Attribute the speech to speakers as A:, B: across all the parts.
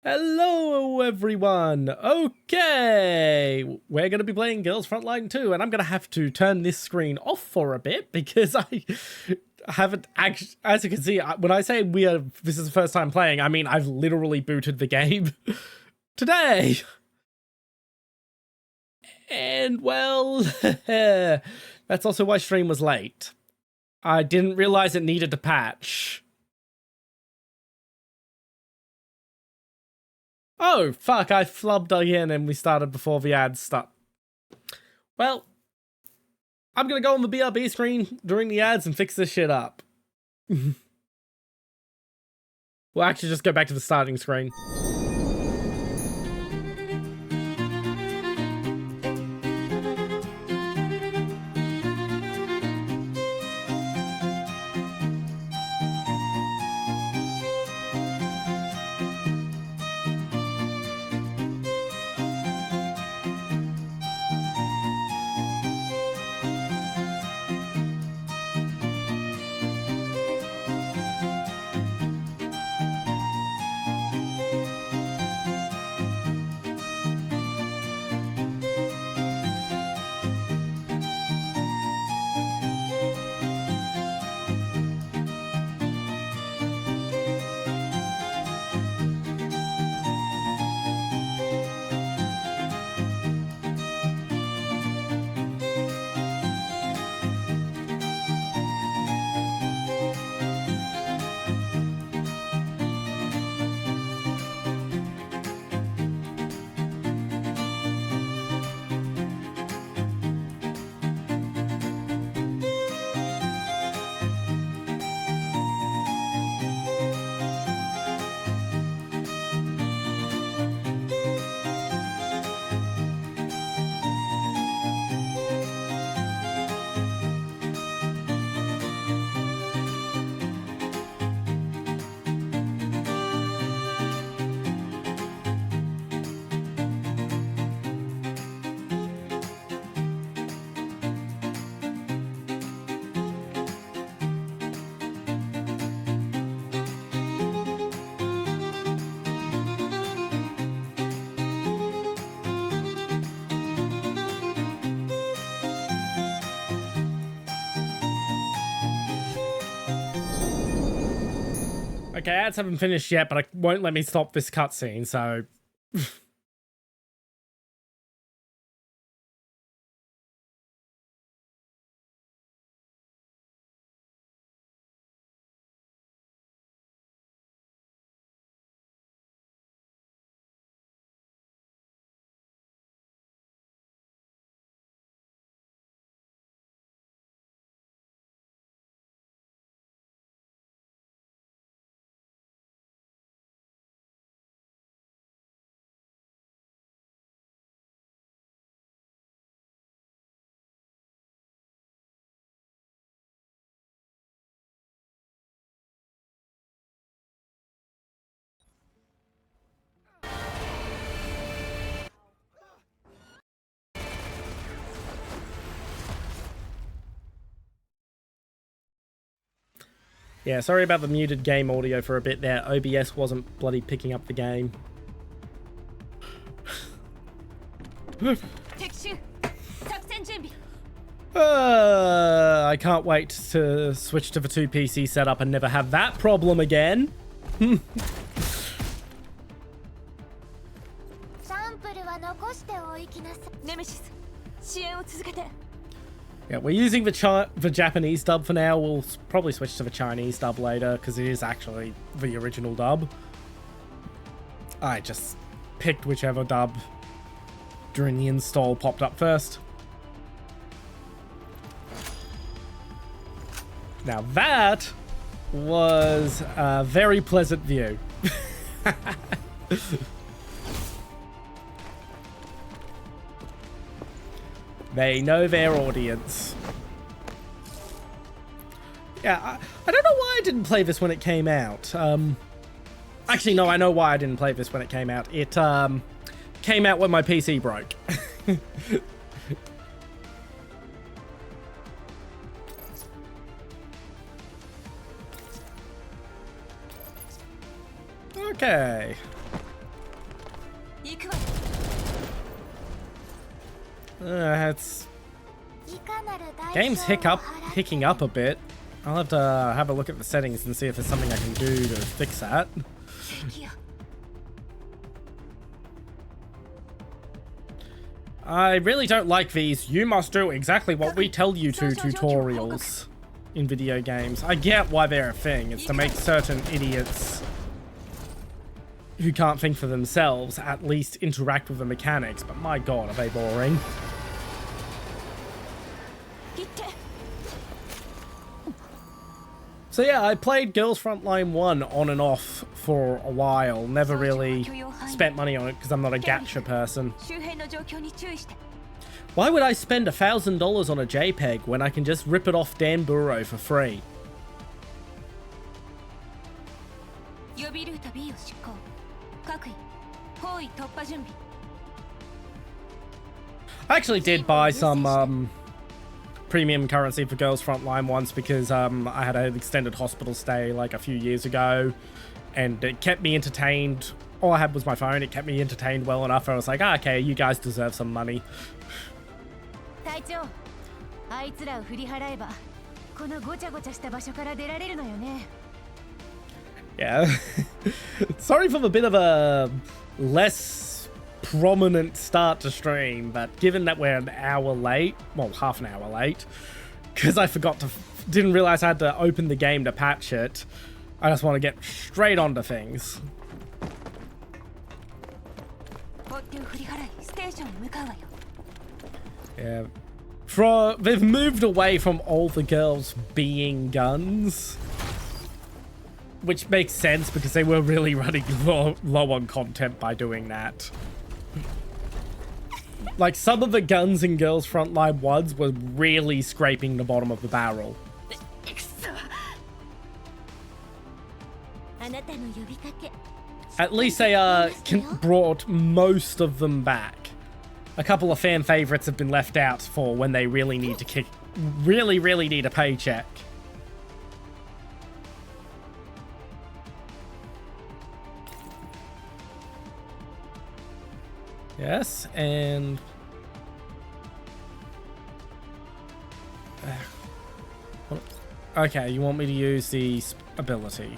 A: Hello, everyone. Okay, we're going to be playing Girls Frontline 2, and I'm going to have to turn this screen off for a bit because I haven't actually, as you can see, when I say this is the first time playing, I mean, I've literally booted the game today. And well, that's also why stream was late. I didn't realize it needed a patch. Oh, fuck, I flubbed again and we started before the ads start. Well, I'm gonna go on the BRB screen during the ads and fix this shit up. We'll actually just go back to the starting screen. Okay, ads haven't finished yet, but it won't let me stop this cutscene, so... Yeah, sorry about the muted game audio for a bit there. OBS wasn't bloody picking up the game. I can't wait to switch to the 2 PC setup and never have that problem again. Yeah, we're using the Japanese dub for now. We'll probably switch to the Chinese dub later because it is actually the original dub. I just picked whichever dub during the install popped up first. Now that was a very pleasant view. They know their audience. Yeah, I don't know why I didn't play this when it came out. Actually, no, I know why I didn't play this when it came out. It came out when my PC broke. Okay. It's game's hicking up a bit. I'll have to have a look at the settings and see if there's something I can do to fix that. I really don't like these "you must do exactly what we tell you to" tutorials in video games. I get why they're a thing. It's to make certain idiots who can't think for themselves at least interact with the mechanics, but my god, are they boring. So yeah, I played Girls Frontline 1 on and off for a while. Never really spent money on it because I'm not a gacha person. Why would I spend $1,000 on a JPEG when I can just rip it off Dan Burrow for free? I actually did buy some premium currency for Girls Frontline once because I had an extended hospital stay like a few years ago, and it kept me entertained. All I had was my phone. It kept me entertained well enough. I was like, okay, you guys deserve some money. Yeah. Sorry for a bit of a less prominent start to stream, but given that we're an hour late, well, half an hour late, because I didn't realize I had to open the game to patch it, I just want to get straight onto things. Yeah. They've moved away from all the girls being guns, which makes sense because they were really running low on content by doing that. Like, some of the guns in Girls Frontline 1s were really scraping the bottom of the barrel. At least they brought most of them back. A couple of fan favorites have been left out for when they really need to really need a paycheck. Yes, and okay, you want me to use the ability?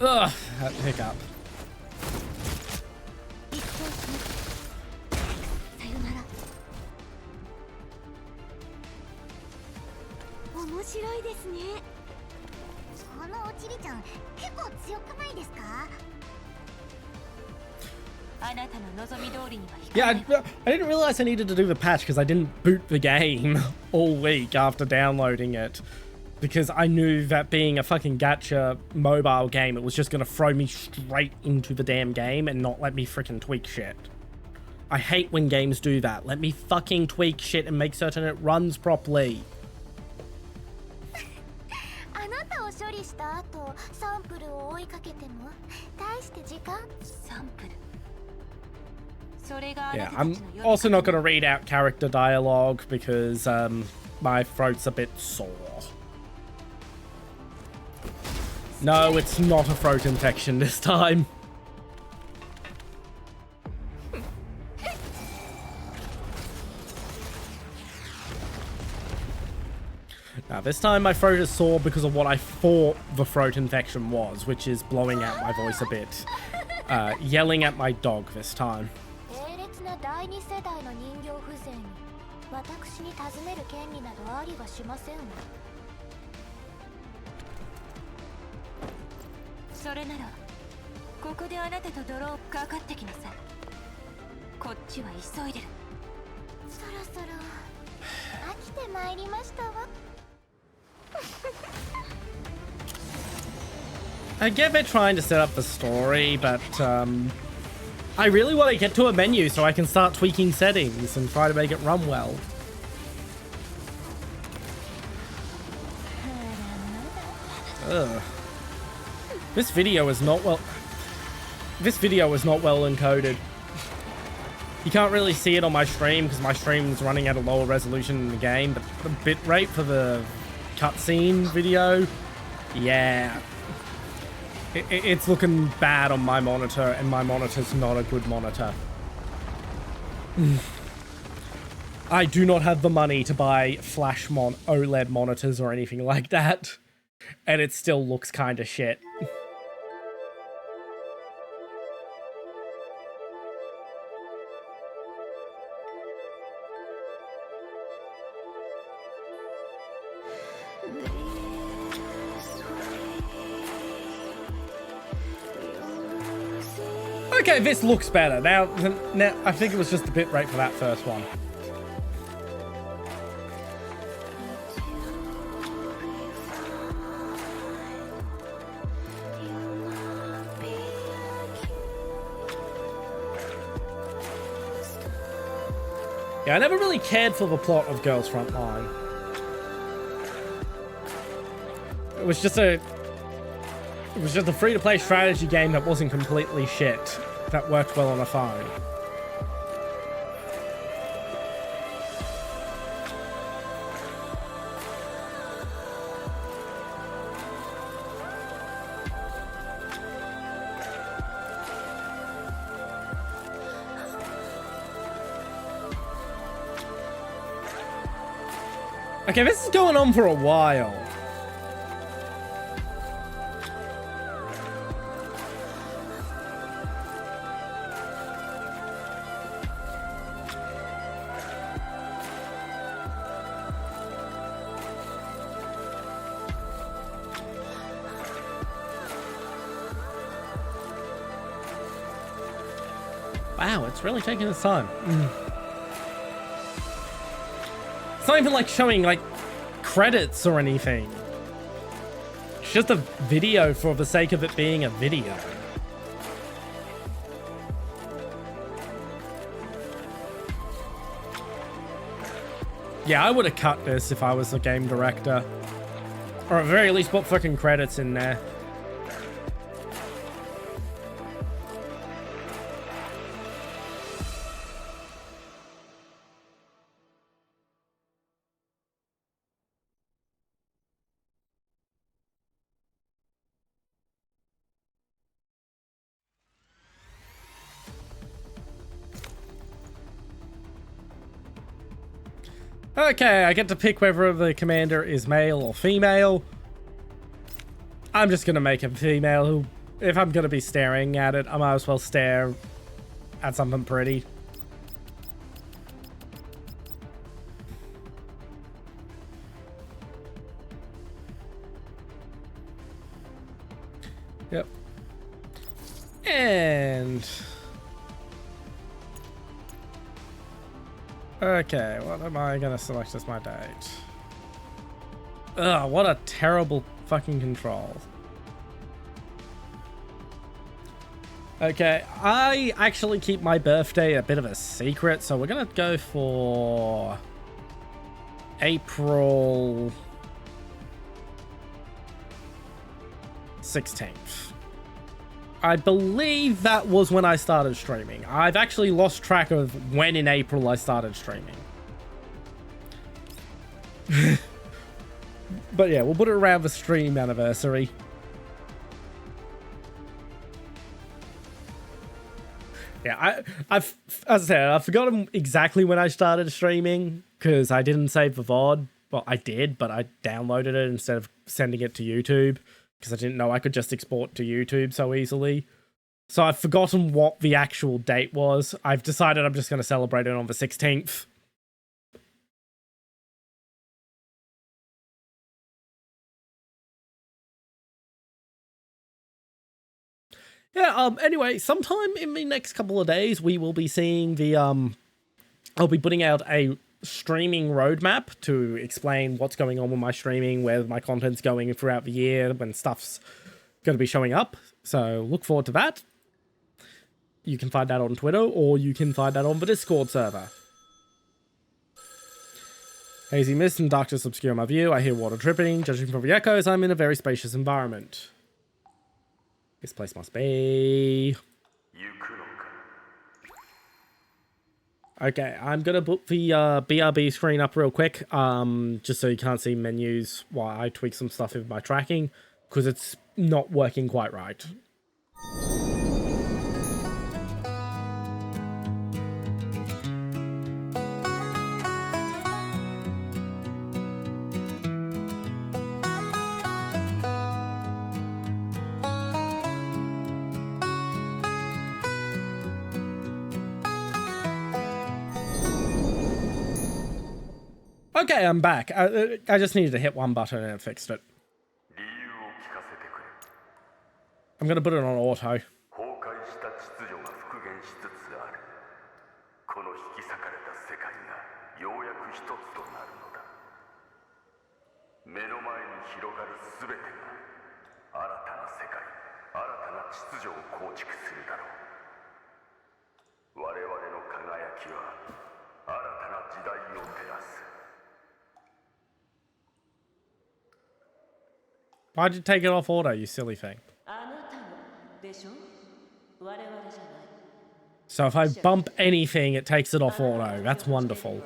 A: Ugh, that hiccup. Yeah, I didn't realize I needed to do the patch because I didn't boot the game all week after downloading it. Because I knew that being a fucking gacha mobile game, it was just going to throw me straight into the damn game and not let me freaking tweak shit. I hate when games do that. Let me fucking tweak shit and make certain it runs properly. Yeah, I'm also not going to read out character dialogue because my throat's a bit sore. No, it's not a throat infection this time. Now, this time my throat is sore because of what I thought the throat infection was, which is blowing out my voice a bit. Yelling at my dog this time. I get they're trying to set up the story, but I really want to get to a menu so I can start tweaking settings and try to make it run well. Ugh. This video is not well encoded. You can't really see it on my stream because my stream is running at a lower resolution in the game, but the bitrate for the cutscene video, yeah. It's looking bad on my monitor, and my monitor's not a good monitor. I do not have the money to buy OLED monitors or anything like that. And it still looks kind of shit. Okay, this looks better. Now, I think it was just a bit right for that first one. Yeah, I never really cared for the plot of Girls Frontline. It was just a free-to-play strategy game that wasn't completely shit, that worked well on a phone. Okay, this is going on for a while. Wow, it's really taking its time. It's not even like showing like credits or anything. It's just a video for the sake of it being a video. Yeah, I would have cut this if I was the game director. Or at the very least put fucking credits in there. Okay, I get to pick whether the commander is male or female. I'm just gonna make him female. Who, if I'm gonna be staring at it, I might as well stare at something pretty. Yep. And... okay, what am I gonna select as my date? Ugh, what a terrible fucking control. Okay, I actually keep my birthday a bit of a secret, so we're gonna go for April 16th. I believe that was when I started streaming. I've actually lost track of when in April I started streaming. But yeah, we'll put it around the stream anniversary. Yeah, as I said, I've forgotten exactly when I started streaming because I didn't save the VOD. Well, I did, but I downloaded it instead of sending it to YouTube because I didn't know I could just export to YouTube so easily. So I've forgotten what the actual date was. I've decided I'm just going to celebrate it on the 16th. Yeah, anyway, sometime in the next couple of days, we will be seeing the, I'll be putting out a streaming roadmap to explain what's going on with my streaming, where my content's going throughout the year, when stuff's going to be showing up. So look forward to that. You can find that on Twitter, or you can find that on the Discord server. Hazy mist and darkness obscure my view. I hear water dripping. Judging from the echoes, I'm in a very spacious environment. This place must be... okay, I'm going to put the BRB screen up real quick, just so you can't see menus while I tweak some stuff with my tracking, because it's not working quite right. Okay, I'm back. I just needed to hit one button and it fixed it. I'm gonna put it on auto.
B: 我々の輝きは新たな時代を照らす。
A: Why'd you take it off auto, you silly thing? So if I bump anything, it takes it off auto. That's wonderful.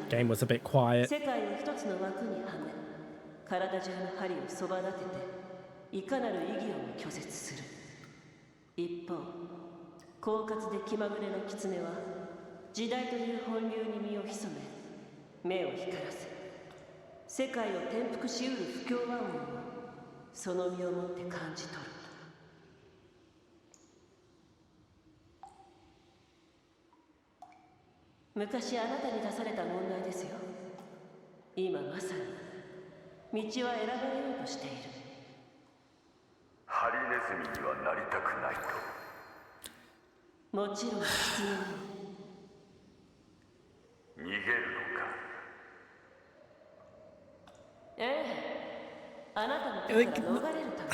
A: Game was a bit quiet.
C: 体中の針をそば立てていかなる意義をも拒絶する。一方、狡猾で気まぐれの狐は時代という本流に身を潜め、目を光らせ、世界を転覆しうる不協和音をその身をもって感じ取る。昔あなたに出された問題ですよ。今まさに。 道は選ばれようとしている。
B: ハリネズミにはなりたくないと。
C: もちろん必要。
B: 逃げるのか。
C: ええ。あなたの手から逃れるため。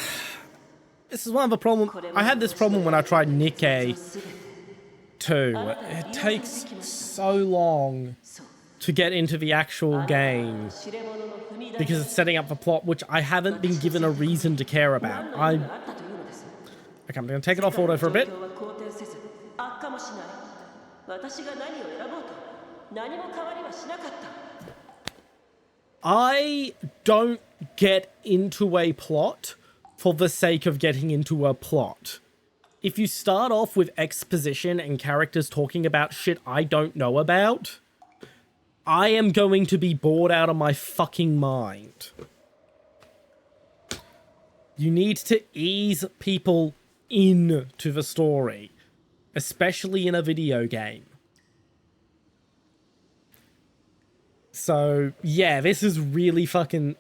A: This is one of the problem. I had this problem when I tried Nikkei too. It takes so long to get into the actual game. Because it's setting up the plot, which I haven't been given a reason to care about. Okay, I'm going to take it off auto for a bit. I don't get into a plot for the sake of getting into a plot. If you start off with exposition and characters talking about shit I don't know about, I am going to be bored out of my fucking mind. You need to ease people into the story, especially in a video game. So, yeah, this is really fucking,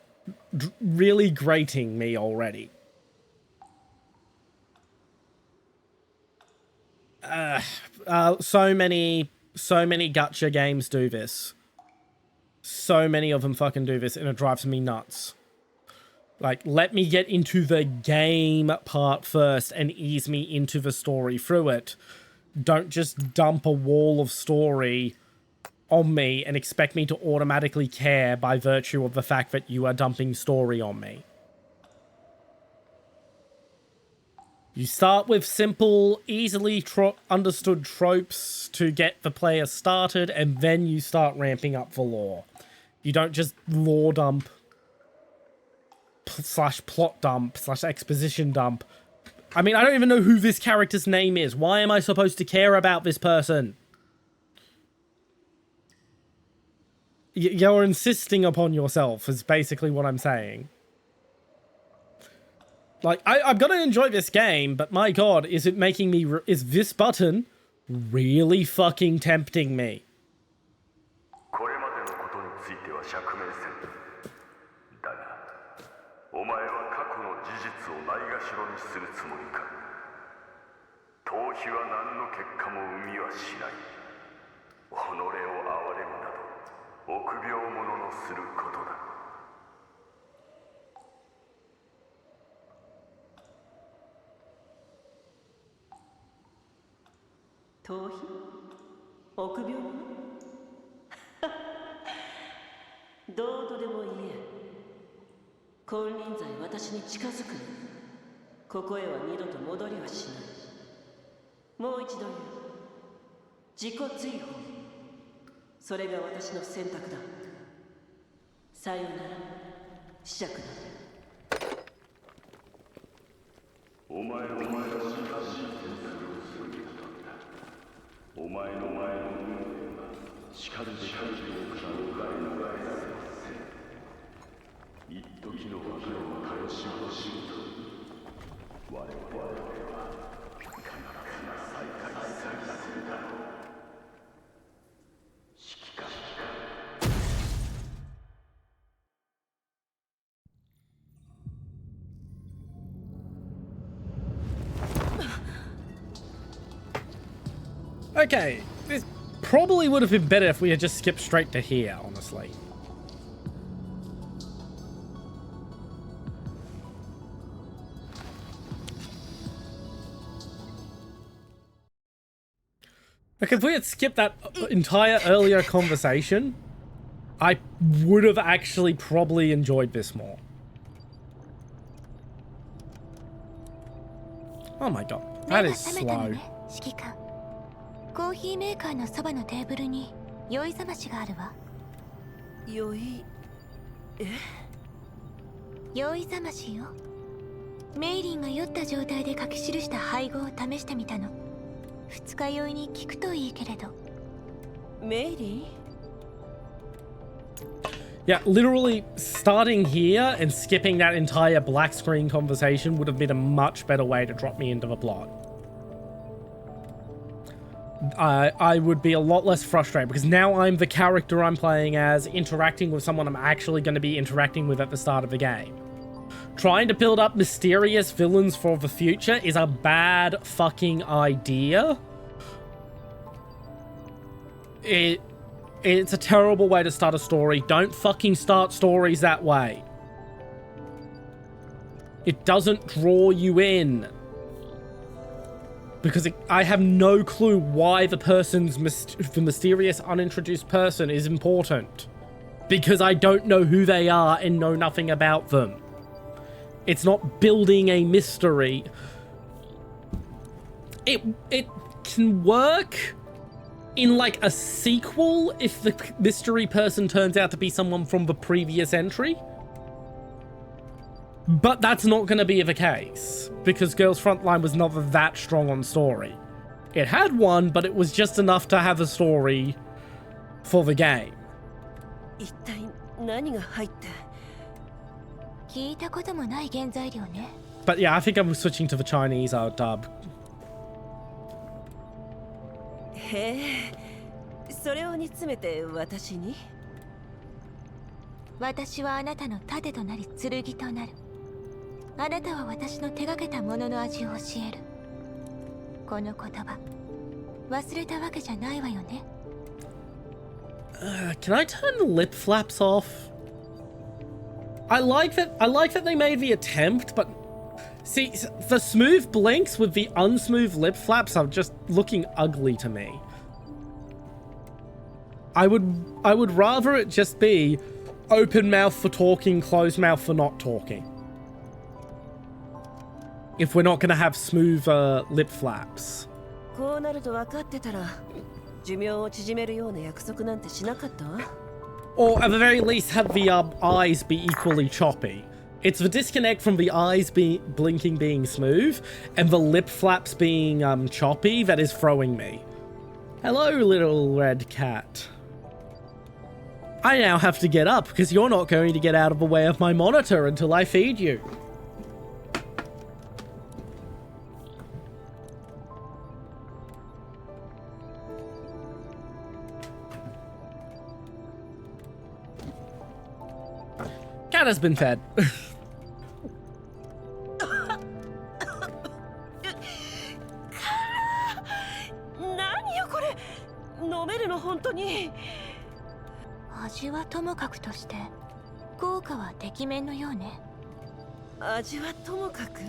A: really grating me already. So many gacha games do this. So many of them fucking do this, and it drives me nuts. Like, let me get into the game part first and ease me into the story through it. Don't just dump a wall of story on me and expect me to automatically care by virtue of the fact that you are dumping story on me. You start with simple, easily understood tropes to get the player started, and then you start ramping up the lore. You don't just lore dump slash plot dump slash exposition dump. I mean, I don't even know who this character's name is. Why am I supposed to care about this person? You're insisting upon yourself is basically what I'm saying. Like, I'm gonna enjoy this game, but my god, is it making me... is this button really fucking tempting me?
B: お前の運命はしかるべき力から逃れさせ一時の別れを楽しむし我々は必ず再会させるだろう。指揮官
A: Okay, this probably would have been better if we had just skipped straight to here, honestly. Like, if we had skipped that entire earlier conversation, I would have actually probably enjoyed this more. Oh my god, that is slow.
D: コーヒーメーカーのそばのテーブルに酔いざましがあるわ。
C: 酔い
D: 酔いざましよ。メイリンが酔った状態で書き記した配合を試してみたの。二日酔いに効くといいけれど。
C: メイリン
A: Yeah, literally starting here and skipping that entire black screen conversation would have been a much better way to drop me into the plot. I would be a lot less frustrated because now I'm the character I'm playing as, interacting with someone I'm actually going to be interacting with at the start of the game. Trying to build up mysterious villains for the future is a bad fucking idea. It's a terrible way to start a story. Don't fucking start stories that way. It doesn't draw you in. Because I have no clue why the mysterious unintroduced person is important. Because I don't know who they are and know nothing about them. It's not building a mystery. It can work in like a sequel if the mystery person turns out to be someone from the previous entry. But that's not going to be the case, because Girls Frontline was never that strong on story. It had one, but it was just enough to have a story for the game.
C: 一体何が入って
D: 聞いたこともない原材料ね。
A: But yeah, I think I'm switching to the Chinese dub.
C: へえ、それを煮詰めて私に
D: 私はあなたの盾となり剣となる。あなたは私の手がけたものの味を教える。この言葉忘れたわけじゃないわよね。
A: Can I turn the lip flaps off? I like that they made the attempt, but see, the smooth blinks with the unsmooth lip flaps are just looking ugly to me. I would rather it just be open mouth for talking, closed mouth for not talking. If we're not going to have smooth lip flaps.
C: こうなると分かってたら寿命を縮めるような約束なんてしなかったわ。
A: Or at the very least have the eyes be equally choppy. It's the disconnect from the eyes blinking being smooth and the lip flaps being choppy that is throwing me. Hello, little red cat. I now have to get up because you're not going to get out of the way of my monitor until I feed you. Cat has been fed.
C: 何よこれ、飲めるの本当に。
D: 味はともかくとして効果はてきめんのようね。
C: 味はともかく。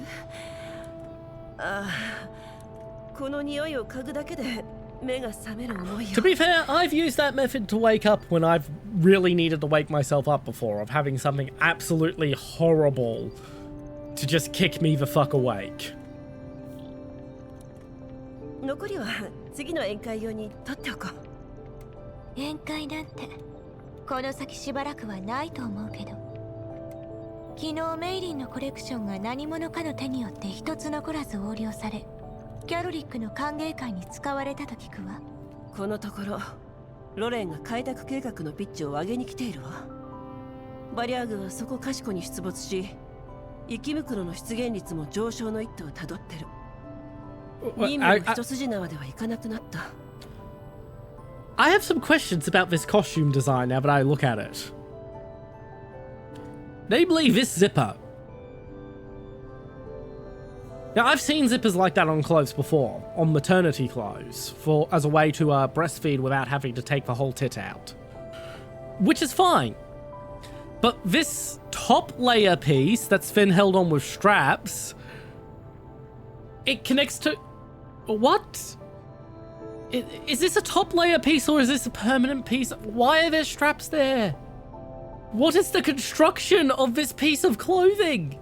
C: ああ、この匂いを嗅ぐだけで目が覚める思いよ。
A: To be fair, I've used that method to wake up when I've really needed to wake myself up before, of having something absolutely horrible to just kick me the fuck awake.
C: 残りは次の宴会用に取っておこう。
D: 宴会なんてこの先しばらくはないと思うけど、昨日メイリンのコレクションが何者かの手によって一つ残らず横領され、キャロリックの歓迎会に使われたと聞くわ。
C: このところロレンが開拓計画のピッチを上げに来ているわ。バリアーグはそこかしこに出没し、生袋の出現率も上昇の一途をたどってる。任務も一筋縄ではいかなくなった。
A: I have some questions about this costume design now that I look at it. Namely, this zipper. Now, I've seen zippers like that on clothes before, on maternity clothes, as a way to breastfeed without having to take the whole tit out. Which is fine. But this top layer piece that's then held on with straps, it connects to... What? Is this a top layer piece or is this a permanent piece? Why are there straps there? What is the construction of this piece of clothing?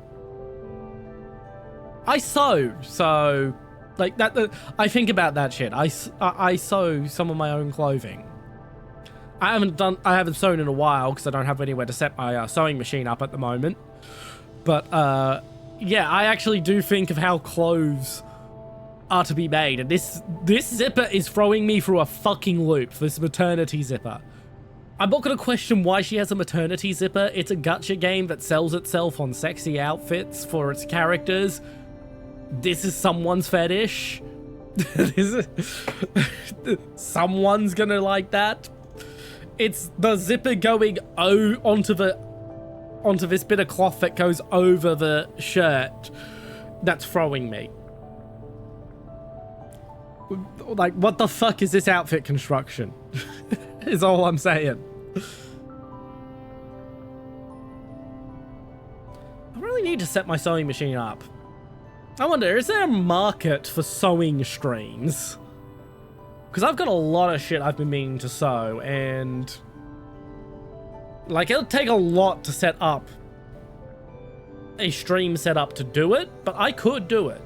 A: I sew, so like that. I think about that shit. I sew some of my own clothing. I haven't sewn in a while because I don't have anywhere to set my sewing machine up at the moment. But yeah, I actually do think of how clothes are to be made, and this zipper is throwing me through a fucking loop. This maternity zipper. I'm not going to question why she has a maternity zipper. It's a gacha game that sells itself on sexy outfits for its characters. This is someone's fetish. Someone's gonna like that. It's the zipper going onto this bit of cloth that goes over the shirt that's throwing me. Like, what the fuck is this outfit construction? Is all I'm saying. I really need to set my sewing machine up. I wonder, is there a market for sewing streams? Because I've got a lot of shit I've been meaning to sew, and... like, it'll take a lot to set up a stream setup to do it, but I could do it.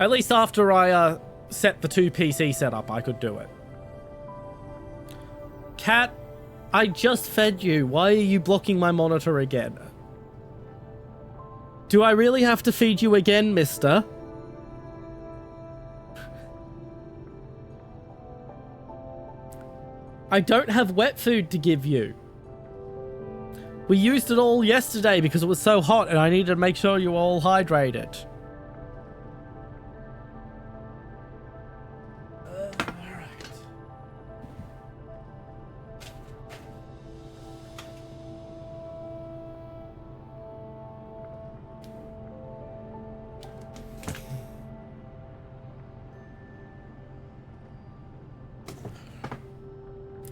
A: At least after I set the 2 PC setup, I could do it. Cat, I just fed you. Why are you blocking my monitor again? Do I really have to feed you again, mister? I don't have wet food to give you. We used it all yesterday because it was so hot and I needed to make sure you were all hydrated.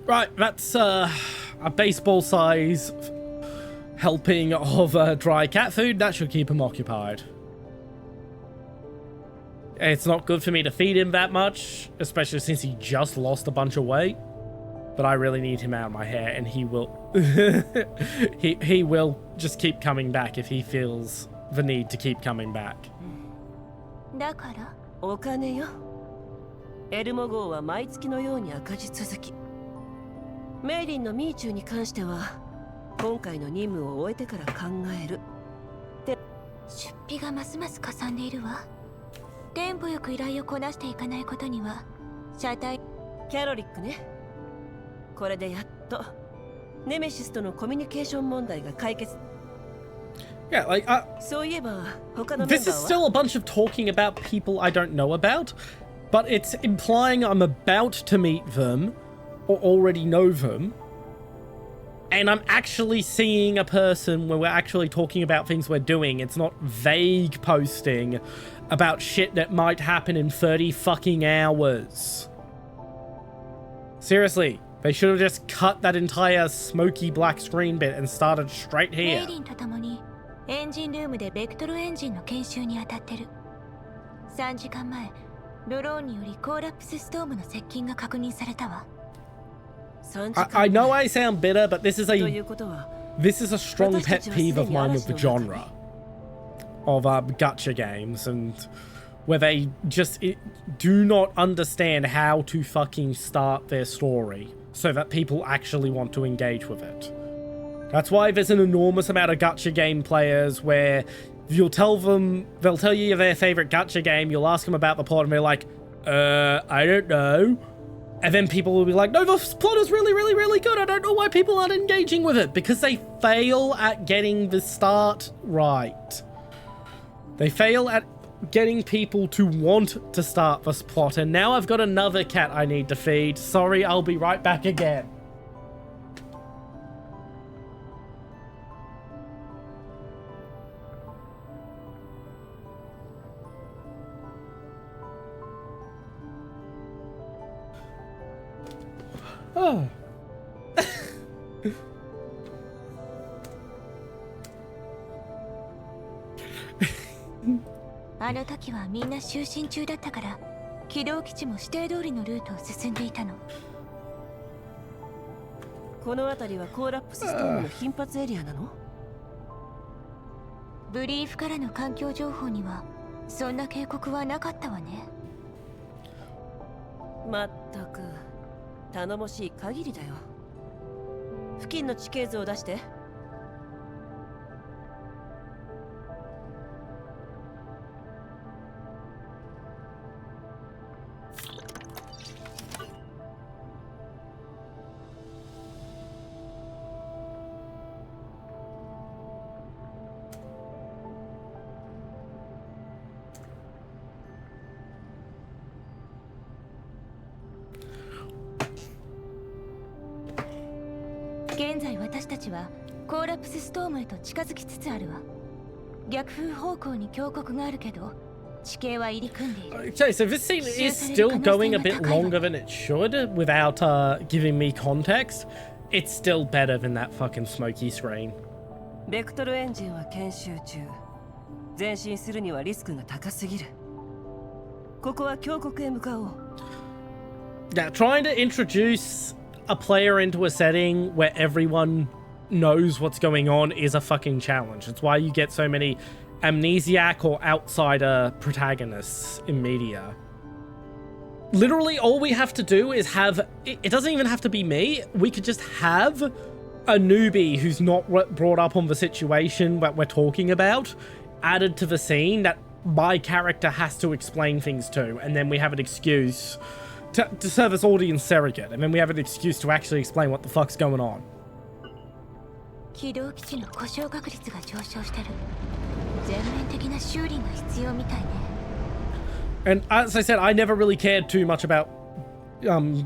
A: Right, that's a baseball size helping of dry cat food. That should keep him occupied. It's not good for me to feed him that much, especially since he just lost a bunch of weight. But I really need him out of my hair, and he will he will just keep coming back if he feels the need to keep coming back.
D: だから？
C: お金よ。エルモ号は毎月のように赤字続き。メイリンのミーチューに関しては今回の任務を終えてから考える。で、
D: 出費がますますかさんでいるわ。テンポよく依頼をこなしていかないことには車体。
C: キャロリックね。これでやっとネメシスとのコミュニケーション問題が解決。
A: Yeah, like, this is still a bunch of talking about people I don't know about, but it's implying I'm about to meet them or already know them, and I'm actually seeing a person where we're actually talking about things we're doing. It's not vague posting about shit that might happen in 30 fucking hours. Seriously, they should have just cut that entire smoky black screen bit and started straight here.
D: メイリンと共にエンジンルームでベクトルエンジンの研修に当たってる。3時間前、ドローンによりコーラプスストームの接近が確認されたわ。
A: I know I sound bitter, but this is a strong pet peeve of mine with the genre of gacha games, and where they just do not understand how to fucking start their story so that people actually want to engage with it. That's why there's an enormous amount of gacha game players where You'll tell them, they'll tell you their favorite gacha game. You'll ask them about the plot, and they're like, I don't know. And then people will be like, no, the plot is really, really, really good. I don't know why people aren't engaging with it. Because they fail at getting the start right. They fail at getting people to want to start this plot. And now I've got another cat I need to feed. Sorry, I'll be right back again. Oh.
D: あの時はみんな就寝中だったから軌道基地も指定通りのルートを進んでいたの。
C: この辺りはコーラップスストームの頻発エリアなの？
D: ブリーフからの環境情報にはそんな警告はなかったわね。
C: まったく頼もしい限りだよ。付近の地形図を出して。
D: 現在私たちはコーラプスストームへと近づきつつあるわ。逆風方向に峡谷があるけど地形は入り組んでいる。
A: Okay, so this scene is still going a bit longer than it should without giving me context. It's still better than that fucking smoky screen.
C: ベクトルエンジンは研修中。前進するにはリスクが高すぎる。ここは峡谷へ向かおう。
A: Yeah, trying to introduce a player into a setting where everyone knows what's going on is a fucking challenge. It's why you get so many amnesiac or outsider protagonists in media. Literally, all we have to do is have... It doesn't even have to be me. We could just have a newbie who's not brought up on the situation that we're talking about added to the scene that my character has to explain things to, and then we have an excuse to serve as audience surrogate, and then we have an excuse to actually explain what the fuck's going on.
D: 軌道基地の故障確率が上昇してる。全面的な修理が必要みたいね。
A: And as I said, I never really cared too much about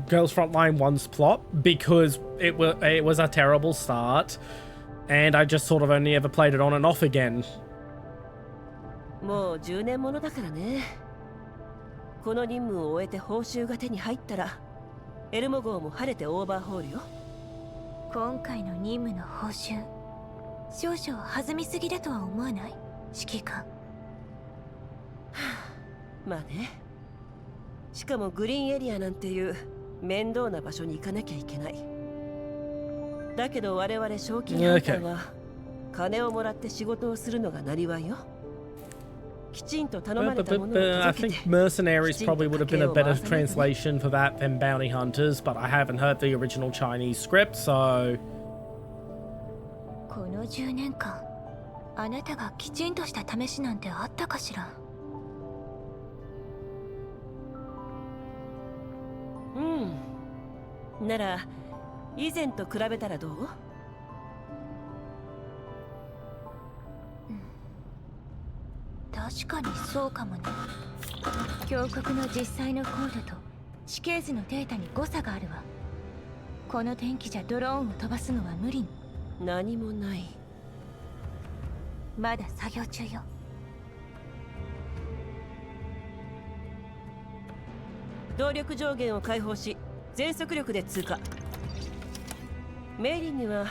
A: Girls Frontline 1's plot because it was a terrible start, and I just sort of only ever played it on and off again.
C: もう10年ものだからね。この任務を終えて報酬が手に入ったらエルモ号も晴れてオーバーホールよ。
D: 今回の任務の報酬少々弾みすぎだとは思わない？指揮官。
C: まあね。しかもグリーンエリアなんていう面倒な場所に行かなきゃいけない。だけど我々賞金ハンターは金をもらって仕事をするのがなりわいよ。I
A: think mercenaries probably would have been a better translation for that than bounty hunters, but I haven't heard the original Chinese script, so...
D: この10年間、あなたがきちんとした試しなんてあったかしら？
C: うん。なら、以前と比べたらどう？
D: 確かにそうかもね。峡谷の実際の高度と地形図のデータに誤差があるわ。この天気じゃドローンを飛ばすのは無理。
C: 何もない。
D: まだ作業中よ。
C: 動力上限を解放し全速力で通過。メイリンには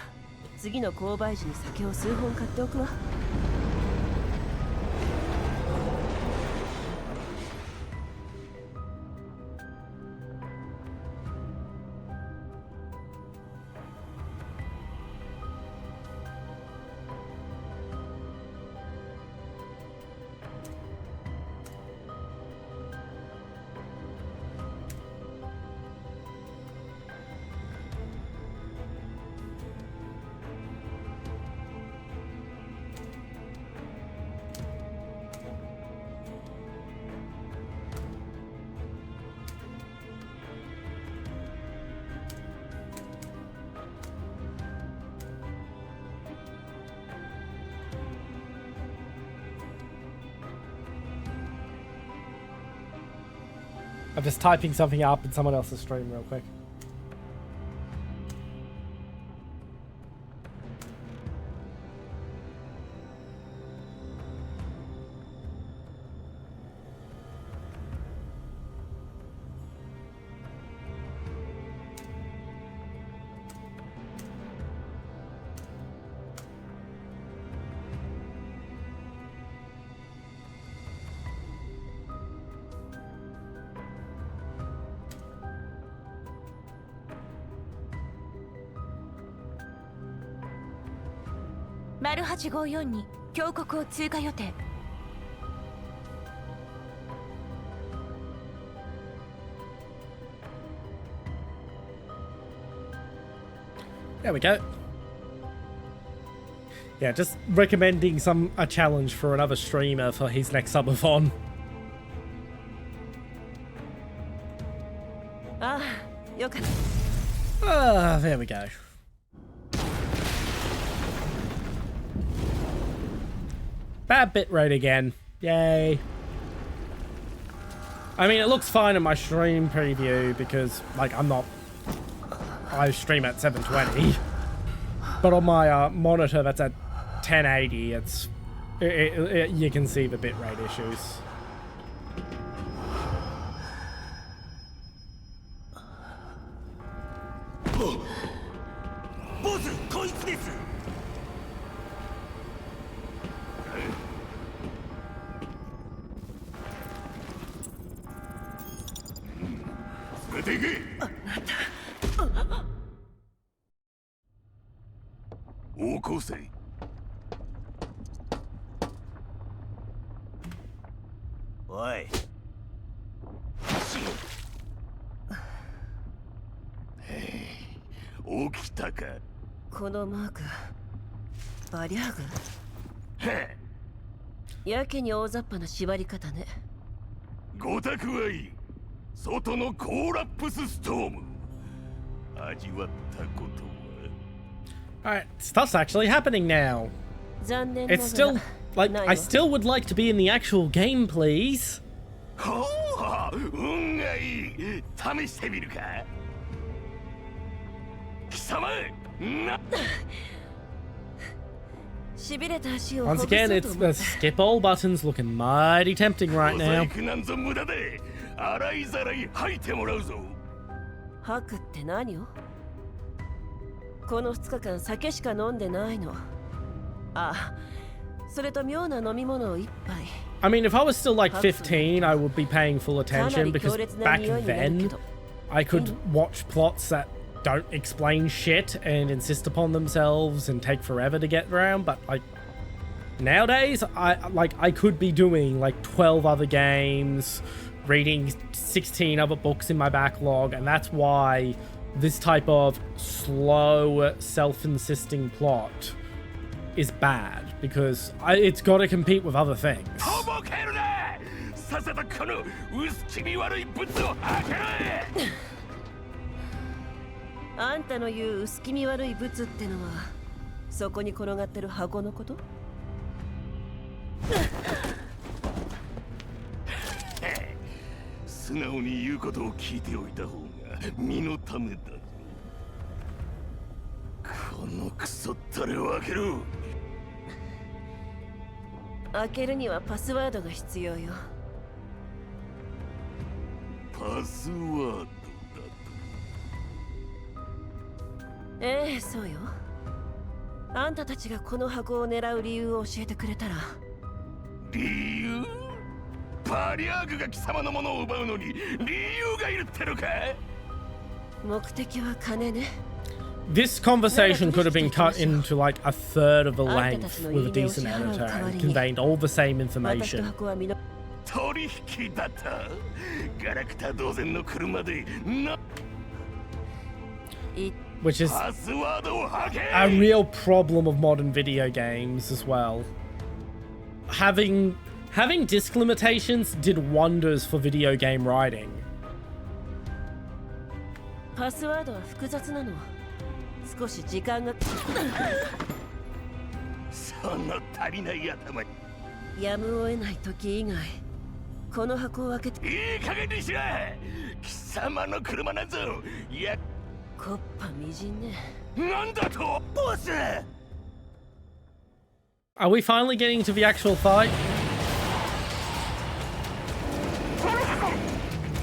C: 次の購買時に酒を数本買っておくわ。
A: I'm just typing something up in someone else's stream real quick.
D: 丸854に峡谷を通過予定。
A: There we go. Yeah, just recommending a challenge for another streamer for his next subathon.
C: ああ、よかった。
A: Ah, there we go. Bad bitrate again. Yay. I mean, it looks fine in my stream preview because, like, I stream at 720. But on my monitor that's at 1080, you can see the bitrate issues.
B: Oh, 起きたか。
C: このマーク、バリャーグ。やけに大雑把な縛り方ね。
B: ごたくはいい。外のコーラップスストーム。味わったことは。
A: Alright, stuff's actually happening now.
C: 残念ながら
A: It's still, like, I still would like to be in the actual game, please.
B: ほう、運がいい。試してみるか。貴様、な。
C: しびれた足を
A: Once again, it's the skip all buttons looking mighty tempting right now.
B: なんぞ無駄で、洗いざらい吐いてもらうぞ。
C: 吐くって何を？この2日間酒しか飲んでないの。あ、それと妙な飲み物を1杯。
A: I mean, if I was still like 15, I would be paying full attention because back then, I could watch plots that don't explain shit and insist upon themselves and take forever to get around. But like nowadays, I could be doing like 12 other games, reading 16 other books in my backlog, and that's why this type of slow, self-insisting plot is bad, because it's got to compete with other things.
B: さっさとこの薄気味悪い物を開けろ。
C: あんたの言う薄気味悪い物ってのはそこに転がってる箱のこと？
B: 素直に言うことを聞いておいた方が身のためだぞ。このクソったれを開けろ。
C: 開けるにはパスワードが必要よ。
B: パスワードだと。
C: ええ、そうよ。あんたたちがこの箱を狙う理由を教えてくれたら。
B: 理由？バリアーグが貴様のものを奪うのに理由がいるってのか？
C: 目的は金ね。
A: This conversation could have been cut into like a third of the length with a decent editor and conveyed all the same information.
B: 取引だった。ガラクタ同然の車でな。
A: Which is a real problem of modern video games as well. Having disk limitations did wonders for video game writing.
C: パスワードは複雑なの。少し時間が。
B: その足りない頭。
C: やむを得ない時以外この箱を開けて。
B: いい加減にしろ。貴様の車なんぞ。いや、
C: コッパみじんね。
B: なんだと、ボス。
A: Are we finally getting to the actual fight?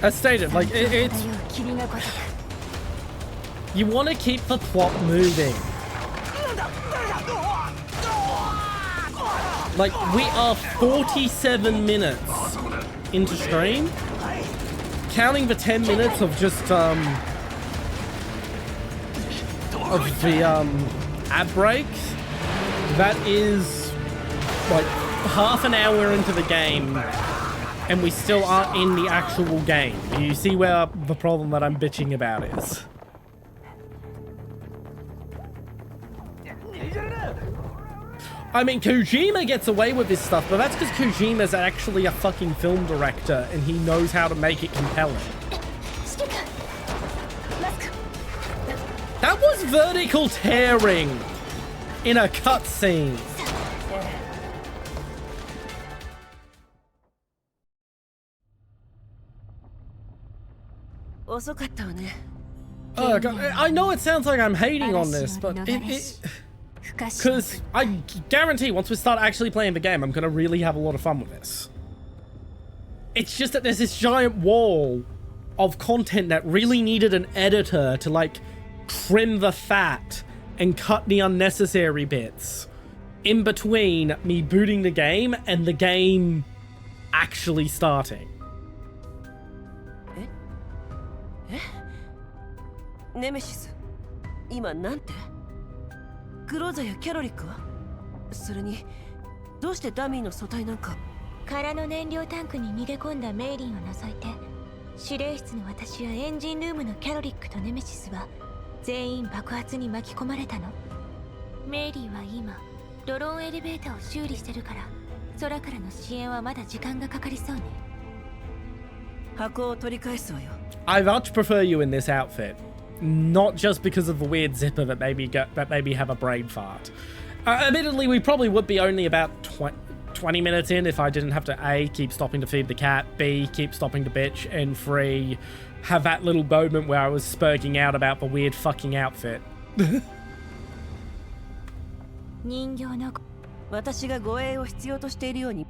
A: As stated, like, it's... You want to keep the plot moving. Like, we are 47 minutes into stream. Counting the 10 minutes of just, of the, ad breaks. That is, like, half an hour into the game, and we still aren't in the actual game. You see where the problem that I'm bitching about is. I mean, Kojima gets away with this stuff, but that's because Kojima's actually a fucking film director, and he knows how to make it compelling. That was vertical tearing in a cutscene. Oh God, I know it sounds like I'm hating on this, but because I guarantee once we start actually playing the game, I'm gonna really have a lot of fun with this. It's just that there's this giant wall of content that really needed an editor to, like, trim the fat and cut the unnecessary bits in between me booting the game and the game actually starting.
C: ネメシス、今なんて？グローザやキャロリックは？それに、どうしてダミーの素体なんか？
D: 空の燃料タンクに逃げ込んだメイリンを除いて、司令室の私やエンジンルームのキャロリックとネメシスは全員爆発に巻き込まれたの。メイリンは今、ドローンエレベーターを修理してるから、空からの支援はまだ時間がかかりそうね。
C: 箱を取り返すわよ。
A: I much prefer you in this outfit. Not just because of the weird zipper that made me have a brain fart. Admittedly, we probably would be only about 20 minutes in if I didn't have to A, keep stopping to feed the cat, B, keep stopping to bitch, and 3, have that little moment where I was spurging out about the weird fucking outfit.
C: 人形の私が護衛を必要としているように。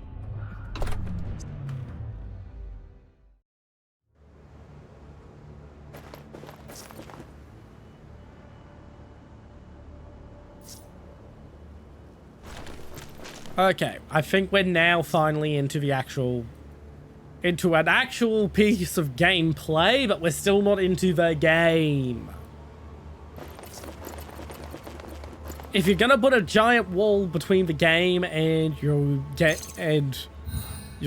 A: Okay, I think we're now finally into an actual piece of gameplay, but we're still not into the game. If you're gonna put a giant wall between the game and your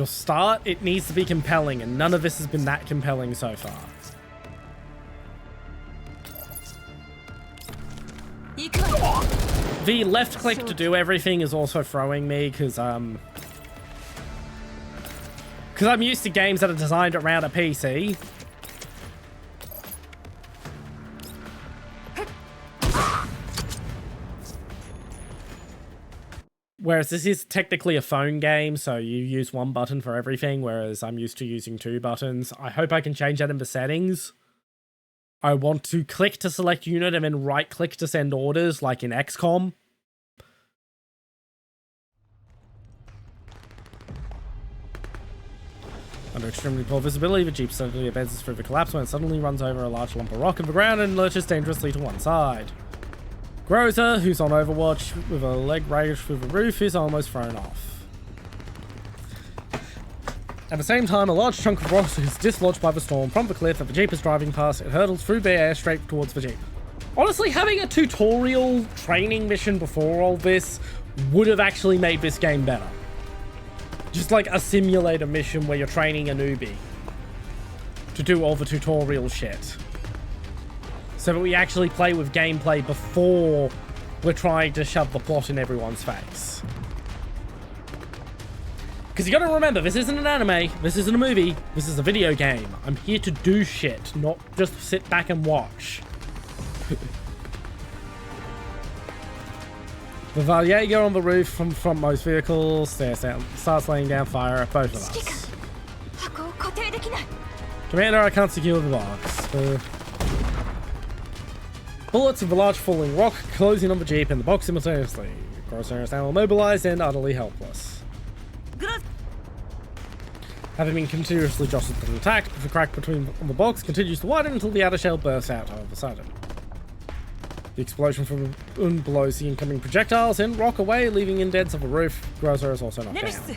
A: start, it needs to be compelling, and none of this has been that compelling so far. The left click to do everything is also throwing me because I'm used to games that are designed around a PC. Whereas this is technically a phone game, so you use one button for everything, whereas I'm used to using 2 buttons. I hope I can change that in the settings. I want to click to select unit and then right click to send orders like in XCOM. Under extremely poor visibility, the Jeep suddenly advances through the collapse when it suddenly runs over a large lump of rock on the ground and lurches dangerously to one side. Groza, who's on Overwatch with a leg raised through the roof, is almost thrown off. At the same time, a large chunk of rock is dislodged by the storm from the cliff that the Jeep is driving past. It hurtles through the air straight towards the Jeep. Honestly, having a tutorial training mission before all this would have actually made this game better. Just like a simulator mission where you're training a newbie to do all the tutorial shit. So that we actually play with gameplay before we're trying to shove the plot in everyone's face. Because you gotta remember, this isn't an anime, this isn't a movie, this is a video game. I'm here to do shit, not just sit back and watch. The Vallega on the roof from most vehicles starts laying down fire at both of us.
D: 定できない。
A: Commander, I can't secure the box. Bullets of a large falling rock closing on the jeep and the box simultaneously. Crosshair is now immobilized and utterly helpless. Having been continuously jostled from attack, the crack between the box continues to widen until the outer shell bursts out all of a sudden. The explosion from blows the incoming projectiles and rock away, leaving indents of the roof. Grosser is also knocked down.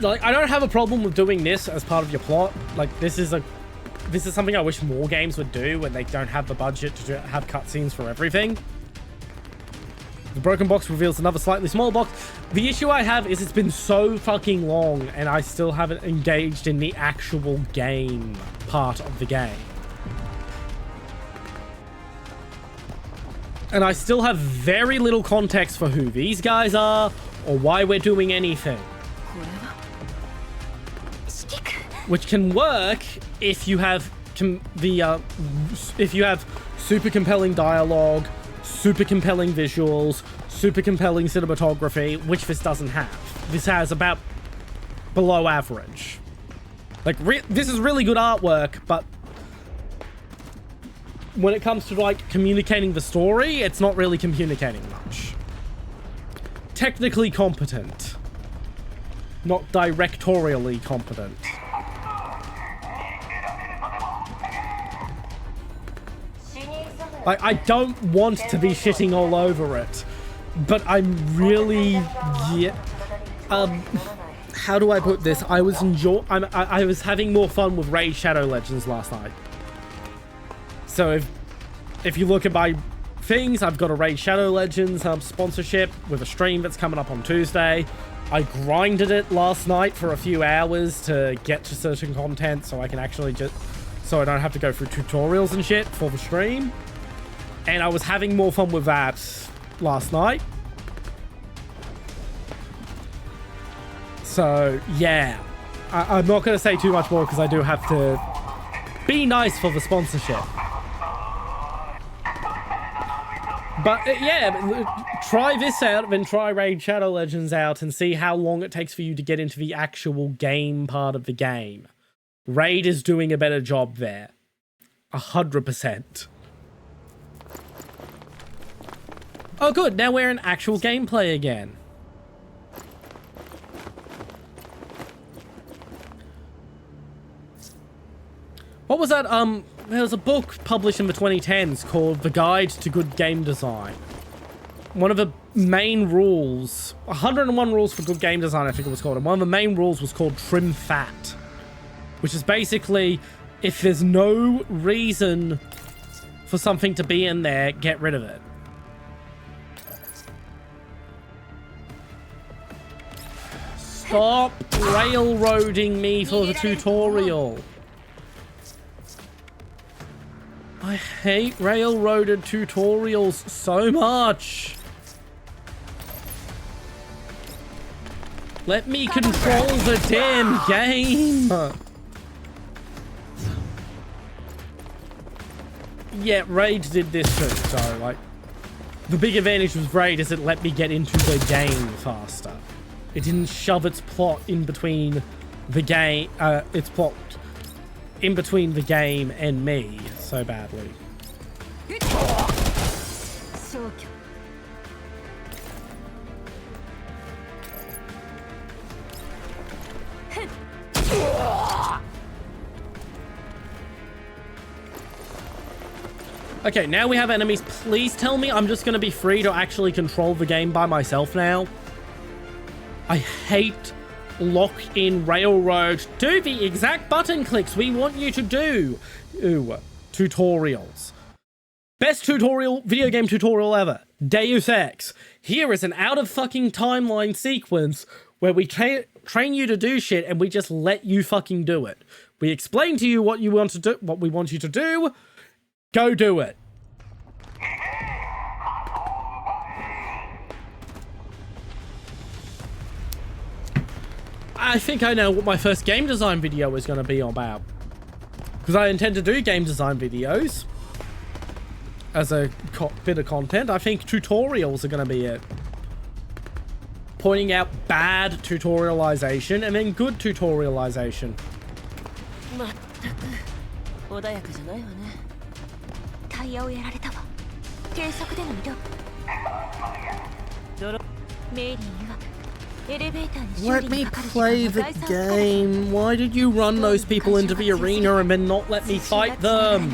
A: Like, I don't have a problem with doing this as part of your plot. Like, this is something I wish more games would do when they don't have the budget to have cutscenes for everything. The broken box reveals another slightly smaller box. The issue I have is it's been so fucking long and I still haven't engaged in the actual game part of the game. And I still have very little context for who these guys are or why we're doing anything. Which can work if you have super compelling dialogue, super compelling visuals, super compelling cinematography, which this doesn't have. This has about below average. Like, this is really good artwork, but when it comes to, like, communicating the story, it's not really communicating much. Technically competent. Not directorially competent. Like, I don't want to be shitting all over it, but I'm really, how do I put this? I was having more fun with Raid Shadow Legends last night. So if you look at my things, I've got a Raid Shadow Legends sponsorship with a stream that's coming up on Tuesday. I grinded it last night for a few hours to get to certain content so I can actually so I don't have to go through tutorials and shit for the stream. And I was having more fun with that last night. So, yeah. I'm not going to say too much more because I do have to be nice for the sponsorship. But, yeah, try this out, then try Raid Shadow Legends out and see how long it takes for you to get into the actual game part of the game. Raid is doing a better job there. 100%. Oh, good. Now we're in actual gameplay again. What was that? There was a book published in the 2010s called The Guide to Good Game Design. One of the main rules, 101 Rules for Good Game Design, I think it was called. And one of the main rules was called Trim Fat. Which is basically, if there's no reason for something to be in there, get rid of it. Stop railroading me for the tutorial. I hate railroaded tutorials so much. Let me control the damn game. Yeah, Raid did this too, so like the big advantage with Raid is it let me get into the game faster. It didn't shove its plot in between the game, in between the game and me so badly. Okay, now we have enemies. Please tell me I'm just going to be free to actually control the game by myself now. I hate lock-in railroad. Do the exact button clicks we want you to do. Ooh, tutorials. Best tutorial, video game tutorial ever. Deus Ex. Here is an out-of-fucking-timeline sequence where we train you to do shit and we just let you fucking do it. We explain to you what you want to do, what we want you to do. Go do it. I think I know what my first game design video is going to be about. Because I intend to do game design videos as a bit of content. I think tutorials are going to be it. pointing out bad tutorialization and then good tutorialization.
C: まったく穏やかじゃないわね。
D: タイヤをやられたわ。低速での移動。メイリー曰くエレベーターに修
A: Let
D: 理
A: me
D: にかかる時
A: play
D: 間
A: the
D: が概算不可だ。
A: game. Why did you run those people into the arena and then not let me fight them?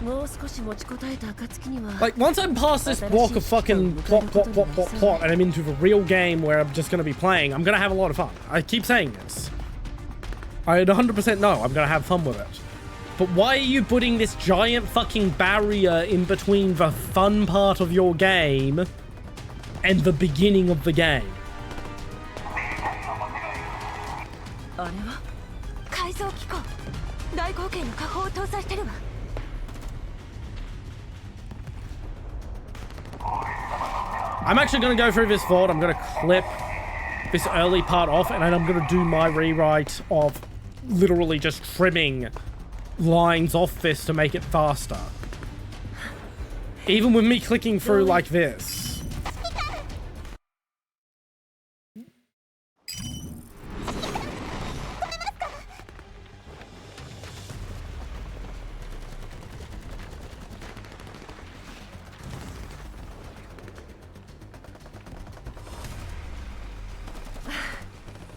C: もう少し持ちこたえた暁には
A: Like, once I'm past this block of fucking plot, and I'm into the real game where I'm just gonna be playing, I'm gonna have a lot of fun. I keep saying this. I 100% know I'm gonna have fun with it. But why are you putting this giant fucking barrier in between the fun part of your game and the beginning of the game?
C: あれは
D: 改造機構大口径の火砲を搭載してるわ。
A: I'm actually going to go through this vault. I'm going to clip this early part off, and then I'm going to do my rewrite of literally just trimming lines off this to make it faster. Even with me clicking through like this.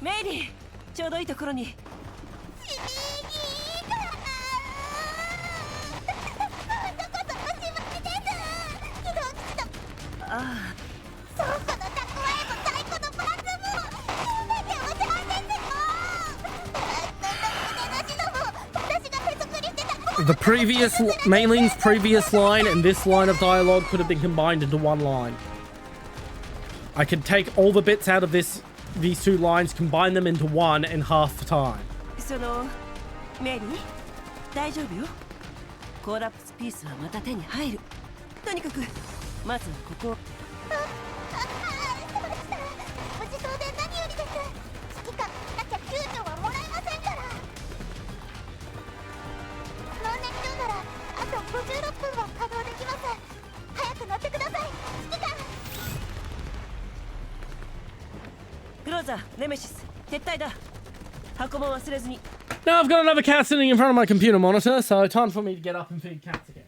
C: Maybe ちょうどいいところに。
A: The previous Mayling's previous line and this line of dialogue could have been combined into one line. I could take all the bits out of these two lines, combine them into one in half the time.
C: そのメリー大丈夫よ。コーラプスピースはまた手に入る。とにかくまずはここ。
D: 無事そうで何よりです。指揮官なきゃ救助はもらえませんから。脳熱中ならあと56分は稼働できます。早く乗ってください、指揮官。
C: クローザー、ネメシス、撤退だ。箱も忘れずに。
A: Now I've got another cat sitting in front of my computer monitor, so time for me to get up and feed cats again.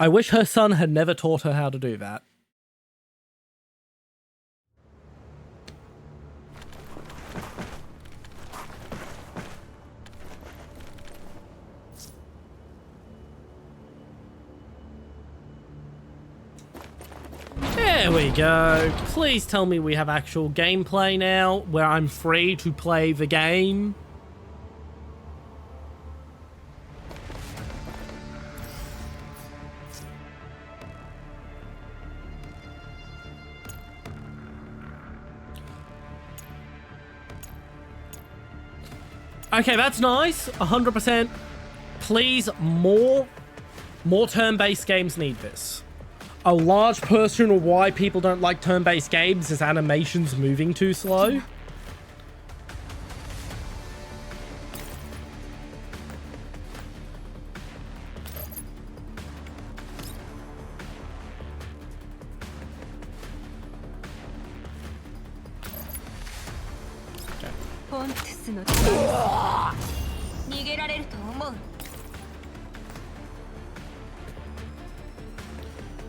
A: I wish her son had never taught her how to do that. There we go. Please tell me we have actual gameplay now, where I'm free to play the game. Okay, that's nice. 100%. Please, more turn-based games need this. A large portion of why people don't like turn-based games is animations moving too slow.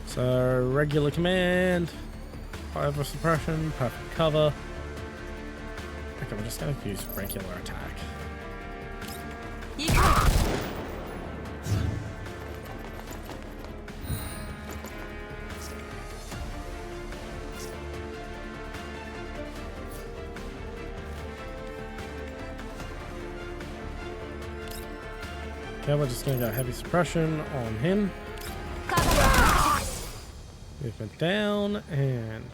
A: So, regular command, fire suppression, perfect cover. Okay, we're just going to use regular attack. Okay, we're just going to go heavy suppression on him. Movement down and...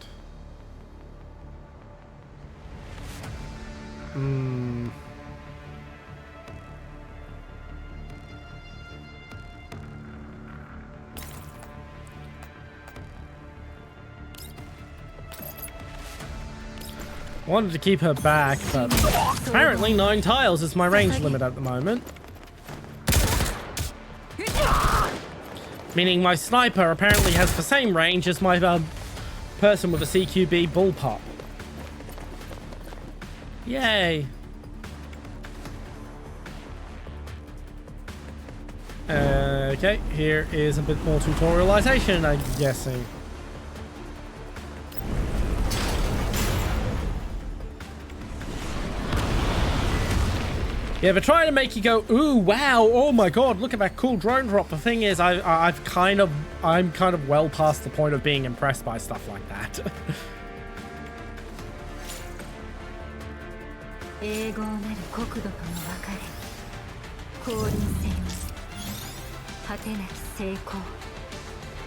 A: Wanted to keep her back, but apparently 9 tiles is my range limit at the moment. Meaning my sniper apparently has the same range as my person with a CQB bullpup. Yay. Okay, here is a bit more tutorialization, I'm guessing. Yeah, they're trying to make you go, ooh, wow, oh my god, look at that cool drone drop. The thing is, I'm kind of well past the point of being impressed by stuff like that.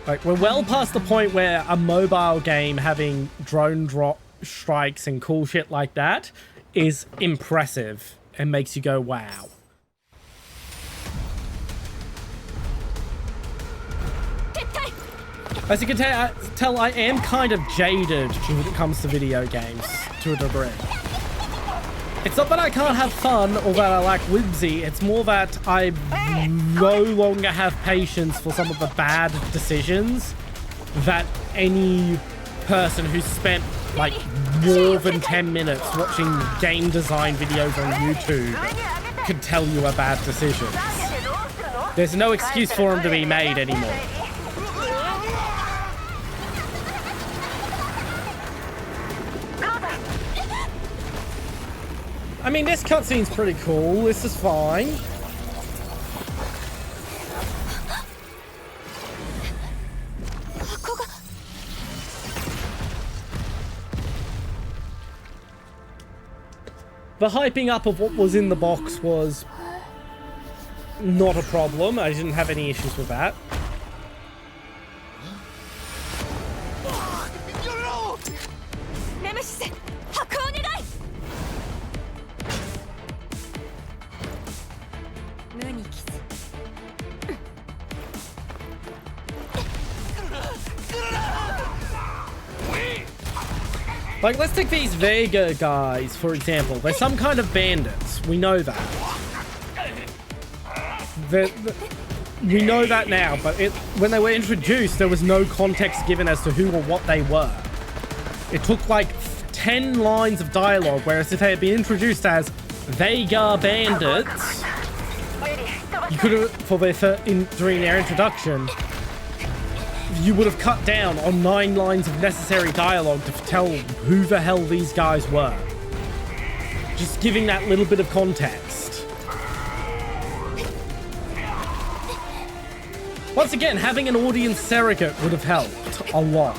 A: Like, we're well past the point where a mobile game having drone drop strikes and cool shit like that is impressive and makes you go, wow. As you can tell, I am kind of jaded when it comes to video games, to a degree. It's not that I can't have fun or that I lack whimsy, it's more that I no longer have patience for some of the bad decisions that any person who's spent like more than 10 minutes watching game design videos on YouTube could tell you are bad decisions. There's no excuse for them to be made anymore. I mean, this cutscene's pretty cool. This is fine. The hyping up of what was in the box was not a problem. I didn't have any issues with that. Like, let's take these Vega guys, for example. They're some kind of bandits. We know that. We know that now, but when they were introduced, there was no context given as to who or what they were. It took like 10 lines of dialogue, whereas if they had been introduced as Vega bandits, you could have, during their introduction, you would have cut down on 9 lines of necessary dialogue to tell who the hell these guys were. Just giving that little bit of context. Once again, having an audience surrogate would have helped a lot.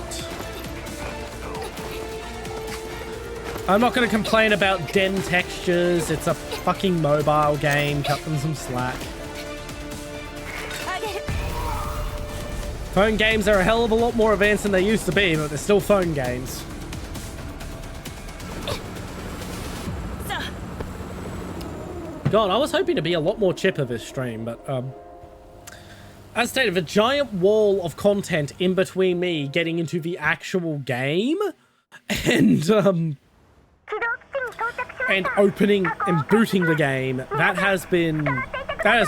A: I'm not going to complain about den textures. It's a fucking mobile game. Cut them some slack. Phone games are a hell of a lot more advanced than they used to be, but they're still phone games. God, I was hoping to be a lot more chipper this stream, but as stated, a giant wall of content in between me getting into the actual game and opening and booting the game, that has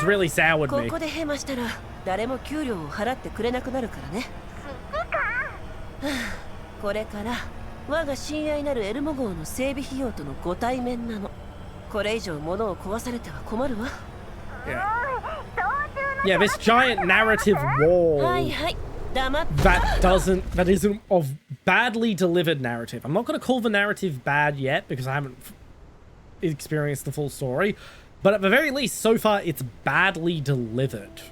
A: really soured me.
C: 誰も給料を払ってくれなくなるからね。これから我が親愛なるエルモ号の整備費用とのご対面なの。これ以上物を壊されては困るわ。
A: Yeah, this giant narrative wall that isn't of badly delivered narrative. I'm not going to call the narrative bad yet because I haven't experienced the full story, but at the very least, so far, it's badly delivered.
C: "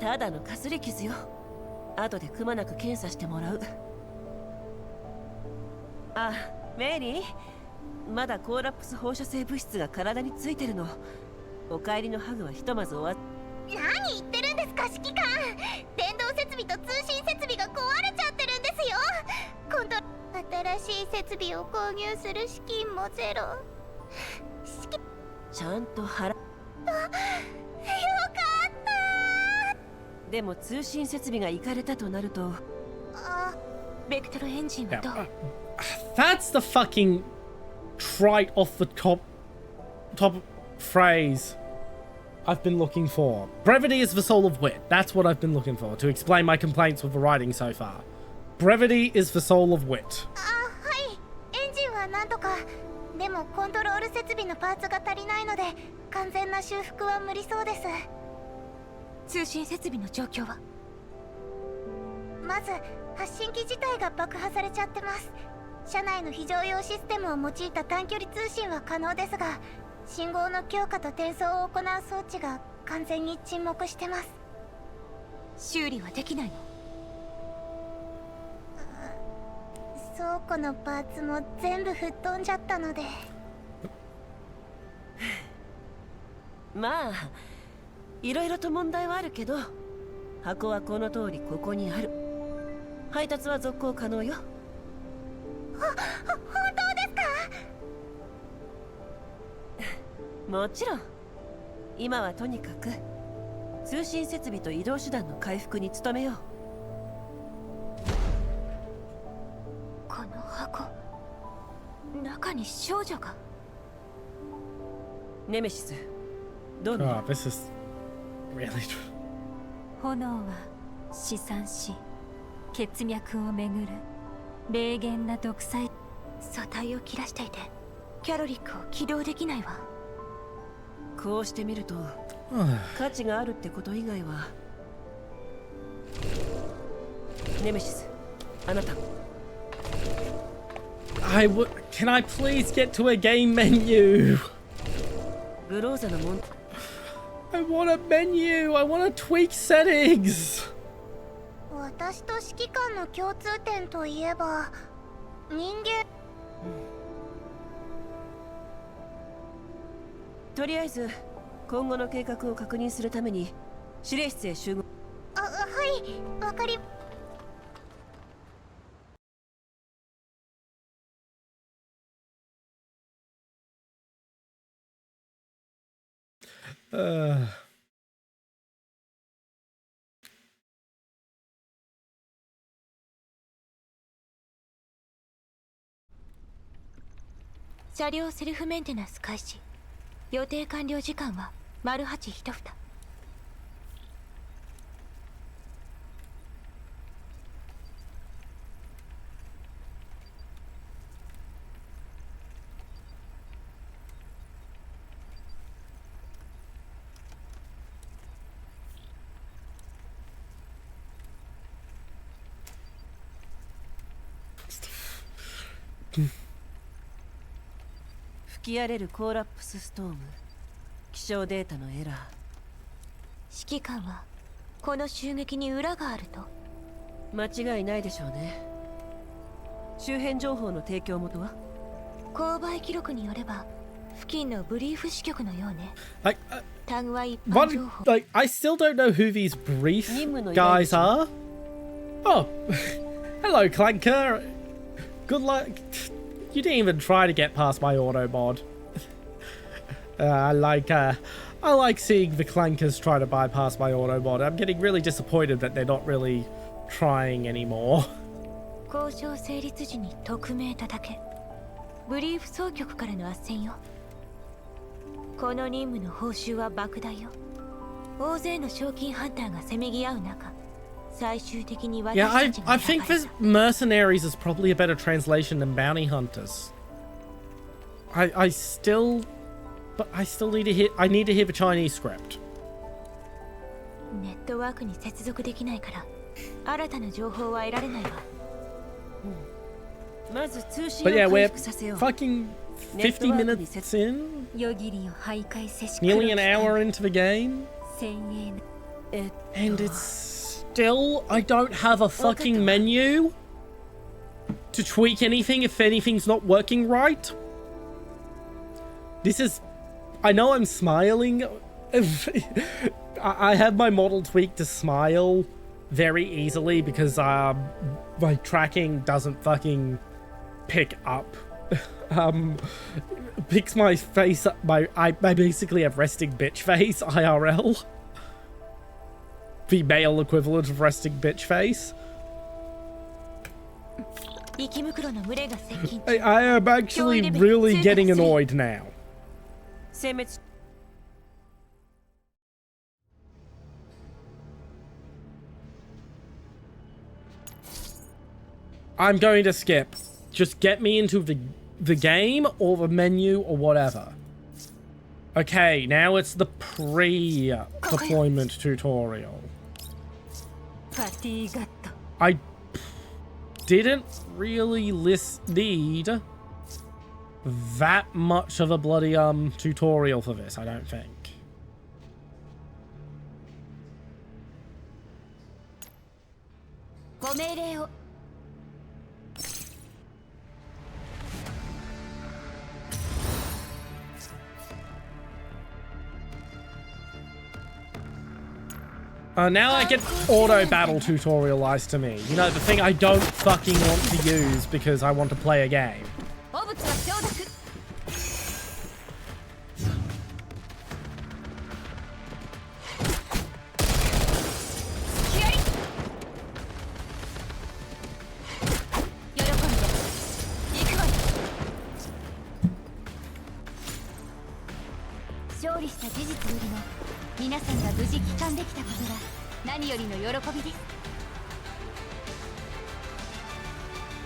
C: ただのかすり傷よ。後でくまなく検査してもらう。あ、メイリー、まだコーラプス放射性物質が体についてるの。お帰りのハグはひとまず終わっ。
E: 何言ってるんですか、指揮官。電動設備と通信設備が壊れちゃってるんですよ。
D: 新しい設備を購入する資金もゼロ。
C: ちゃんと払っ。
D: よかった
C: でも通信設備が行かれたとなると。
D: あ、ベクトルエンジンはどう？
A: That's the fucking trite off the top phrase I've been looking for. Brevity is the soul of wit. That's what I've been looking for to explain my complaints with the writing so far. Brevity is the soul of wit.
D: あ、はい。エンジンはなんとか。でもコントロール設備のパーツが足りないので完全な修復は無理そうです。通信設備の状況は？まず発信機自体が爆破されちゃってます。車内の非常用システムを用いた短距離通信は可能ですが、信号の強化と転送を行う装置が完全に沈黙してます。修理はできないの？倉庫のパーツも全部吹っ飛んじゃったので。
C: まあいろいろと問題はあるけど、箱はこの通りここにある。配達は続行可能よ。
D: 本当ですか？
C: もちろん。今はとにかく通信設備と移動手段の回復に努めよう。
D: この箱、中に少女が。
C: ネメシス、どうな
A: Oh, this is really.
D: 炎は試算し血脈を巡る霊言な独裁。素体を切らしていてキャロリックを起動できないわ。
C: こうしてみると価値があるってこと以外は。ネメシス、あなた。
A: Can I please get to a game menu?
C: グローザの問題。
A: I want a menu. I want to tweak settings.
D: 私と指揮官の共通点といえば人間。
C: とりあえず今後の計画を確認するために指令室へ集合。
D: あ、はい、わかり。車両セルフメンテナンス開始。予定完了時間は丸8一蓋。
C: 吹き荒れるコーラップスストーム。気象データのエラー。
D: 指揮官はこの襲撃に裏があると？
C: 間違いないでしょうね。周辺情報の提供元は？
D: 購買記録によれば付近のブリーフ支局のようね。タグは一般
A: What?
D: 情報。
A: Like, I still don't know who these brief guys are. Oh, hello, Clanker. Good luck. You didn't even try to get past my auto mod. I like seeing the Clankers try to bypass my auto mod. I'm getting really disappointed that they're not really trying anymore.
D: 交渉成立時に匿名叩け。ブリーフ総局からの斡旋よ。この任務の報酬は莫大よ。大勢の賞金ハンターがせめぎ合う中、最終的に私
A: Yeah,
D: たちが
A: I
D: 選ば
A: think
D: れ
A: this
D: た。
A: mercenaries is probably a better translation than bounty hunters. I still need to hear the Chinese script.
D: ネットワークに接続できないから新たな情報は得られないわ。
C: まず通信
A: But
C: を
A: yeah,
C: 回
A: we're
C: 復させよう。
A: fucking 50 minutes in,
D: 夜霧を徘徊せし
A: nearly an hour into the game,
D: 先鋭な。
A: and it's still I don't have a fucking menu to tweak anything if anything's not working right. This is, I know I'm smiling. I have my model tweaked to smile very easily because my tracking doesn't fucking pick up. Picks my face up. I basically have resting bitch face, IRL. The male equivalent of resting bitch face. I am actually really getting annoyed now. I'm going to skip. Just get me into the game or the menu or whatever. Okay, now it's the pre-deployment tutorial. I didn't really need that much of a bloody tutorial for this, I don't think. Now I get auto battle tutorialized to me. You know, the thing I don't fucking want to use because I want to play a game.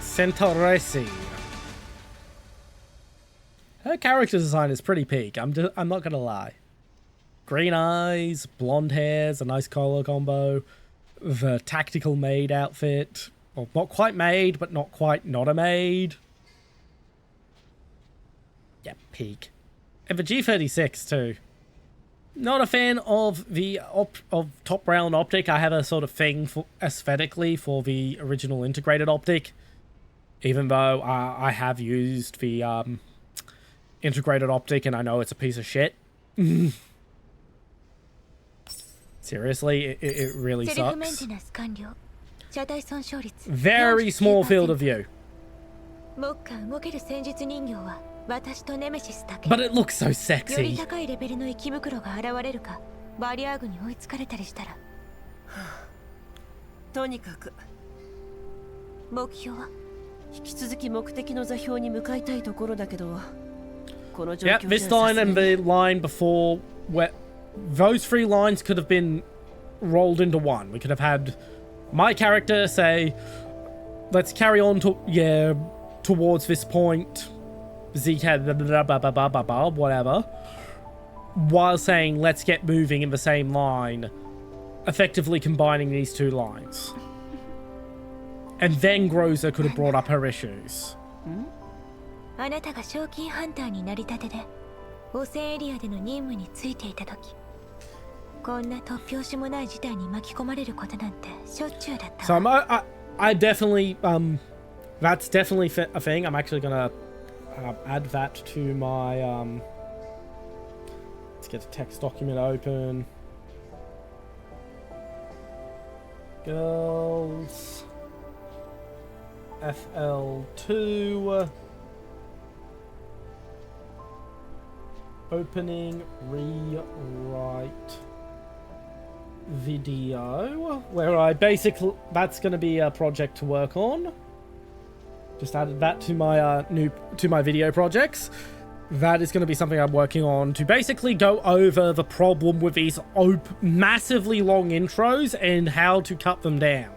A: Centoresi. Her character design is pretty peak. I'm not gonna lie. Green eyes, blonde hairs, a nice color combo, the tactical maid outfit. Well, not quite maid, but not quite not a maid. Yeah, peak. And the G36 too. Not a fan of the top round optic. I have a sort of thing for aesthetically for the original integrated optic, even though I have used the integrated optic and I know it's a piece of shit. Seriously, it really sucks. Very small field of view. But it looks so sexy.
C: とにかく目標は引き続き目的の座標に向かいたいところだけどこの状況
A: Yeah, this line and the line before, where those three lines could have been rolled into one. We could have had my character say, let's carry on to, yeah, towards this point, Zeke had whatever, while saying let's get moving in the same line, effectively combining these two lines. And then Groza could have brought up her issues.
D: あなたが賞金ハンターになりたてで汚染エリアでの任務についていた時こんな突拍子もない事態に巻き込まれることなんてしょっちゅうだった。
A: So I definitely that's definitely a thing. I'm actually gonna add that to my let's get the text document open. Girls FL2 opening rewrite video, where I basically, that's going to be a project to work on. Just added that to my to my video projects. That is going to be something I'm working on to basically go over the problem with these massively long intros and how to cut them down.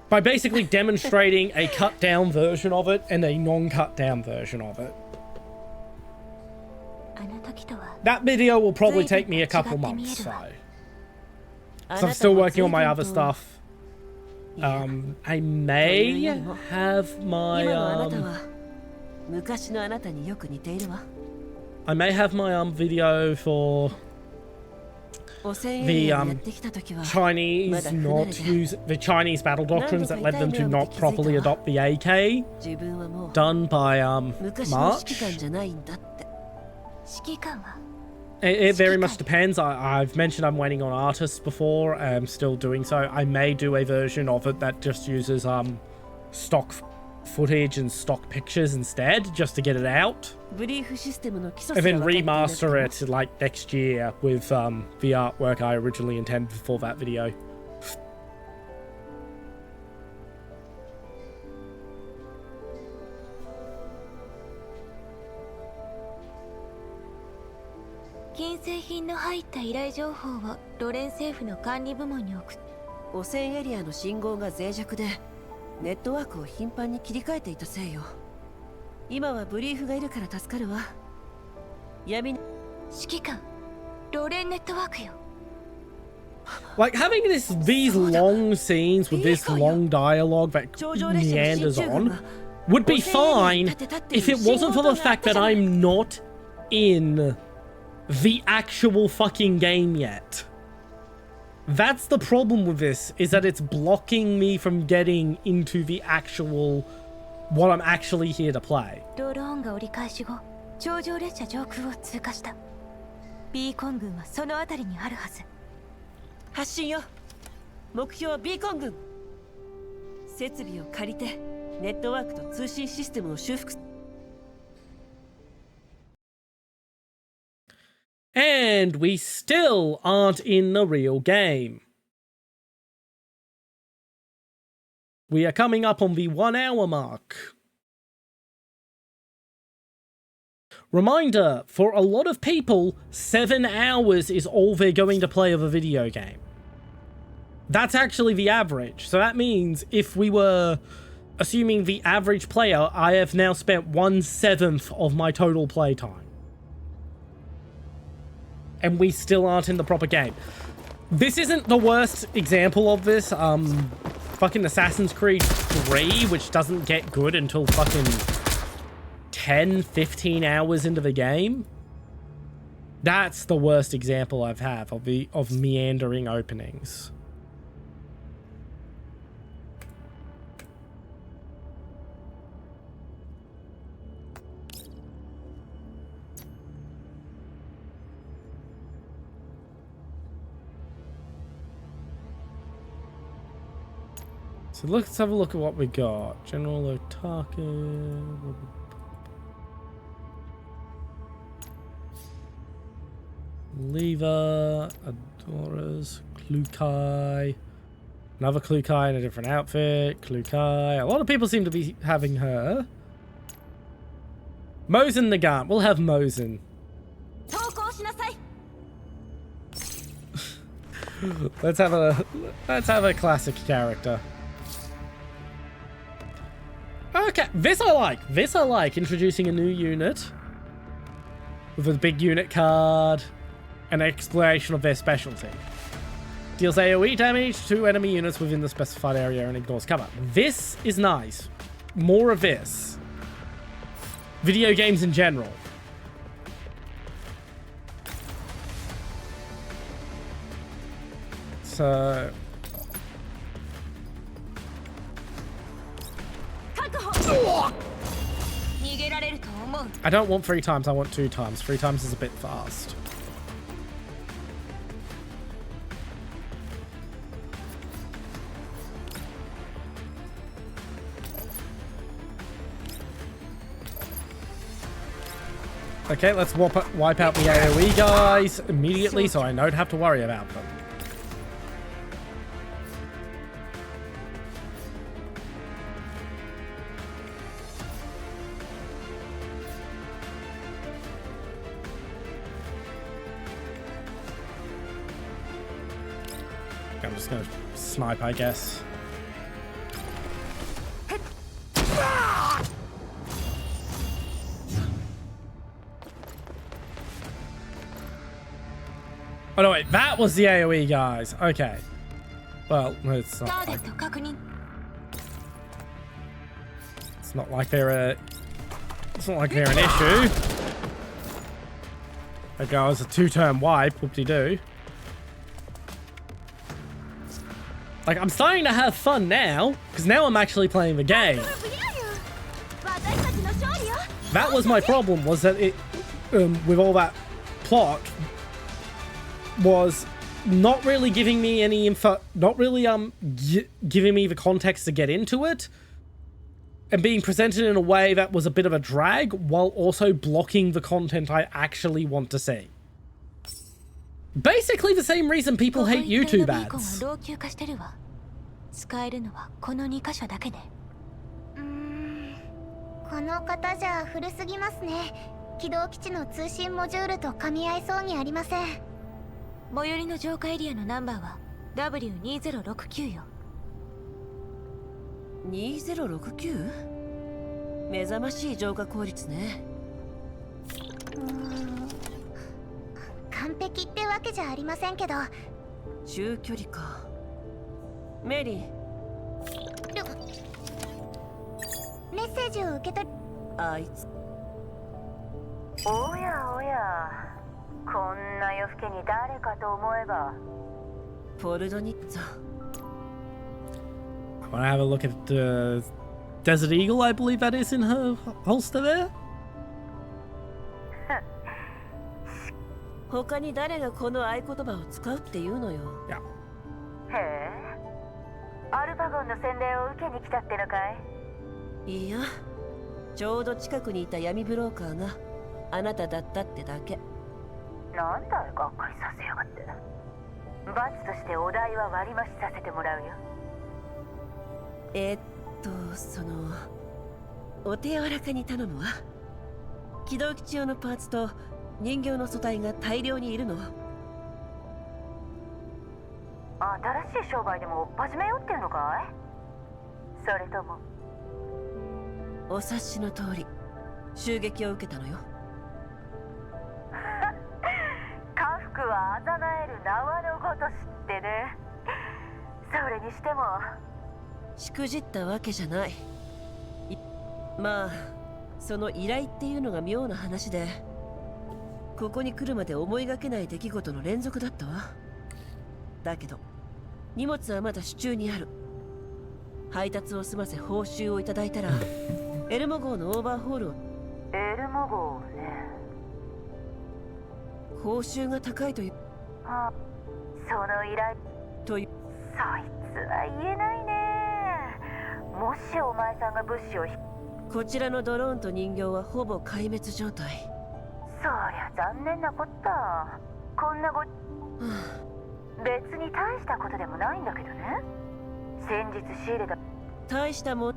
A: By basically demonstrating a cut down version of it and a non-cut down version of it. That video will probably take me a couple months, so I'm still working on my other stuff. I may have my video for the Chinese the Chinese battle doctrines that led them to not properly adopt the AK, done by March. It very much depends. I've mentioned I'm waiting on artists before. I'm still doing so. I may do a version of it that just uses stock footage and stock pictures instead, just to get it out.
C: ブリーフシステムの基礎
A: And
C: す
A: then
C: ら分かっていなくても
A: remaster it like next year with the artwork I originally intended for that video.
D: 金製品の入った依頼情報をロレン政府の管理部門に送っ
C: 汚染エリアの信号が脆弱でネットワークを頻繁に切り替えていたせいよ。今はブリーフがいるから助かるわ。闇の
D: 指揮官ロレンネットワークよ。
A: Like having these long scenes with this long dialogue that meanders on would be fine if it wasn't for the fact that I'm not in the actual fucking game yet. That's the problem with this, is that it's blocking me from getting into the actual what I'm actually here to play.
D: ドローンが折り返し後頂上列車上空を通過した。ビーコン軍はその辺りにあるはず。
C: 発進よ。目標はビーコン軍。設備を借りてネットワークと通信システムを修復。
A: And we still aren't in the real game. We are coming up on the 1 hour mark. Reminder, for a lot of people, 7 hours is all they're going to play of a video game. That's actually the average. So that means if we were assuming the average player, I have now spent 1/7 of my total playtime. And we still aren't in the proper game. This isn't the worst example of this. Fucking Assassin's Creed 3, which doesn't get good until fucking 10, 15 hours into the game. That's the worst example I've had of meandering openings. So let's have a look at what we got. General Otake. Lever. Adoras. Klukai. Another Klukai in a different outfit. Klukai. A lot of people seem to be having her. Mosin Nagant. We'll have Mosin. Let's have a classic character. Okay, this I like. This I like. Introducing a new unit with a big unit card and exploration of their specialty. Deals AoE damage to enemy units within the specified area and ignores cover. This is nice. More of this. Video games in general. So... I don't want 3 times, I want 2 times. 3 times is a bit fast. Okay, let's wipe out the AoE guys immediately so I don't have to worry about them. I'm just gonna snipe, I guess. Oh no, wait, that was the AoE guys. Okay. Well, it's not like, it's not like they're an issue. That guy was a 2-turn wipe, whoop-de-doo. Like, I'm starting to have fun now, because now I'm actually playing the game. That was my problem, was that it, with all that plot, was not really giving me any info, not really giving me the context to get into it. and being presented in a way that was a bit of a drag while also blocking the content I actually want to see. Basically the same reason people hate YouTube ads.
D: 使えるのはこの2箇所だけね。この方じゃ古すぎますね。軌道基地の通信モジュールと噛み合いそうにありません。最寄りの浄化エリアのナンバーは W2069 よ。
C: 2069？ 目覚ましい浄化効率ね。
D: 完璧ってわけじゃありませんけど。
C: 中距離か。メリー。
D: メッセージを受け取り。
C: あいつ。
E: おやおや、こんな夜更けに誰かと思えば。
C: ポルドニッツァ。
A: I want to have a look at the Desert Eagle, I believe that is in her holster there.
C: 他に誰がこの合言葉を使うっていうのよ。
A: Yeah.
E: へえ、アルパゴンの洗礼を受けに来たってのかい？
C: いや、ちょうど近くにいた闇ブローカーがあなただったってだけ。
E: なんだい、がっかりさせやがって。罰としてお代は割増させてもらうよ。
C: お手柔らかに頼むわ。軌道基地用のパーツと人形の素体が大量にいるの。
E: 新しい商売でも追っ始めようっていうのかい？それとも。
C: お察しの通り、襲撃を受けたのよ。
E: 家福はあざなえる縄のごとしってね。それにしても
C: しくじったわけじゃない。まあその依頼っていうのが妙な話で、ここに来るまで思いがけない出来事の連続だったわ。だけど荷物はまだ手中にある。配達を済ませ報酬をいただいたらエルモ号のオーバーホールを。
E: エルモ号ね。
C: 報酬が高いという。
E: その依頼
C: という。
E: そいつは言えないね。もしお前さんが物資を
C: こちらのドローンと人形はほぼ壊滅状態。
E: そりゃ残念なこった。こんな別に大したことでもないんだけどね。先日仕入れた
C: 大したもん。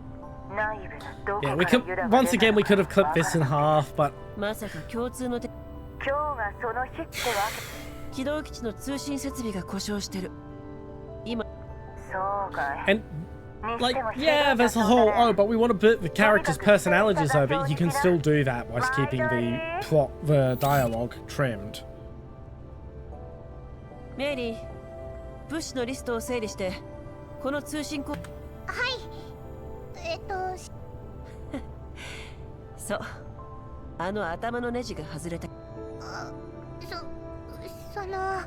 E: 内部のどこか
A: Yeah,
E: ら
A: we could once again we could have clipped this in half, but
C: まさか共通の
E: 今日がその日ってわ
C: 軌道基地の通信設備が故障してる。今。
E: そうかい。
A: and like yeah, there's a whole but we want to put the characters' personalities over it. You can still do that whilst keeping the plot, the dialogue trimmed.
C: メリー、物資のリストを整理してこの通信
D: はい。
C: そう、あの頭のネジが外れた。
D: その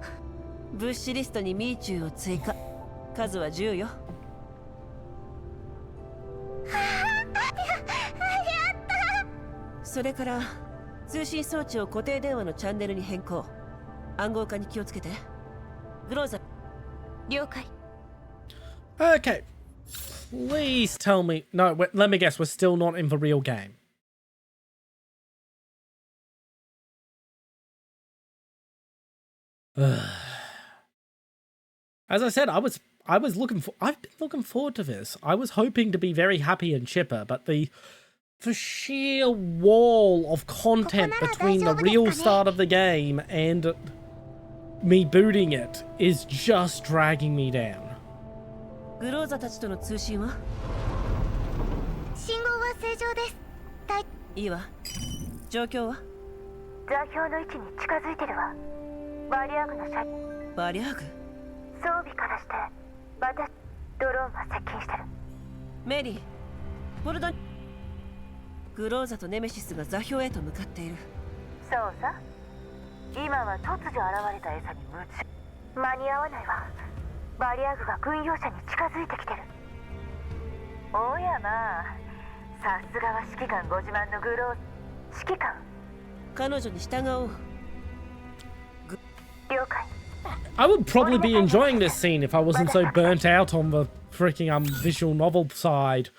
C: 物資リストにミーチューを追加。数は10よ。それから通信装置を固定電話のチャンネルに変更。暗号化に気をつけて。グローザ。
D: 了解。
A: Okay, please tell me. No, let me guess. We're still not in the real game. As I said, I've been looking forward to this. I was hoping to be very happy and chipper, but the sheer wall of content between the real start of the game and me booting it is just dragging me down.
C: グローザたちとの通信は？
D: 信号は正常です。
C: いいわ。状況は？
E: 座標の位置に近づいてるわ。バリアグの車
C: バリアーグ？
E: 装備からして私ドローンが接近してる。
C: メリー、ボルドン。グローザとネメシスが座標へと向かっている。
E: そうさ。今は突如現れた餌に夢中。間に合わないわ。バリアグが軍用車に近づいてきてる。おやまあ、さすがは指揮官ご自慢のグロー。指揮官。
C: 彼女に従おう。
E: 了解。
A: I would probably be enjoying this scene if I wasn't so burnt out on the freaking visual novel side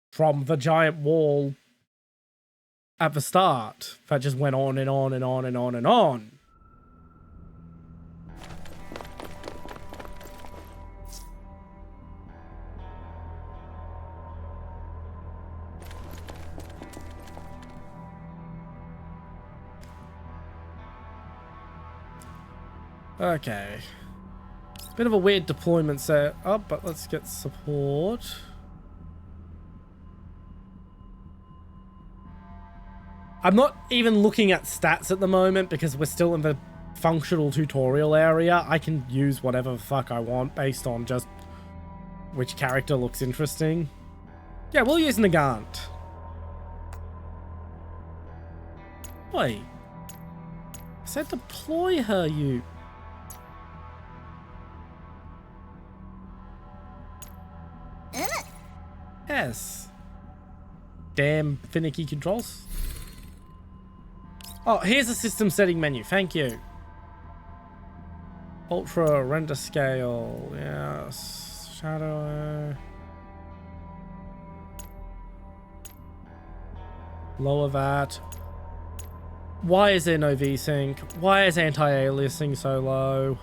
A: from the giant wall at the start that just went on and on and on and on and on. Okay. Bit of a weird deployment set up, but let's get support. I'm not even looking at stats at the moment because we're still in the functional tutorial area. I can use whatever the fuck I want based on just which character looks interesting. Yeah, we'll use Nagant. Wait. I said deploy her, you... Yes. Damn finicky controls. Oh, here's a system setting menu. Thank you. Ultra render scale. Yes. Shadow. Lower that. Why is there no VSync? Why is anti-aliasing so low?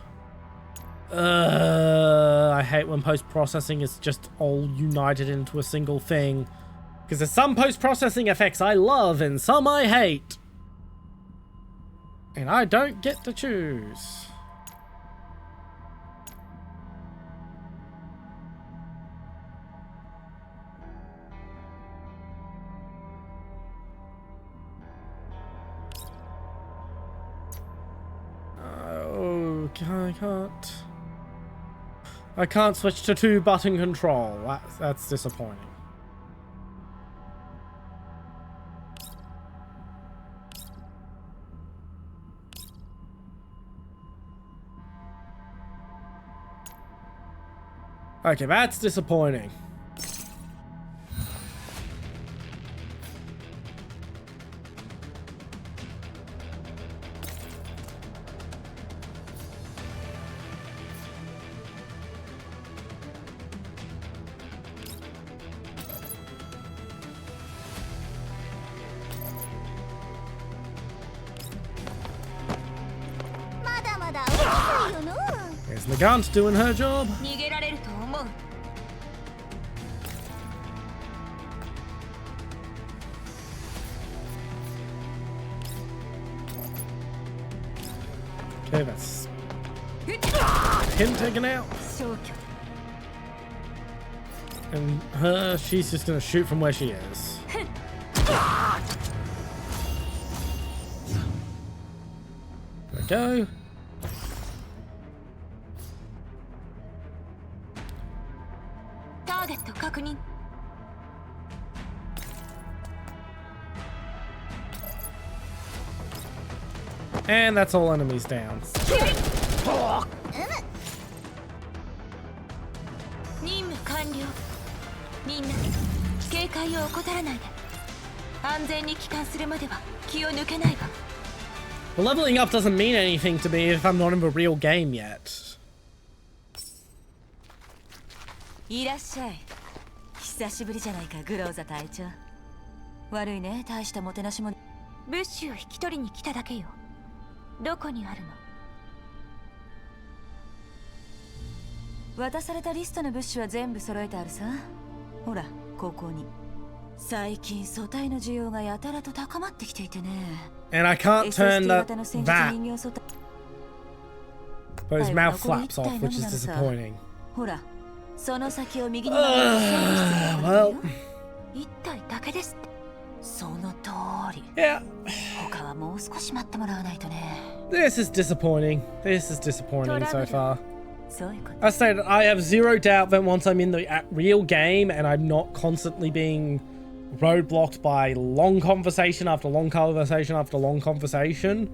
A: I hate when post-processing is just all united into a single thing. Because there's some post-processing effects I love and some I hate. And I don't get to choose. Oh, I can't switch to 2-button control. That's disappointing. Okay, that's disappointing. There's Nagant doing her job. Okay, that's him taken out. And her, she's just gonna shoot from where she is. There we go. And that's all enemies down. Well, leveling up doesn't mean anything to me if I'm not in the real game yet.
D: いらっしゃい。久しぶりじゃないか、グローザ隊長。悪いね、大したもてなしも。物資を引き取りに来ただけよ。どこにあるの？渡されたリストの物資は全部揃えてあるさ。ほら、ここに。最近素体の需要がやたらと高まってきていてね。
A: And I can't turn that. But his mouth flaps off, which is disappointing.
D: ほら、その先を右に曲がる。
A: Well.
D: 一体だけですって。その通り。
A: Yeah.
D: 他はもう少し待ってもらわないとね。
A: This is disappointing. This is disappointing so far. I say that I have zero doubt that once I'm in the real game and I'm not constantly being roadblocked by long conversation after long conversation after long conversation,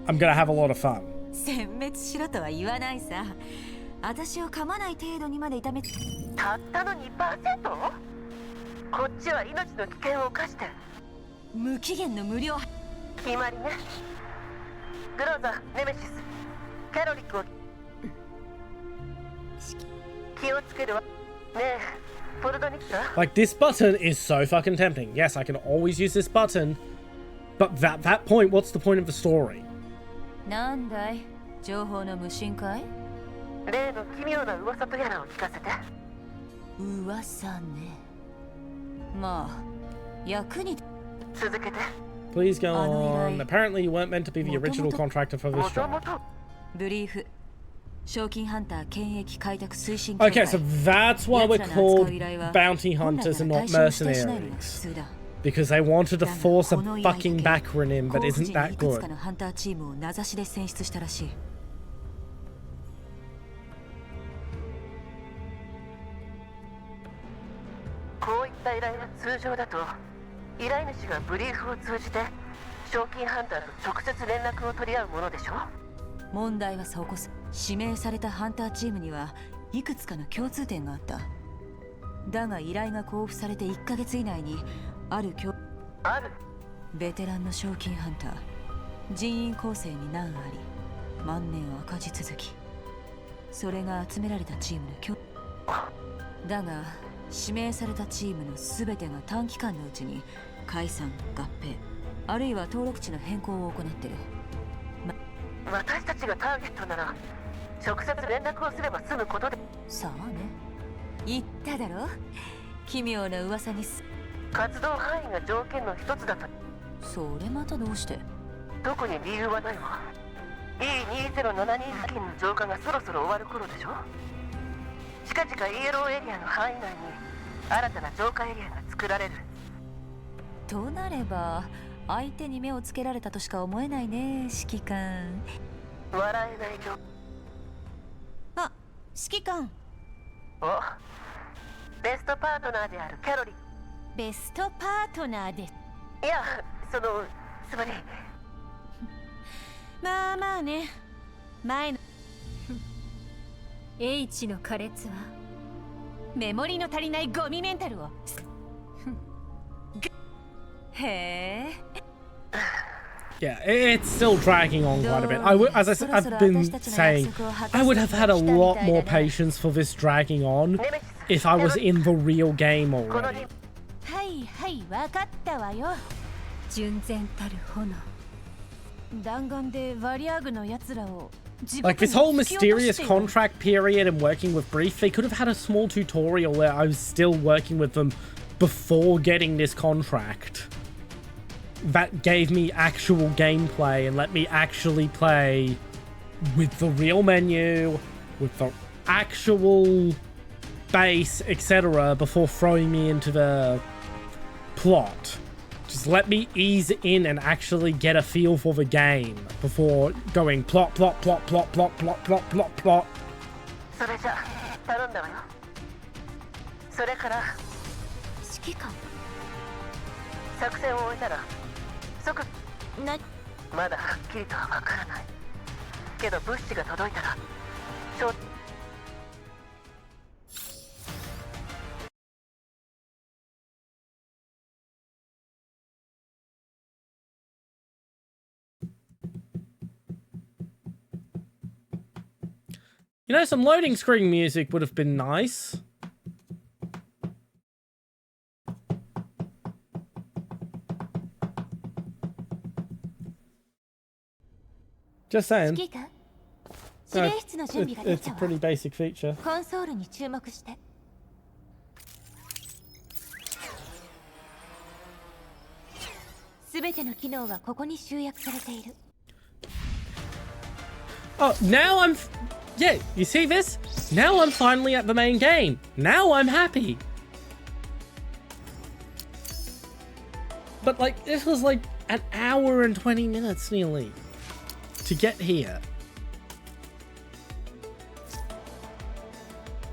A: I'm gonna have a lot of fun.
D: 殲滅しろとは言わないさ。私を噛まない程度にまで痛めつ。
E: たったの 2%？ こっちは命の危険を冒して。
D: 無期限の無料。
E: 決まりね。グローザ、ネメシス、キャロリックを気をつけるわ。ねえ、フォルダに来た？
A: Like, this button is so fucking tempting. Yes, I can always use this button. But at that point, what's the point of the story?
D: なんだい、情報の無心かい？
E: 例の奇妙な噂とやらを聞かせて。
D: 噂ね。まあ、役に
E: 続けて。
A: Please go on. Apparently, you weren't meant to be the original contractor for this
E: もと
A: job.
E: もと
D: ブリーフ。賞金ハンター権益開拓推進
A: Okay, so that's why we're called bounty hunters and not mercenaries. Because they wanted to force a fucking backronym that isn't that good.
D: ハンターチームを名指しで選出したらしい。
E: こういった依頼は通常だと依頼主がブリーフを通じて賞金ハンターと直接連絡を取り合うものでしょ。
D: 問題はそこさ。指名されたハンターチームにはいくつかの共通点があった。だが依頼が交付されて1ヶ月以内にあるベテランの賞金ハンター、人員構成に難あり、万年赤字続き。それが集められたチームのだが指名されたチームの全てが短期間のうちに解散、合併、あるいは登録地の変更を行ってる。
E: 私たちがターゲットなら直接連絡をすれば済むことで。
D: さあね、言っただろ、奇妙な噂に
E: 活動範囲が条件の一つだと。
D: それまたどうして？
E: 特に理由はないわ。 E2072 付近の浄化がそろそろ終わる頃でしょ。近々イエローエリアの範囲内に新たな浄化エリアが作られる。
D: となれば相手に目をつけられたとしか思えないね、指揮官。
E: 笑えないよ。
D: あ、指揮官。
E: お、ベストパートナーであるキャロリー。
D: ベストパートナーで。
E: いや、つまり
D: まあまあね、前のH の苛烈はメモリの足りないゴミメンタルをへえ。
A: Yeah, it's still dragging on quite a bit. I've been saying, I would have had a lot more patience for this dragging on if I was in the real game already.
D: はいはい、わかったわよ。純然たる炎。弾丸でバリアグの奴らを
A: Like, this whole mysterious contract period and working with Brief, they could have had a small tutorial where I was still working with them before getting this contract. That gave me actual gameplay and let me actually play with the real menu, with the actual base, etc. before throwing me into the plot. Just let me ease in and actually get a feel for the game before going plot, plot, plot, plot, plot, plot, plot, plot, plot.
E: それじゃ頼んだわよ。それから
D: 指揮官。
E: 作戦を終えたら即
D: な、
E: まだはっきりとはわからないけど物資が届いたら
A: You know, some loading screen music would have been nice. Just saying. No, it's a pretty basic feature.
D: コンソールに注目して。すべての機能はここに集約されている。
A: Oh, now I'm... Yeah, you see this? Now I'm finally at the main game. Now I'm happy. But, like, this was like an hour and 20 minutes nearly to get here.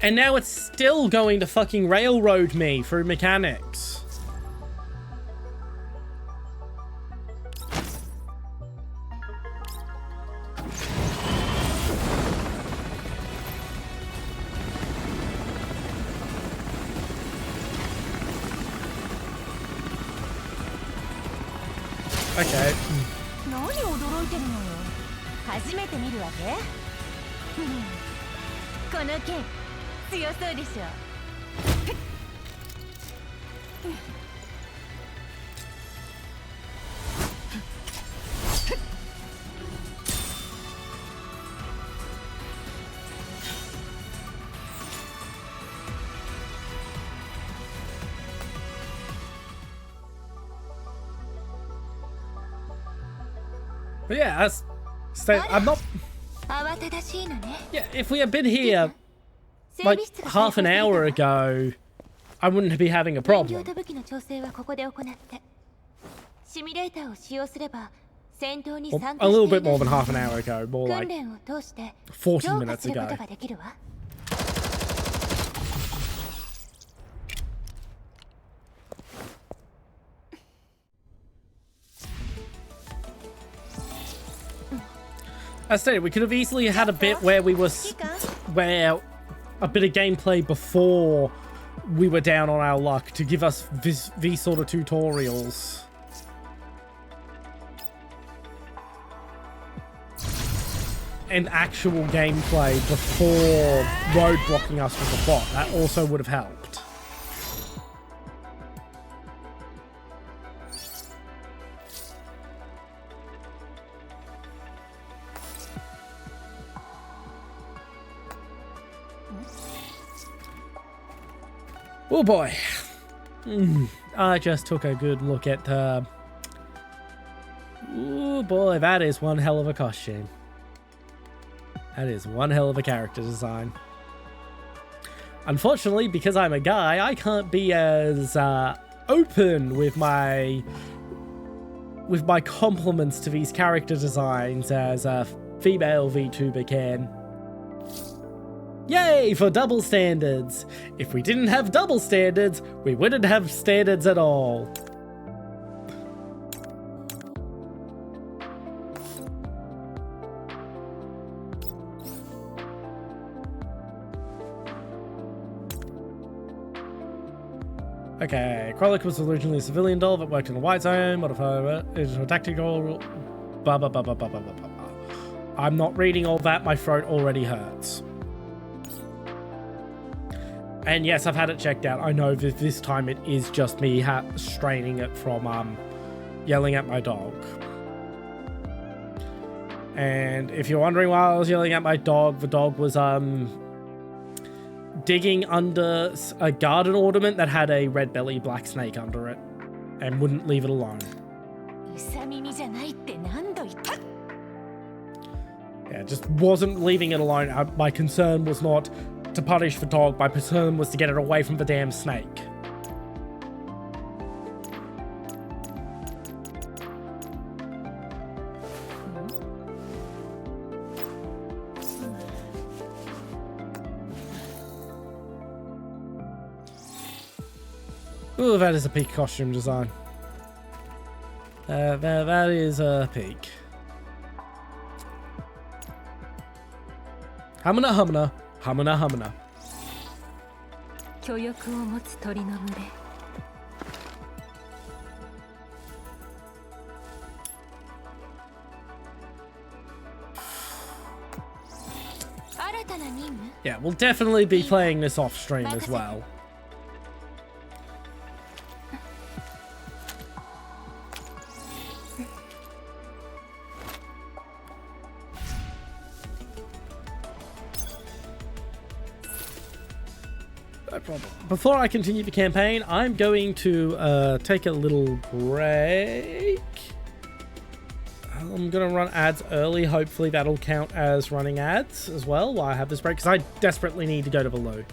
A: And now it's still going to fucking railroad me through mechanics. Okay.
D: 何驚いてるのよ。初めて見るわけ？この剣強そうでしょ。
A: But yeah, I'm not. Yeah, if we had been here like half an hour ago, I wouldn't be having a problem. Well, a little bit more than half an hour ago, more like 40 minutes ago. As I said, we could have easily had a bit where we were, where a bit of gameplay before we were down on our luck to give us these sort of tutorials. And actual gameplay before roadblocking us with the bot. That also would have helped. Oh boy. I just took a good look at oh boy, that is one hell of a costume. That is one hell of a character design. Unfortunately, because I'm a guy, I can't be as open with my compliments to these character designs as a female VTuber can. Yay for double standards! If we didn't have double standards, we wouldn't have standards at all. Okay, Krollik was originally a civilian doll that worked in a white zone, modified into a tactical... Blah, blah, blah, blah, blah, blah, blah, blah. I'm not reading all that, my throat already hurts. And yes, I've had it checked out. I know that this time it is just me straining it from yelling at my dog. And if you're wondering why I was yelling at my dog, the dog was digging under a garden ornament that had a red belly black snake under it and wouldn't leave it alone. Yeah, just wasn't leaving it alone. My concern was not to punish the dog, my concern was to get it away from the damn snake. Ooh, that is a peak costume design. That is a peak. Hamana hamana. Hamana hamana. Yeah, we'll definitely be playing this off stream as well. No problem. Before I continue the campaign, I'm going to take a little break. I'm going to run ads early. Hopefully that'll count as running ads as well while I have this break, because I desperately need to go to the loo.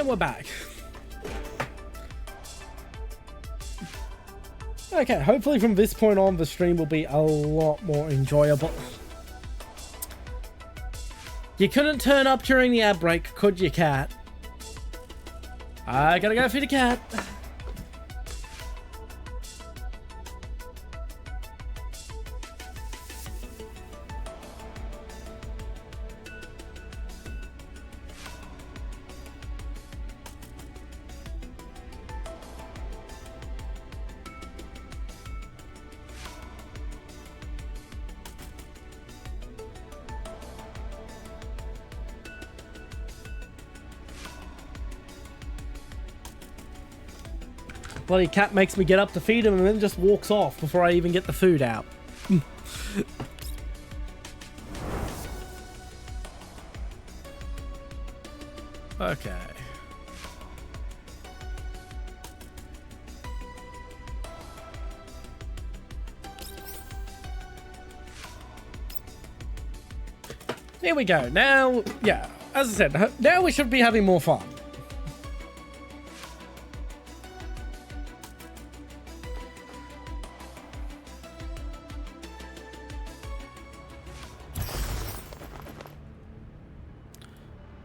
A: And we're back. Okay, hopefully from this point on, the stream will be a lot more enjoyable. You couldn't turn up during the ad break, could you, cat? I gotta go feed a cat. Bloody cat makes me get up to feed him and then just walks off before I even get the food out. Okay. Here we go. Now, yeah, as I said, now we should be having more fun.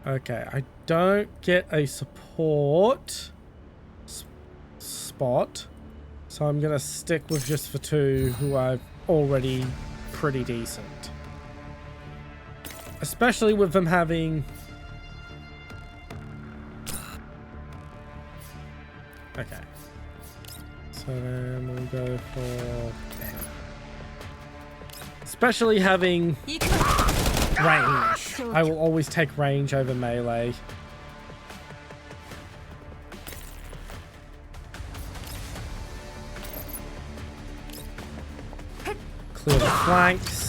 A: Okay, I don't get a support spot, so I'm gonna stick with just the two who are already pretty decent. Especially with them having... Okay. So then we'll go for... Especially having... range. I will always take range over melee. Clear the flanks.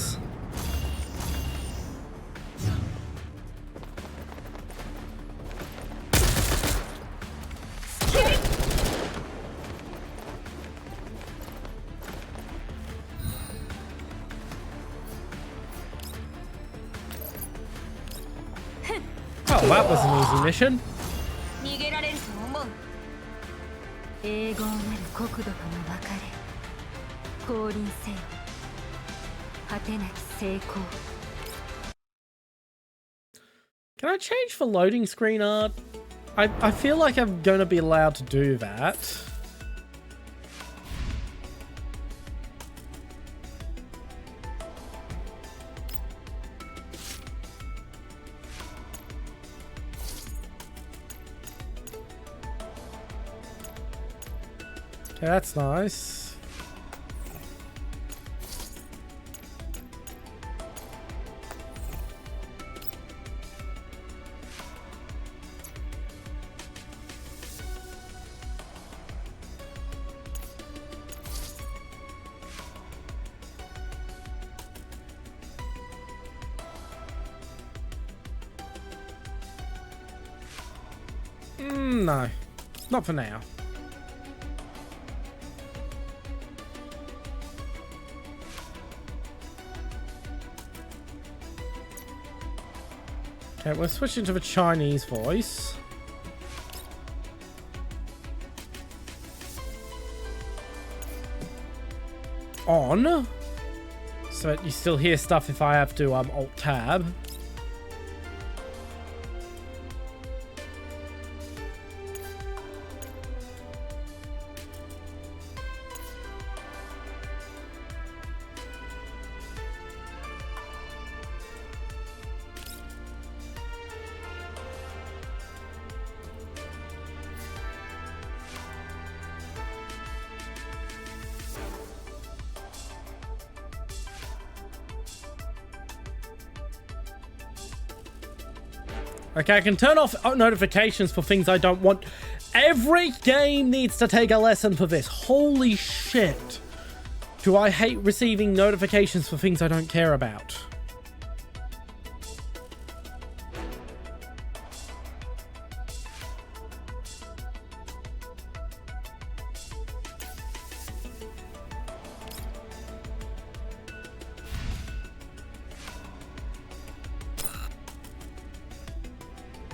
A: Oh, that was an easy mission. Can I change the loading screen art? I feel like I'm going to be allowed to do that. Okay, that's nice. No, not for now. Okay, we're switching to the Chinese voice. On. So that you still hear stuff if I have to Alt-Tab. Okay, I can turn off notifications for things I don't want. Every game needs to take a lesson for this. Holy shit. Do I hate receiving notifications for things I don't care about?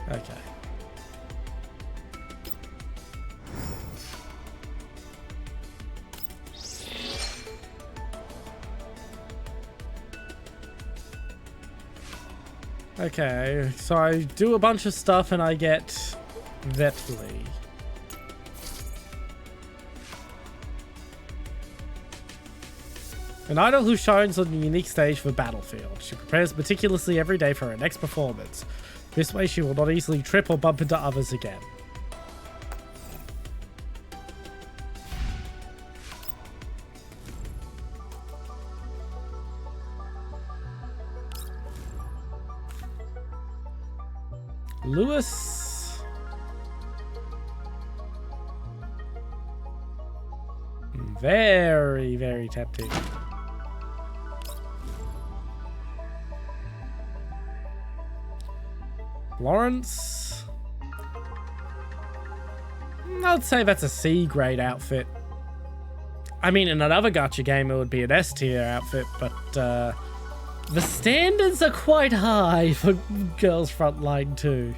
A: Okay. Okay, so I do a bunch of stuff and I get Vetly. An idol who shines on a unique stage for Battlefield. She prepares meticulously every day for her next performance. This way she will not easily trip or bump into others again. Lewis. Very, very tempting. Lawrence. I'd say that's a C grade outfit. I mean, in another gacha game, it would be an S tier outfit, but the standards are quite high for Girls Frontline 2.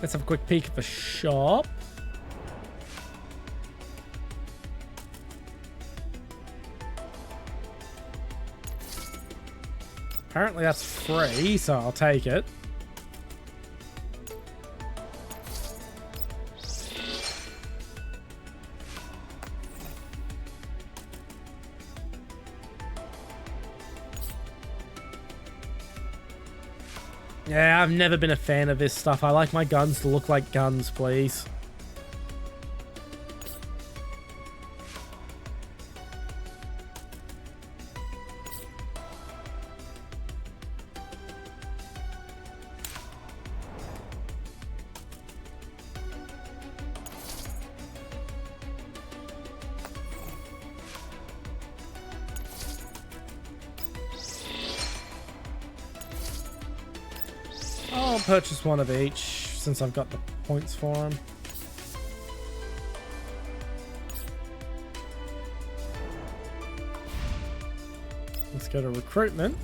A: Let's have a quick peek at the shop. Apparently that's free, so I'll take it. Yeah, I've never been a fan of this stuff. I like my guns to look like guns, please. I'll purchase one of each since I've got the points for them. Let's go to recruitment.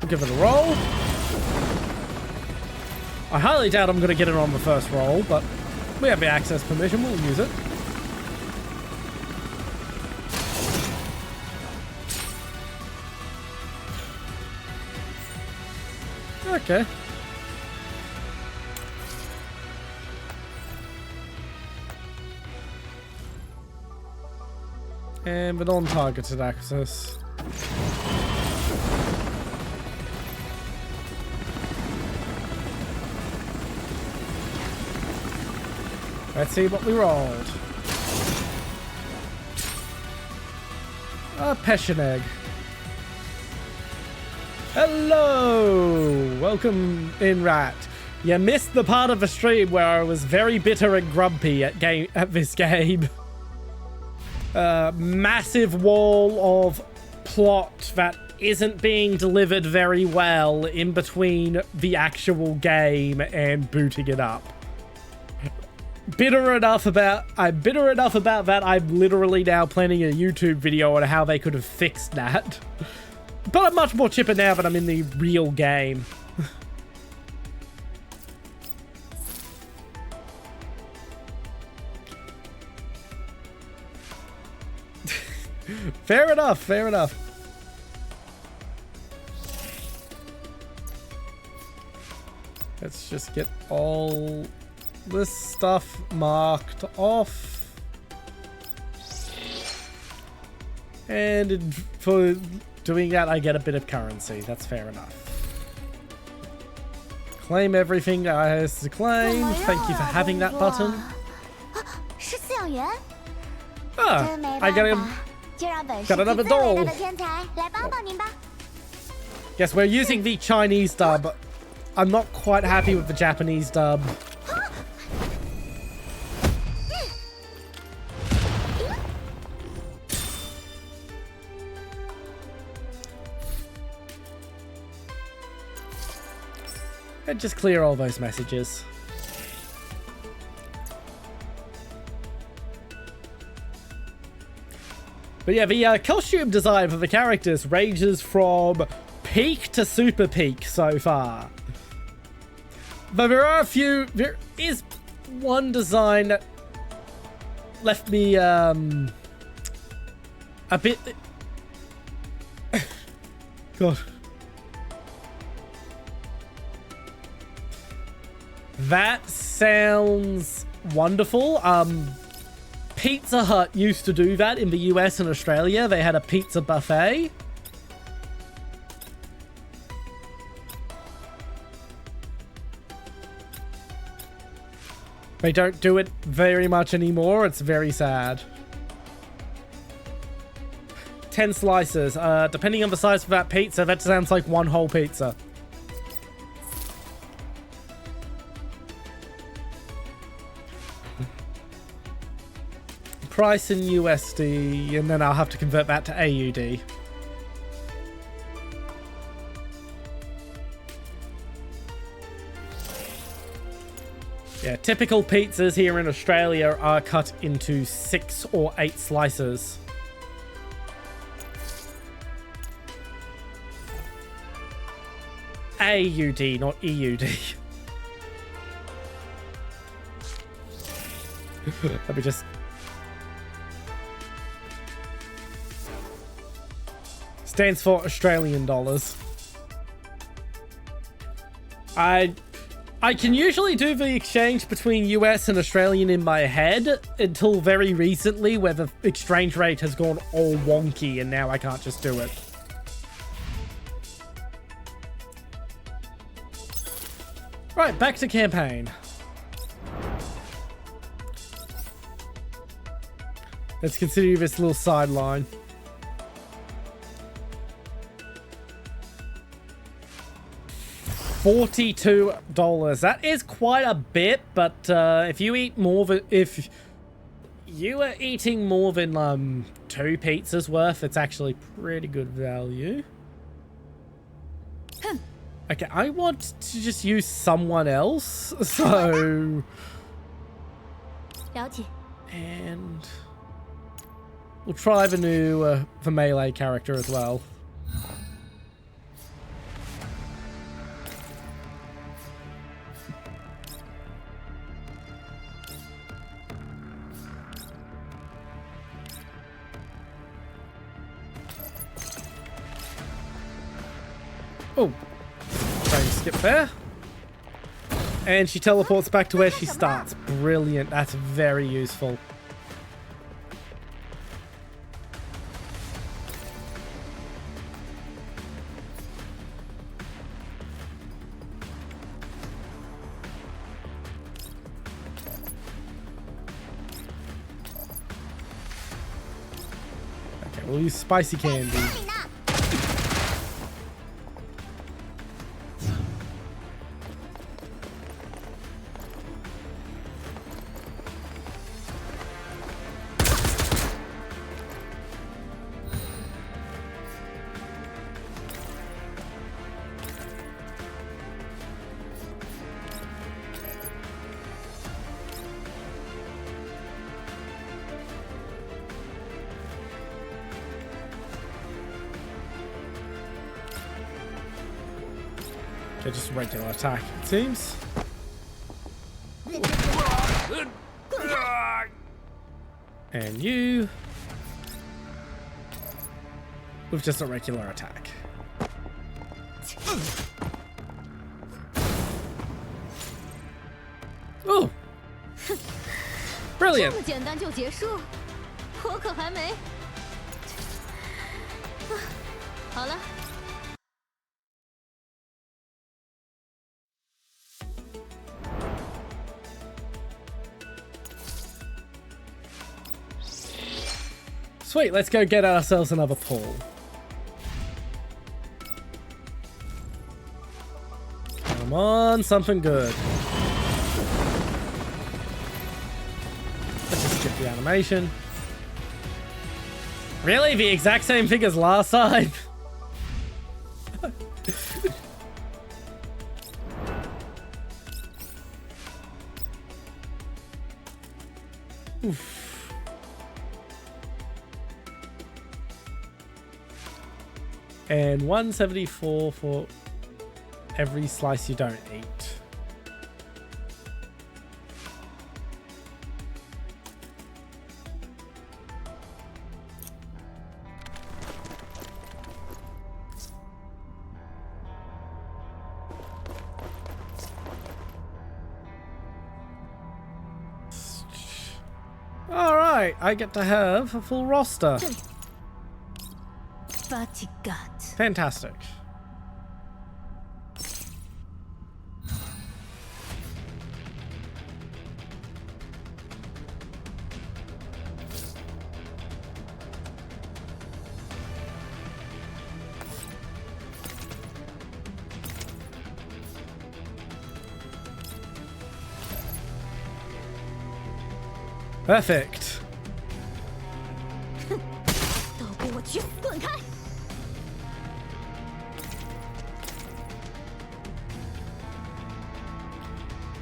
A: We'll give it a roll. I highly doubt I'm going to get it on the first roll, but we have the access permission. We'll use it. Okay. And the non-targeted access. Let's see what we rolled. A passion egg. Hello! Welcome in, Rat. You missed the part of the stream where I was very bitter and grumpy at this game. Massive wall of plot that isn't being delivered very well in between the actual game and booting it up. I'm bitter enough about that. I'm literally now planning a YouTube video on how they could have fixed that. But I'm much more chipper now that I'm in the real game. Fair enough, fair enough. Let's just get all this stuff marked off. And for doing that, I get a bit of currency. That's fair enough. Claim everything I has to claim. Thank you for having that button. Ah, I got another doll. Yes, we're using the Chinese dub. I'm not quite happy with the Japanese dub. And just clear all those messages. But yeah, the costume design for the characters ranges from peak to super peak so far. But there is one design that left me a bit... God. That sounds wonderful. Pizza Hut used to do that in the US and Australia. They had a pizza buffet. They don't do it very much anymore. It's very sad. 10 slices. Depending on the size of that pizza, that sounds like one whole pizza. Price in USD, and then I'll have to convert that to AUD. Yeah, typical pizzas here in Australia are cut into 6 or 8 slices. AUD, not EUD. Let me just... Stands for Australian dollars. I can usually do the exchange between US and Australian in my head until very recently, where the exchange rate has gone all wonky and now I can't just do it. Right, back to campaign. Let's consider this little sideline. $42. That is quite a bit, but if you eat more than... If you are eating more than 2 pizzas worth, it's actually pretty good value. Okay, I want to just use someone else, so... And... we'll try the new the melee character as well. Oh, trying to skip there. And she teleports back to where she starts. Brilliant. That's very useful. Okay, we'll use spicy candy. Okay, just regular attack, it seems. And you... with just a regular attack. Oh! Brilliant! Sweet, let's go get ourselves another pull. Come on, something good. Let's just skip the animation. Really? The exact same thing as last time? Oof. and 174 for every slice you don't eat. Alright, I get to have a full roster. Fantastic. Perfect.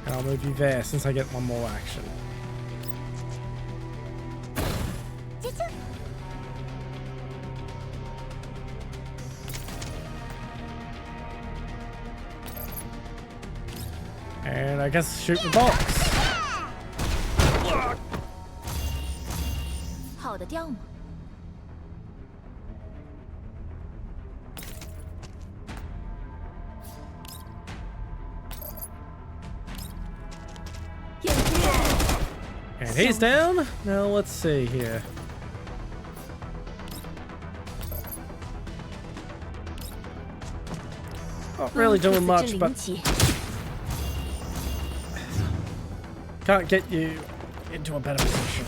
A: And I'll move you there since I get one more action. And I guess shoot the box.
D: 好的调吗？
A: And he's down. Now let's see here. Not really doing much, but can't get you into a better position.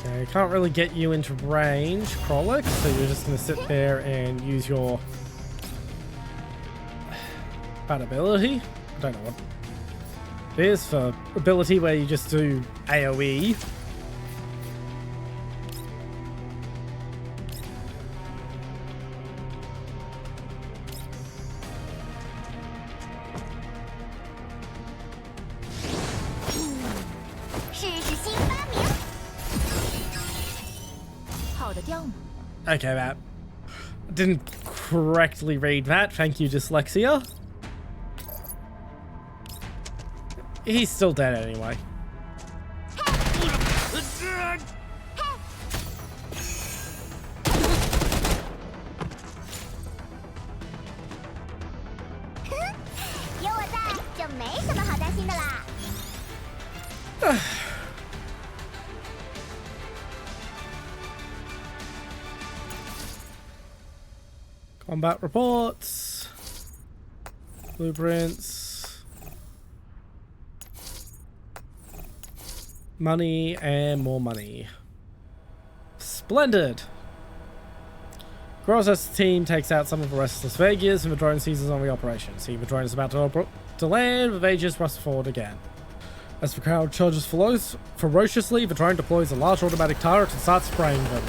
A: Okay, can't really get you into range, Krolek, so you're just going to sit there and use your bad ability. I don't know what it is for ability where you just do AoE. Okay, that didn't correctly read that. Thank you, dyslexia. He's still dead anyway. Combat reports, blueprints, money, and more money. Splendid! Grosse's team takes out some of the restless Vegas and the drone seizes on the operation. See, the drone is about to land, the Vegas rush forward again. As the crowd charges ferociously, the drone deploys a large automatic turret and starts spraying them.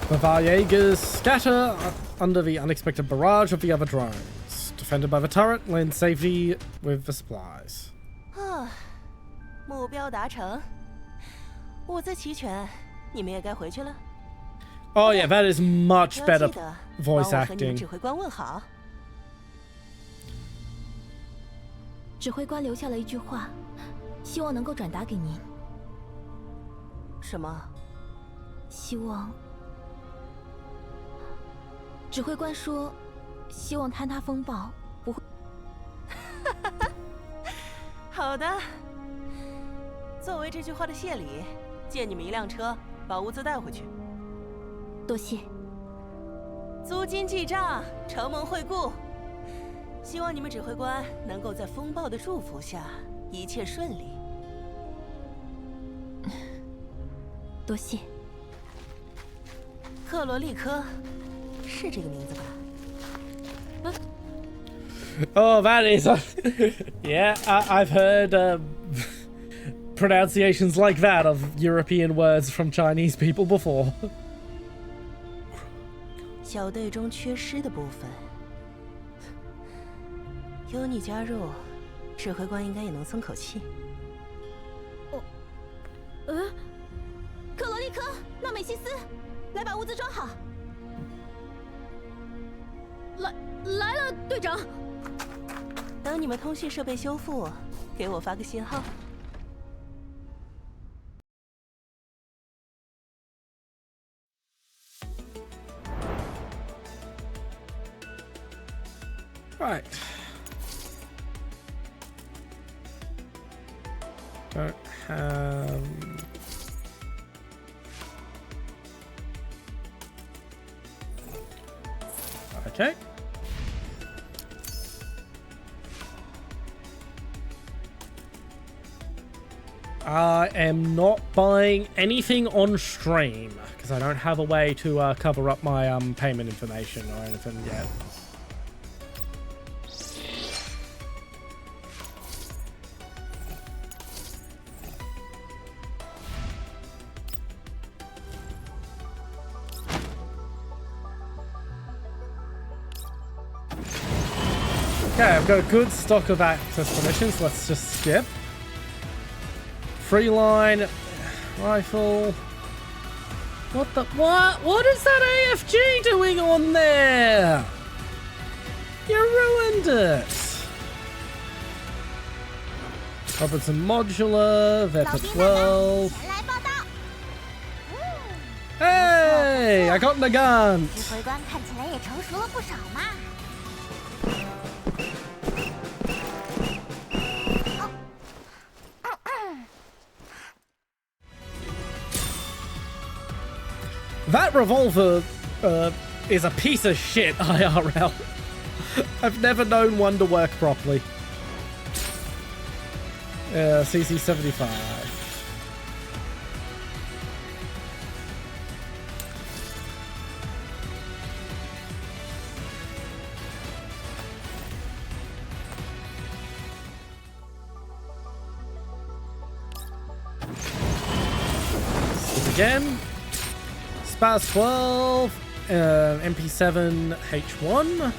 A: The Varjages scatter under the unexpected barrage of the other drones. Defended by the turret, land safety with the supplies.
F: 目标达成，物资齐全，你们也该回去了。
A: Oh yeah, that is much better
F: 要记得
A: voice
F: 帮我和你们
A: acting.
F: 指挥官问好。
D: 指挥官留下了一句话，希望能够转达给您。
F: 什么？
D: 希望。指挥官说，希望坍塌风暴不会。
F: 好的。作为这句话的谢礼，借你们一辆车，把物资带回去。
D: 多谢。
F: 租金记账，承蒙惠顾。希望你们指挥官能够在风暴的祝福下，一切顺利。
D: 多谢。
F: 克罗利科，是这个名字吧？
A: Oh, that is... yeah, I've heard pronunciations like that of European words from Chinese people before.
F: 小队中缺失的部分，有你加入，指挥官应该也能松口气。
D: 克罗利科，诺美西斯，来把物资装好。来了，队长。
F: 等你们通讯设备修复，给我发个信号。
A: Right. Don't have... Okay. I am not buying anything on stream because I don't have a way to cover up my payment information or anything yet. Okay, I've got a good stock of access permissions. Let's just skip. Free line, rifle. What the? What is that AFG doing on there? You ruined it. Robertson Modular, Vepper 12. Hey, I got the gun.
D: 指挥官看起来也成熟了不少嘛。
A: That revolver is a piece of shit, IRL. I've never known one to work properly. CC75. Skip again. Spaz 12, MP7 H1,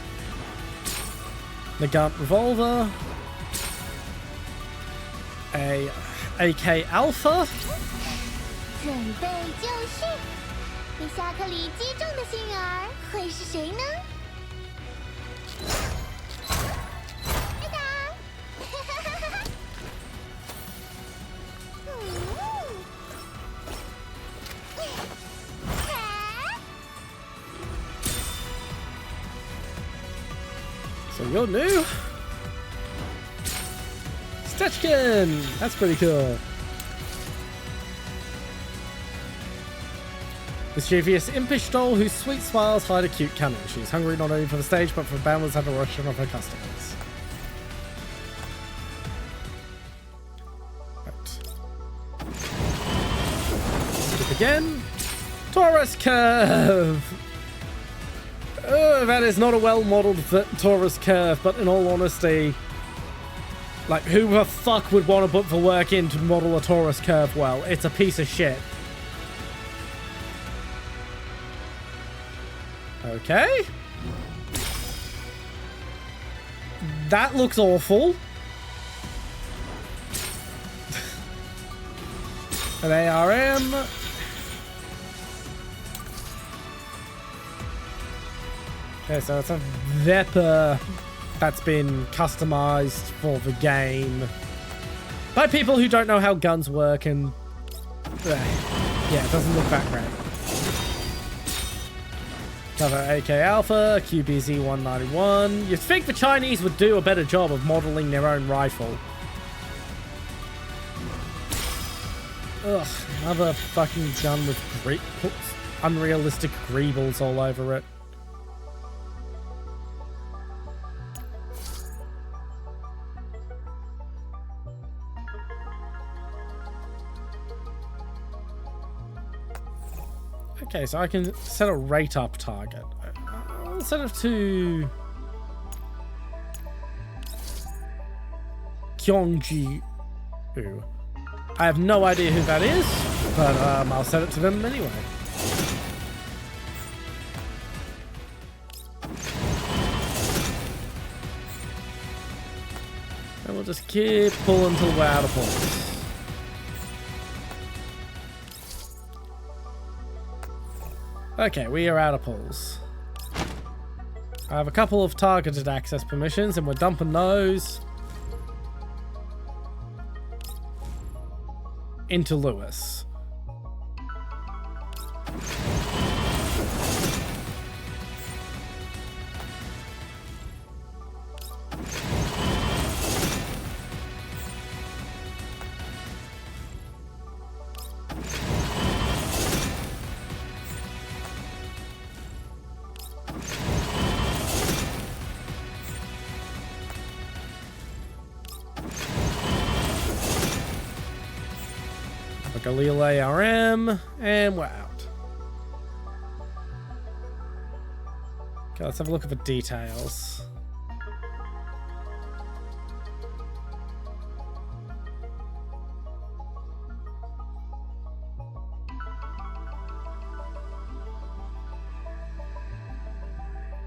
A: Nagant Revolver, a AK Alpha.
D: 准备就绪，被夏克里击中的幸运儿会是谁呢？来打！So
A: you're new. Stechkin! That's pretty cool. Mischievous impish doll whose sweet smiles hide a cute cunning. She's hungry not only for the stage but for boundless adoration of her customers. Right. Skip again. Taurus curve! That is not a well-modelled Taurus curve, but in all honesty, like, who the fuck would want to put the work in to model a Taurus curve well? It's a piece of shit. Okay. That looks awful. An ARM. Okay, so it's a Vepper that's been customized for the game by people who don't know how guns work, and yeah, it doesn't look that great. Another AK Alpha, QBZ 191. You'd think the Chinese would do a better job of modeling their own rifle. Ugh, another fucking gun with unrealistic greebles all over it. Okay, so I can set a rate up target. I'll set it to Kyongji. I have no idea who that is, but I'll set it to them anyway. And we'll just keep pulling till we're out of points. Okay, we are out of pulls. I have a couple of targeted access permissions and we're dumping those into Lewis. Galil ARM, and we're out. Okay, let's have a look at the details.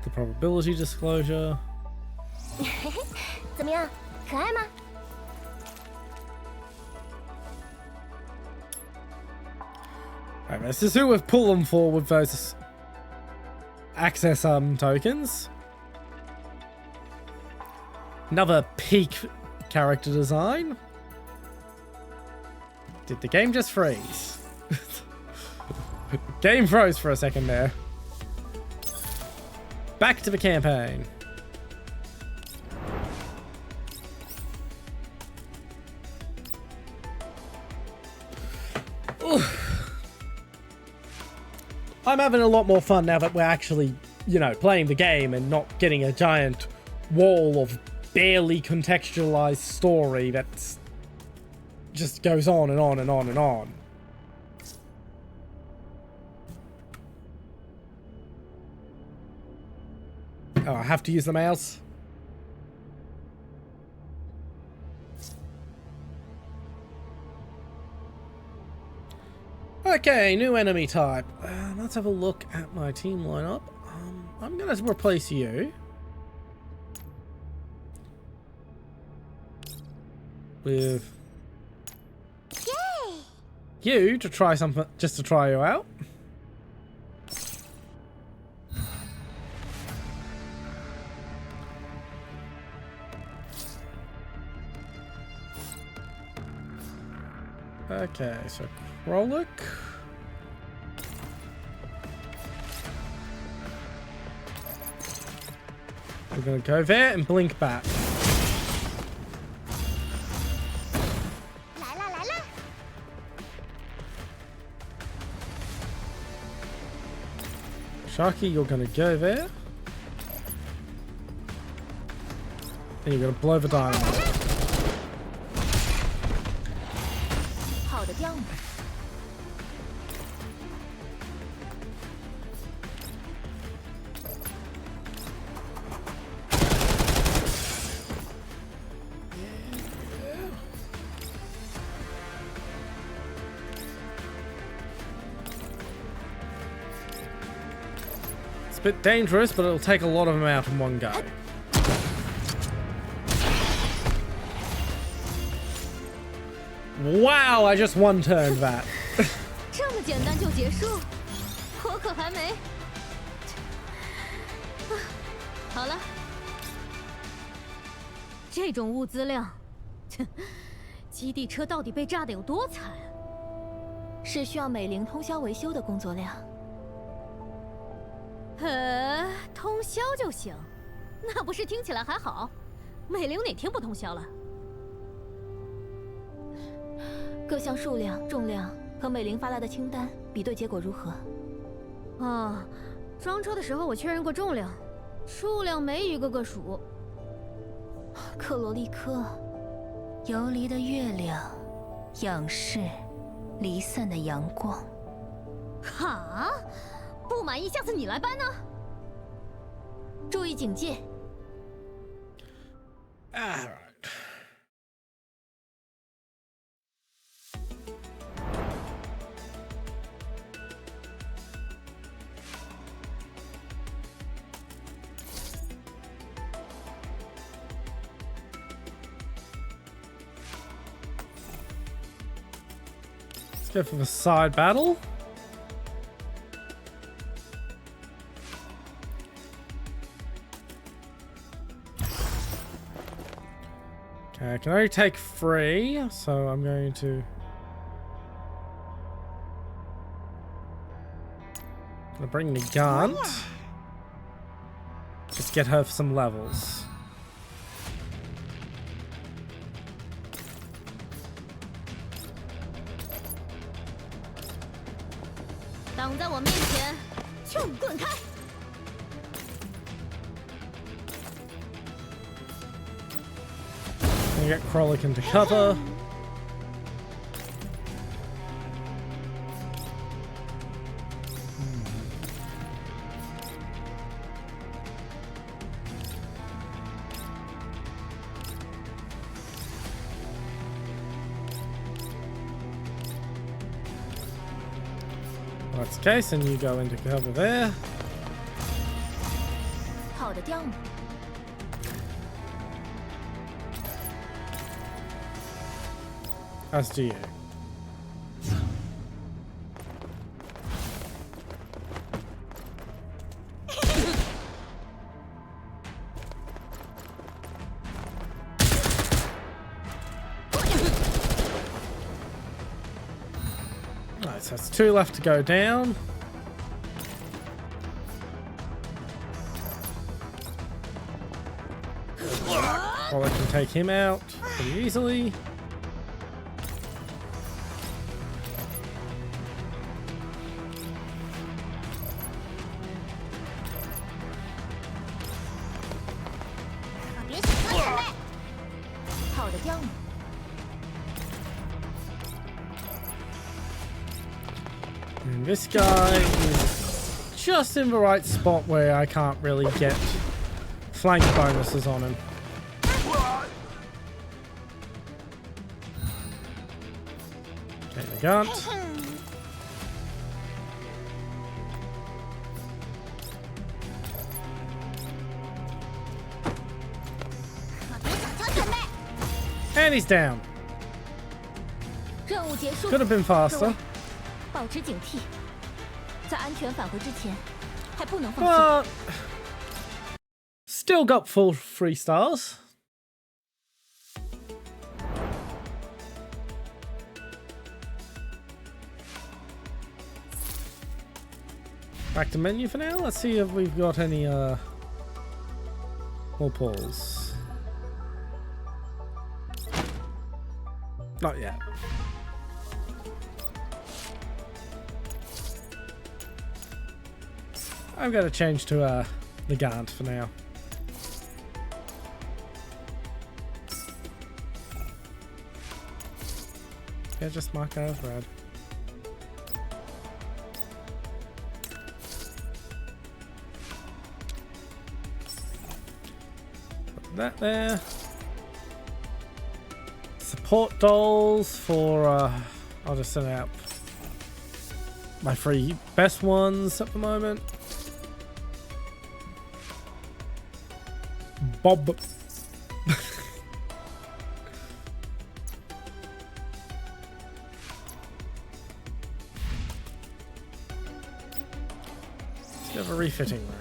A: The probability disclosure.
D: 怎么样，可爱吗？
A: Right, this is who we've pulled them for with those access tokens. Another peak character design. Did the game just freeze? Game froze for a second there. Back to the campaign. I'm having a lot more fun now that we're actually, you know, playing the game and not getting a giant wall of barely contextualized story that just goes on and on and on and on. Oh, I have to use the mouse? Okay, new enemy type. Let's have a look at my team lineup. I'm going to replace you with you to try something, just to try you out. Okay, so Kroluk. We're gonna go there and blink back. Sharky, you're gonna go there. And you're gonna blow the dynamite.
D: 好的调母。
A: It's a bit dangerous, but it'll take a lot of them out in one go. Wow, I just one-turned that.
D: 这么简单就结束，我可还没。好了，这种物资量，基地车到底被炸得有多惨？是需要美玲通宵维修的工作量。通宵就行，那不是听起来还好？美玲哪天不通宵了？ 各项数量、重量和美玲发来的清单比对结果如何？啊，装车的时候我确认过重量，数量没一个个数。克罗利科，游离的月亮，仰视，离散的阳光。哈？不满意，下次你来搬呢。注意警戒。
A: Alright. Let's go for the side battle. Okay, I can only take 3, so I'm going to bring the gun. Just get her some levels.
D: 挡在我面前，穷滚开！
A: Gonna get Krollik into cover. That's the case, and you go into cover there.
D: 好的调母。
A: As do you. Nice, that's 2 left to go down. Well, I can take him out pretty easily. And this guy is just in the right spot where I can't really get flank bonuses on him. Okay, the gun. And he's down.
D: 任务结束。
A: Could have been faster.
D: 保持警惕，在安全返回之前，还不能放弃。
A: But still got full 3 stars. Back to menu for now. Let's see if we've got any more pulls. Not yet. I'm going to change to the Gant for now. Yeah, just mark that as red. Put that there. Support dolls for I'll just send out my 3 best ones at the moment. Bob. Let's have a refitting room.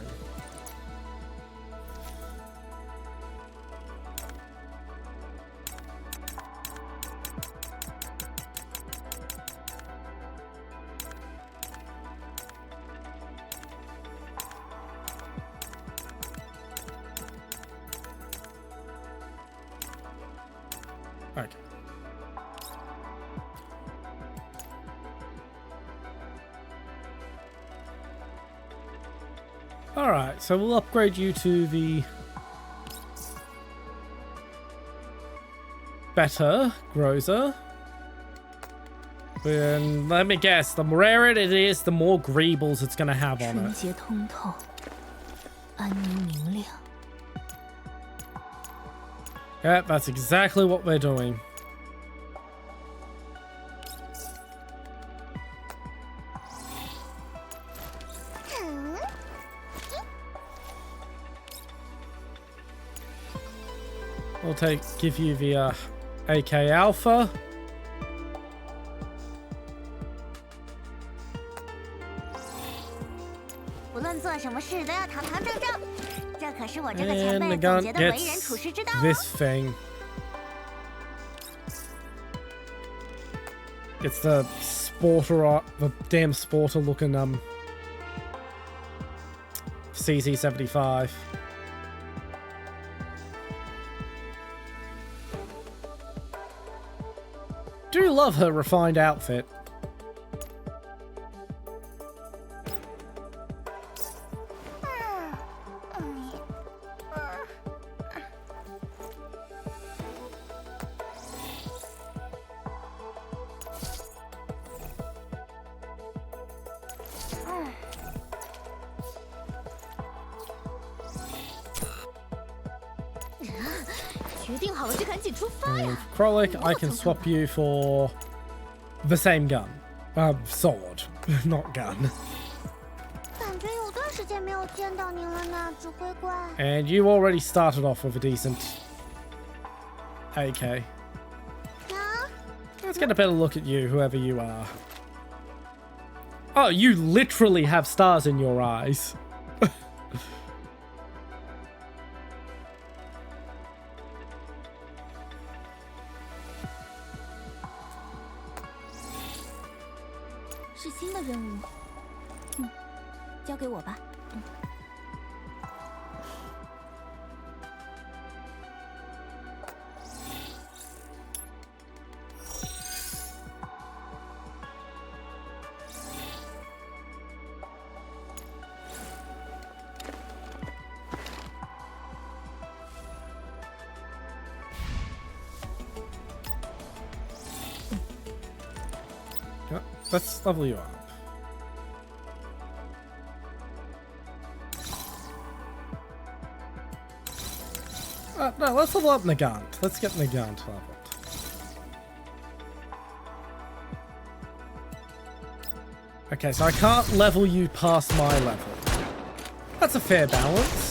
A: Okay. Alright, so we'll upgrade you to the better Groza. And let me guess, the rarer it is, the more greebles it's gonna have on
D: 纯
A: it.
D: 洁通透，安宁明亮。
A: Yeah, that's exactly what we're doing. We'll give you the AK Alpha.
G: 无论做什么事都要堂堂正正，这可是我这个
A: And
G: 前
A: the
G: 辈总
A: gun
G: 结的为人
A: gets
G: 处世之道哦。
A: this thing. It's the sporter, the damn sporter looking CZ75. Do love her refined outfit.
G: Mm.
D: 决定好了就赶紧出发
A: And
D: 呀！
A: Krollik, I can swap you for the same gun. Sword, not gun.
G: 感觉有段时间没有见到您了呢，指挥官。
A: And you already started off with a decent AK.
G: 啊，
A: Let's get a better look at you, whoever you are. Oh, you literally have stars in your eyes.
D: “是新的任务，交给我吧。”
A: Yep, let's level you up. No, let's level up Nagant. Let's get Nagant leveled. Okay, so I can't level you past my level. That's a fair balance.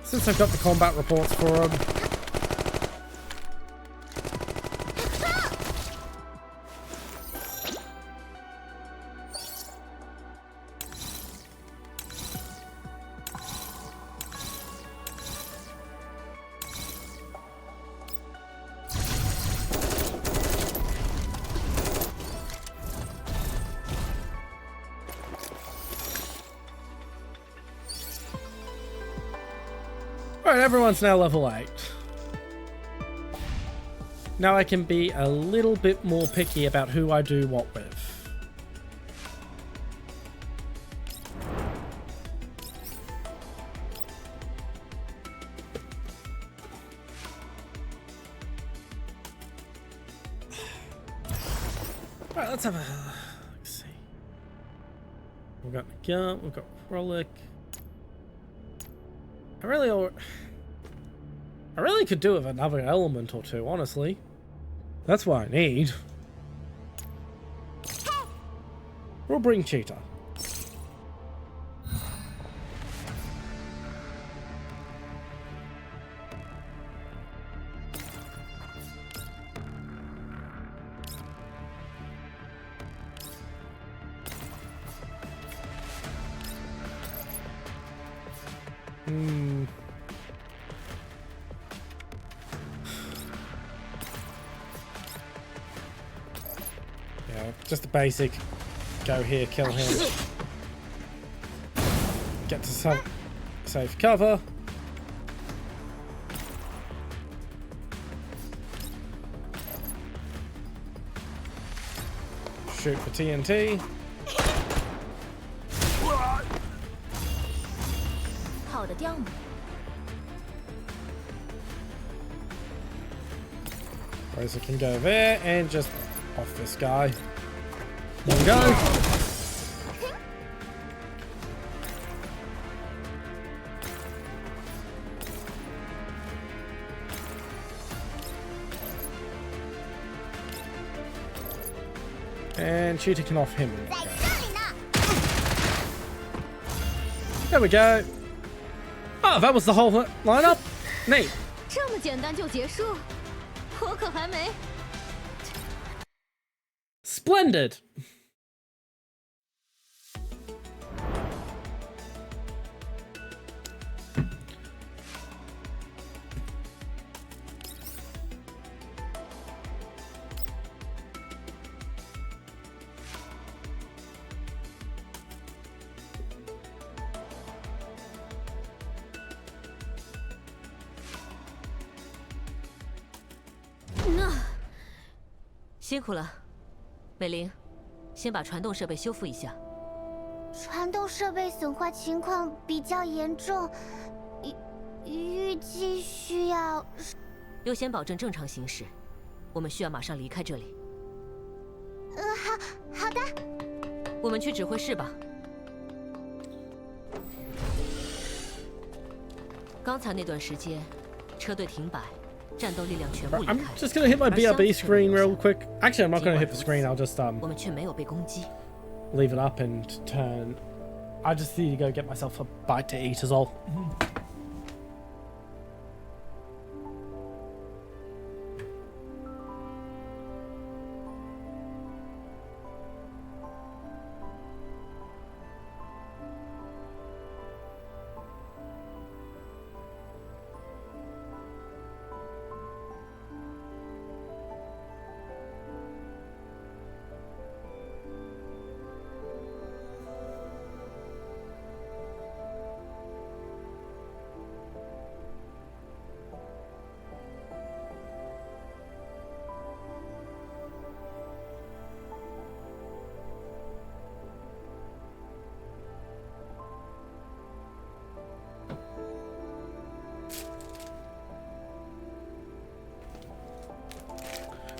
A: Since I've got the combat reports for him. Alright, everyone's now level 8. Now I can be a little bit more picky about who I do what with. Alright, let's have a... Let's see. We've got Nagant, we've got Krollik. I really could do with another element or two, honestly. That's what I need. We'll bring Cheetah. Yeah, just a basic. Go here, kill him. Get to some safe cover. Shoot for TNT.
D: 掉呢。
A: Rosa can go there and just off this guy. There we go. And Cheetah can off him. There we go. Oh, that was the whole lineup. Neat.
D: 这么简单就结束，我可还没。
A: Splendid.
D: No.
F: 辛苦了，美玲，先把传动设备修复一下。
G: 传动设备损坏情况比较严重，预计需要。
F: 优先保证正常行驶，我们需要马上离开这里。
G: 好的。
F: 我们去指挥室吧。刚才那段时间，车队停摆。 战斗力量全部移开。
A: I'm just gonna hit my BRB screen real quick. Actually, I'm not gonna hit the screen. I'll just
F: 我们却没有被攻击。
A: leave it up and turn. I just need to go get myself a bite to eat, is all.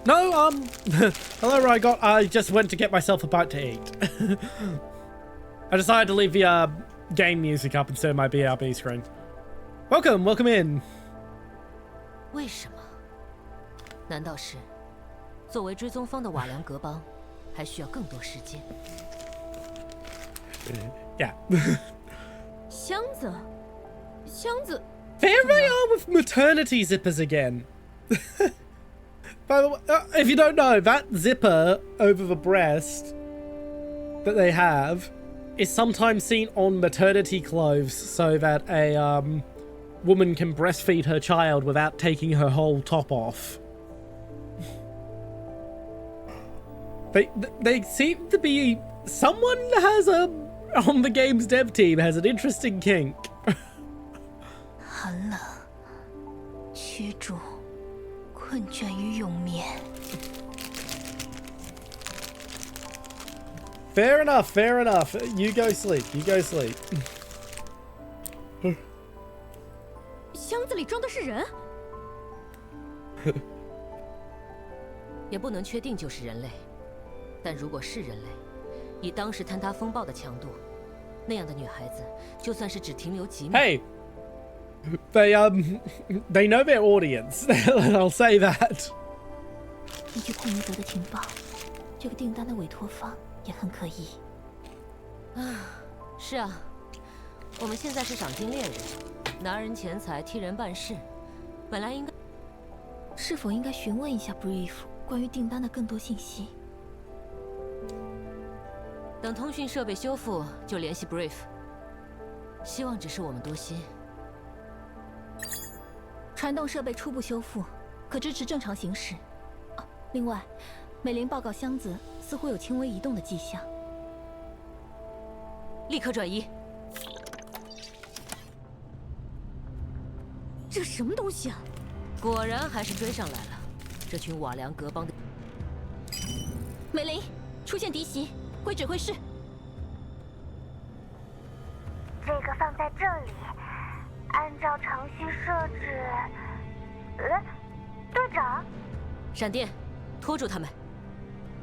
A: No, hello, Rygot. I just went to get myself a bite to eat. I decided to leave the game music up instead of my BRB screen. Welcome in.
F: 为什么？难道是作为追踪方的瓦良格邦，还需要更多时间？
A: Yeah.
D: 箱子。
A: There they are with maternity zippers again. By the way, if you don't know, that zipper over the breast that they have is sometimes seen on maternity clothes so that a woman can breastfeed her child without taking her whole top off. They seem to be... Someone has on the game's dev team has an interesting kink.
D: 寒冷，驱逐，困倦与永眠。
A: Fair enough, fair enough. You go sleep, you go sleep.
D: 箱子里装的是人？
F: 也不能确定就是人类，但如果是人类，以当时坍塌风暴的强度，那样的女孩子，就算是只停留几秒。
A: Hey, they know their audience. I'll say that.
D: 依据库尼德的情报，这个订单的委托方也很可疑。
F: 是啊，我们现在是赏金猎人，拿人钱财替人办事，本来应该。
D: 是否应该询问一下 Brief 关于订单的更多信息？
F: 等通讯设备修复，就联系 Brief。希望只是我们多心。
D: 传动设备初步修复，可支持正常行驶。另外，美玲报告箱子似乎有轻微移动的迹象。
F: 立刻转移。
D: 这什么东西啊？
F: 果然还是追上来了，这群瓦良格邦的。
D: 美玲，出现敌袭，归指挥室。
E: 这个放在这里，按照程序设置，队长，
F: 闪电，拖住他们。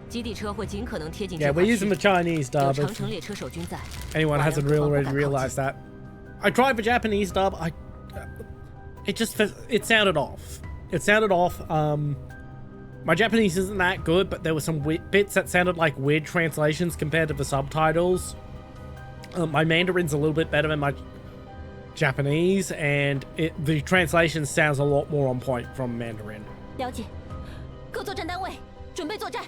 F: 基地车会尽可能贴近
A: Yeah,
F: 计划
A: we're
F: 区。
A: using the Chinese
F: 有
A: dub.
F: 长城列车守军在。
A: Anyone
F: 华人
A: hasn't
F: 客方不
A: already
F: 敢靠近。
A: realized that. I tried the Japanese dub. It sounded off. It sounded off. My Japanese isn't that good, but there were some bits that sounded like weird translations compared to the subtitles. My Mandarin's a little bit better than my Japanese, and the translation sounds a lot more on point from Mandarin.
D: 了解，各作战单位准备作战。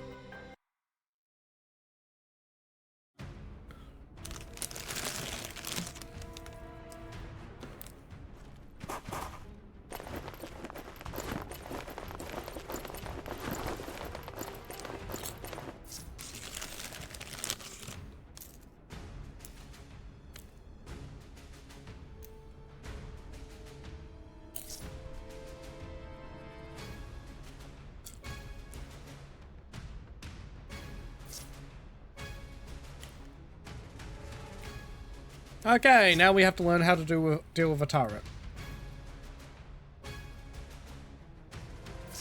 A: Okay, now we have to learn how to deal with a turret.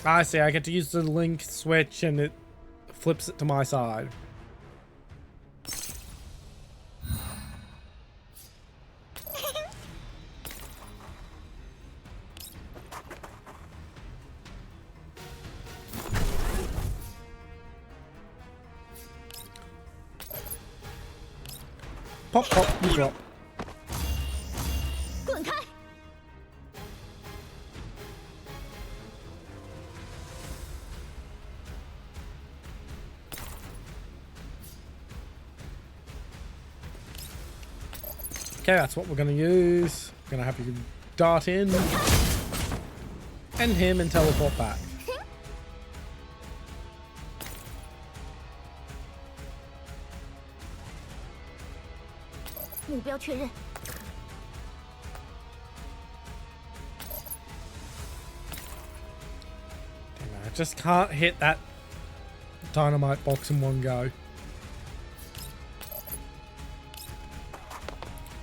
A: I see, I get to use the link switch and it flips it to my side. Pop, pop, you drop.
D: 滚开！
A: Okay, that's what we're going to use. Going to have you dart in, end him, and teleport back.
D: 目标确认。
A: Damn, I just can't hit that dynamite box in one go.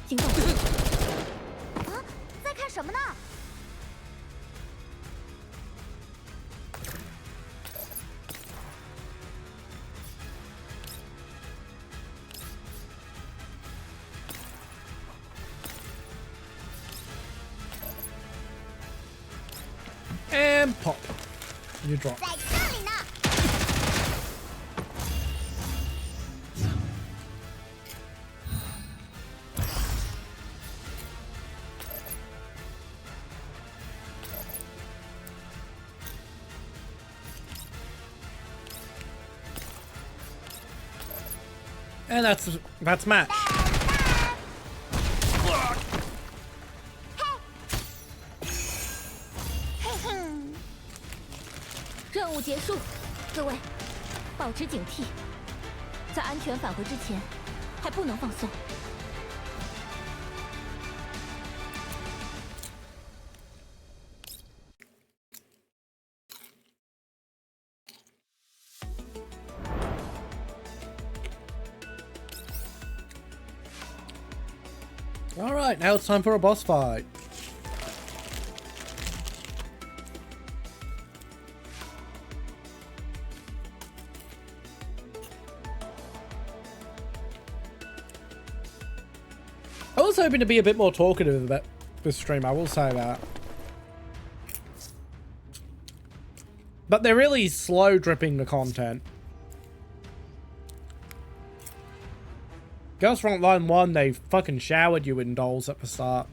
D: 警告！
G: 啊，在看什么呢？
A: And pop. You drop.
G: 在这里呢。
A: And that's match.
D: 任务结束，各位，保持警惕，在安全返回之前，还不能放松。
A: Alright, now it's time for a boss fight. I was hoping to be a bit more talkative about this stream, I will say that. But they're really slow dripping the content. Girls Frontline 1, they fucking showered you in dolls at the start.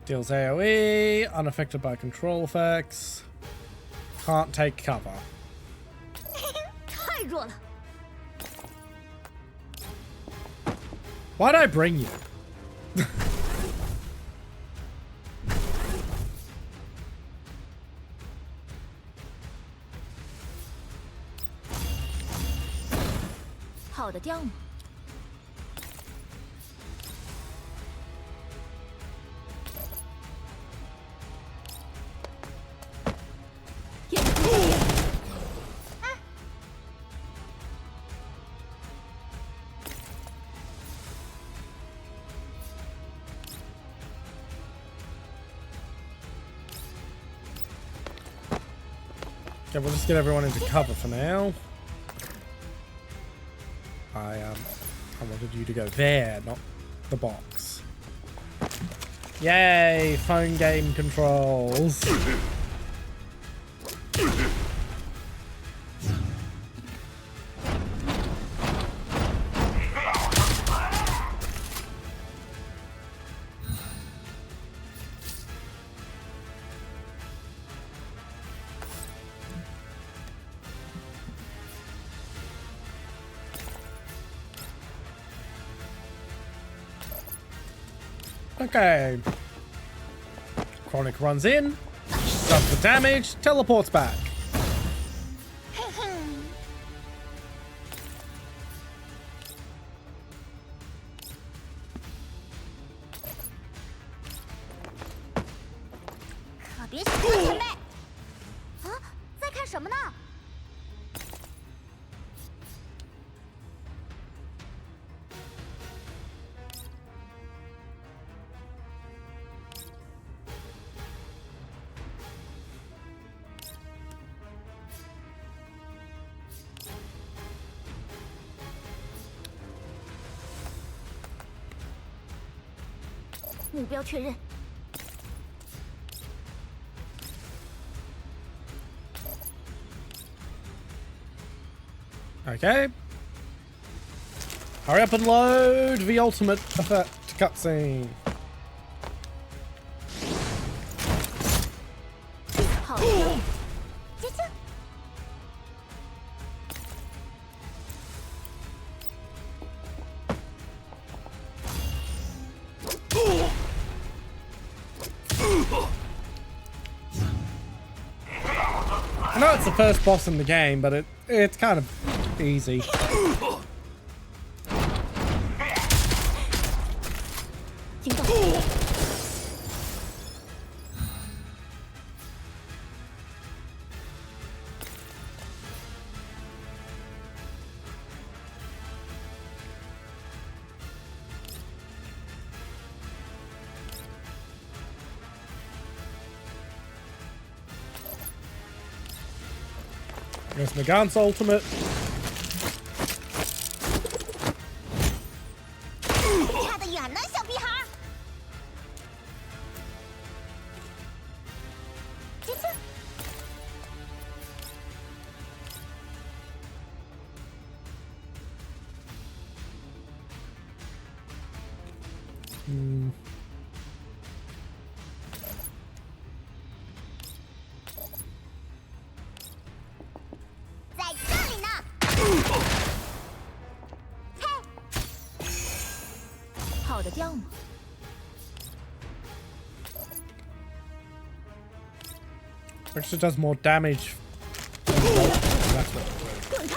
A: Deals AoE, unaffected by control effects. Can't take cover.
D: 太弱了。
A: Why'd I bring you?
D: 跑得掉吗？眼睛这边。
A: Okay, we'll just get everyone into cover for now. I wanted you to go there, not the box. Yay, phone game controls. Okay. Chronic runs in, does the damage, teleports back.
D: "目标确认。
A: Okay. Hurry up and load the ultimate effect cutscene.
D: 好的，接近。
A: I know it's the first boss in the game, but it's kind of easy. There's Nagant's ultimate.
G: 差得远呢，小屁孩。接近。在这里呢。
D: 跑得掉吗？
A: Actually does more damage. That's what.
D: 滚开！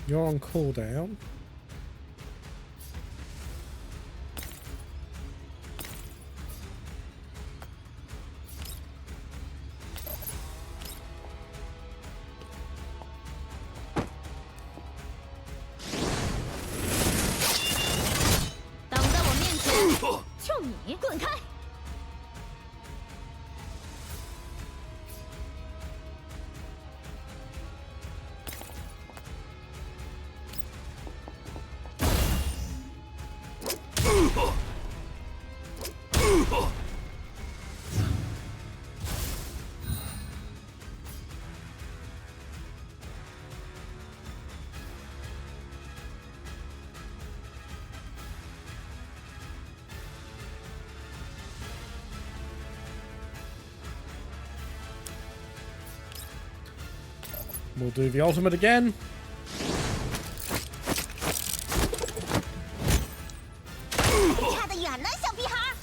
A: You're on cooldown.
D: "就你，滚开！
A: We'll do the ultimate again.
G: 差得远呢，小屁孩。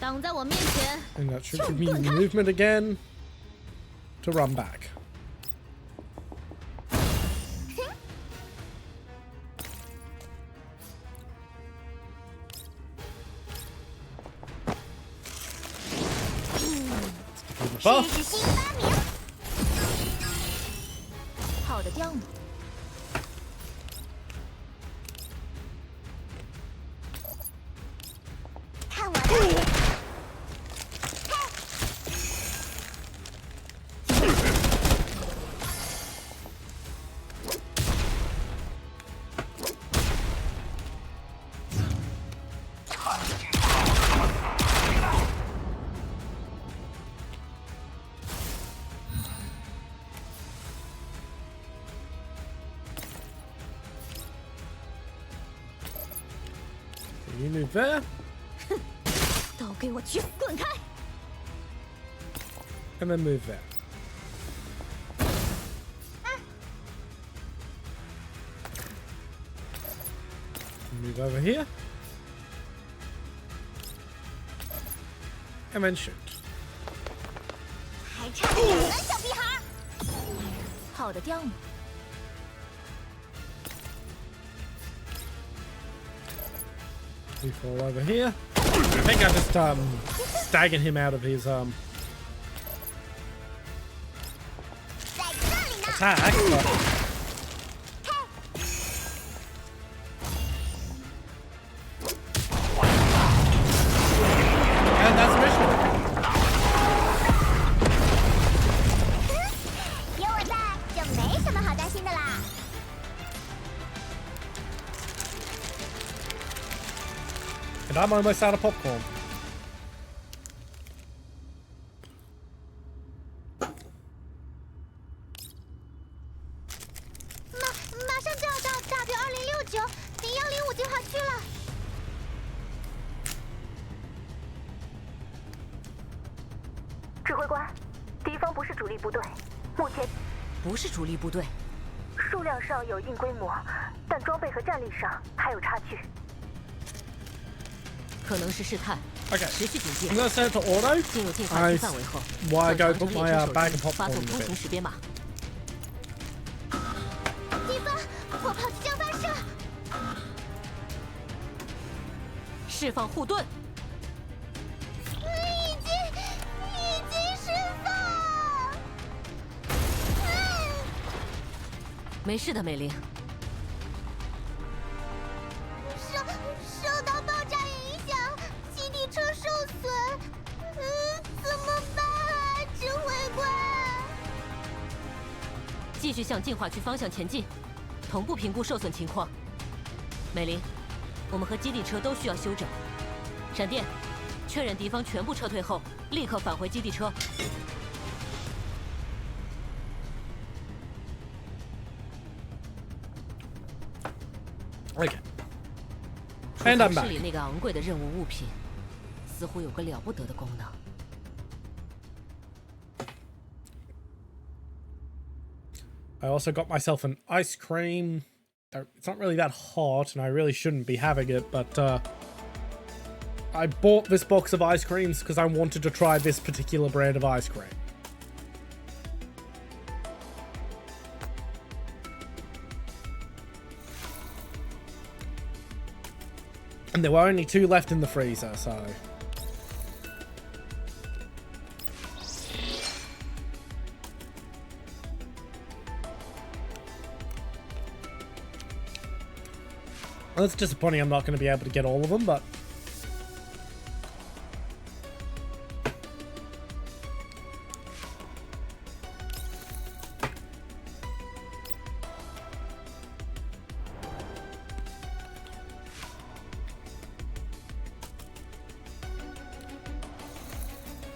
H: 挡在我面前，
A: And that should give me movement again to run back. Buff.
G: 试试新发明。
D: 好的雕母，
G: 看我的！You
A: move there,
D: 都给我去滚开！
A: and then move there. Move over here. And then shoot.
G: 还差你呢，小屁孩儿！
D: 好的雕母，
A: We fall over here. I think I just staggered him out of his
G: 在这里呢。
A: attack. But... And that's mission.
G: 有我在，就没什么好担心的啦。
A: And I'm almost out of popcorn.
G: 马上就要到W2069零105计划区了。
E: 指挥官，敌方不是主力部队，目前
F: 不是主力部队，
E: 数量上有一定规模，但装备和战力上还有差距。
F: 可能是试探。
A: Okay.
F: 持续警
A: I'm
F: 戒。
A: gonna set it to auto.
F: 进入进化区范围后，
A: Why
F: 向
A: go
F: 长
A: put
F: 城
A: my
F: 猎车手
A: bag
F: 机
A: of
F: 发
A: popcorn
F: 送
A: in
F: 通
A: a
F: 行
A: bit?
F: 识别码。
G: 敌方，我炮即将发射。
F: 释放护盾。
G: 已经释放。
F: 没事的，美玲。
G: 受到爆炸影响，基地车受损。怎么办啊，指挥官？
F: 继续向进化区方向前进，同步评估受损情况。美玲，我们和基地车都需要休整。闪电，确认敌方全部撤退后，立刻返回基地车。
A: Okay. And I'm
F: 室
A: back.
F: 里那个昂贵的任务物品，似乎有个了不得的功能。
A: I also got myself an ice cream. It's not really that hot, and I really shouldn't be having it, but I bought this box of ice creams because I wanted to try this particular brand of ice cream. And there were only 2 left in the freezer, so... Well, it's disappointing I'm not going to be able to get all of them, but...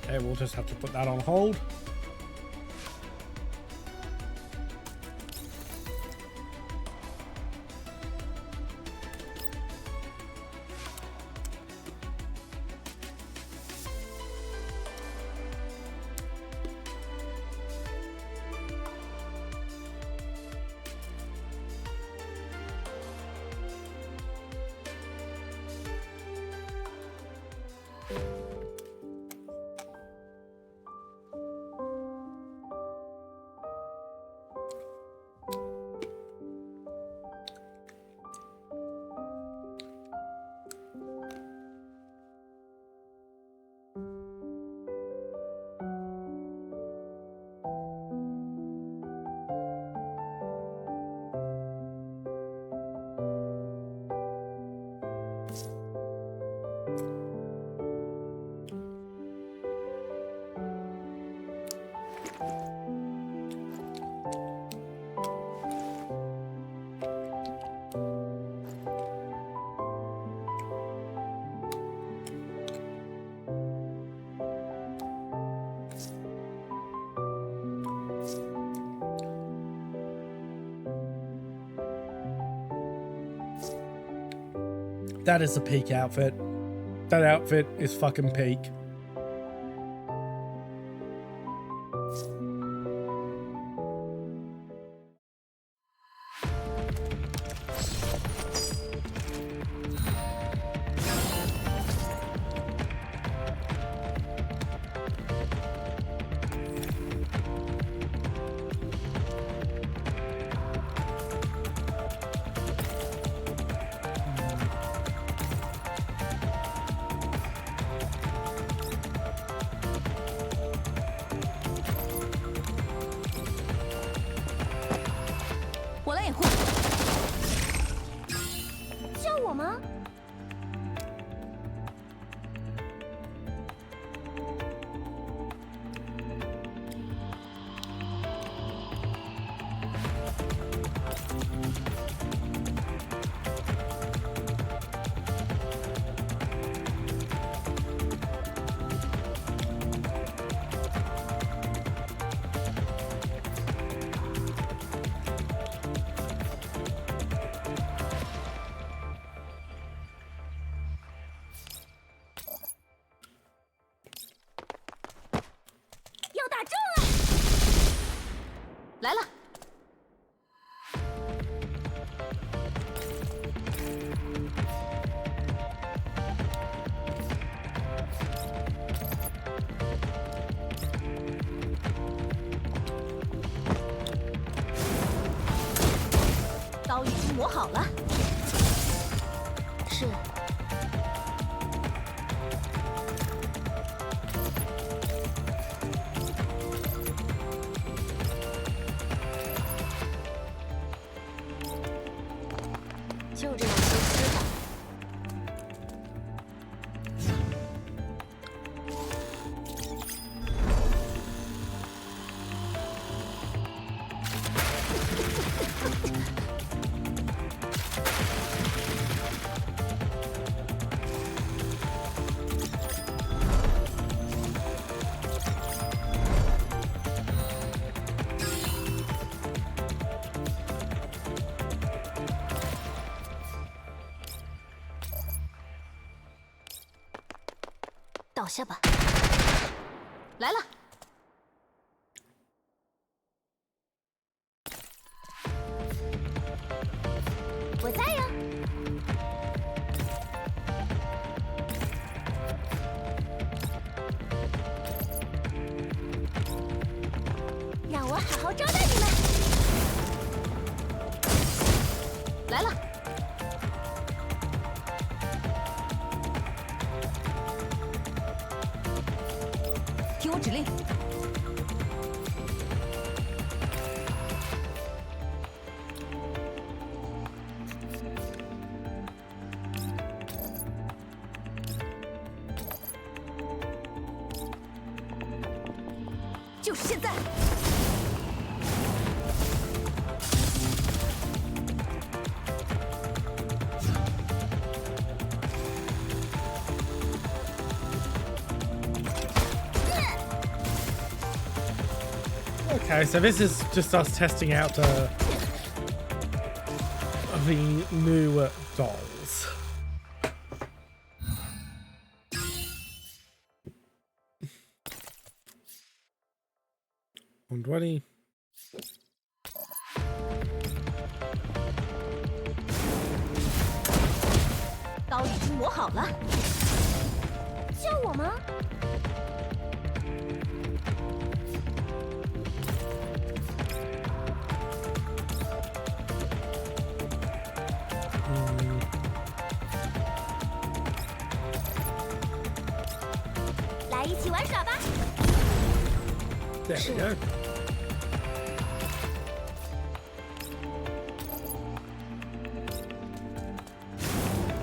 A: Okay, we'll just have to put that on hold. That is a peak outfit. That outfit is fucking peak.
D: 我来掩护。叫我吗？要打仗了！
F: 来了。刀已经磨好了。是。就这样消失吧。倒下吧。来了。
D: 我在呀。让我好好招待你们。
F: 来了。听我指令。就是现在。
A: Okay, so this is just us testing out the new dolls. On 20.
F: 刀已经磨好了。
D: 叫我吗？来，一起玩耍吧。
A: There we go.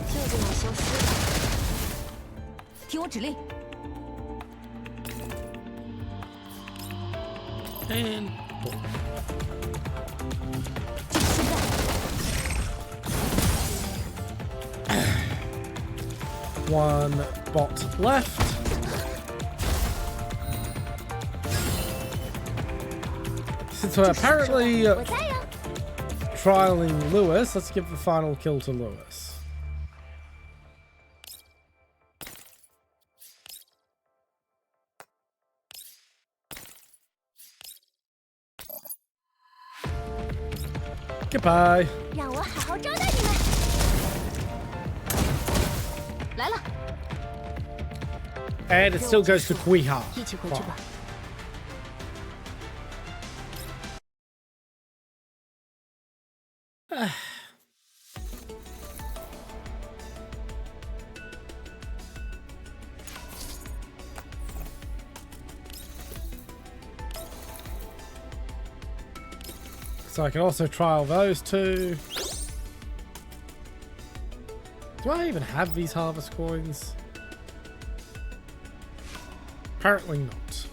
F: 就这样消失了。听我指令。
A: And
F: 现在。
A: one bot left. Since we're apparently
D: 我在呀。
A: trialing Lewis, let's give the final kill to Lewis. Goodbye.
D: 让我好好招待你们。来了，
A: And it still goes to Quiha.
F: 一起回去吧。
A: So I can also trial those two. Do I even have these harvest coins? Apparently not.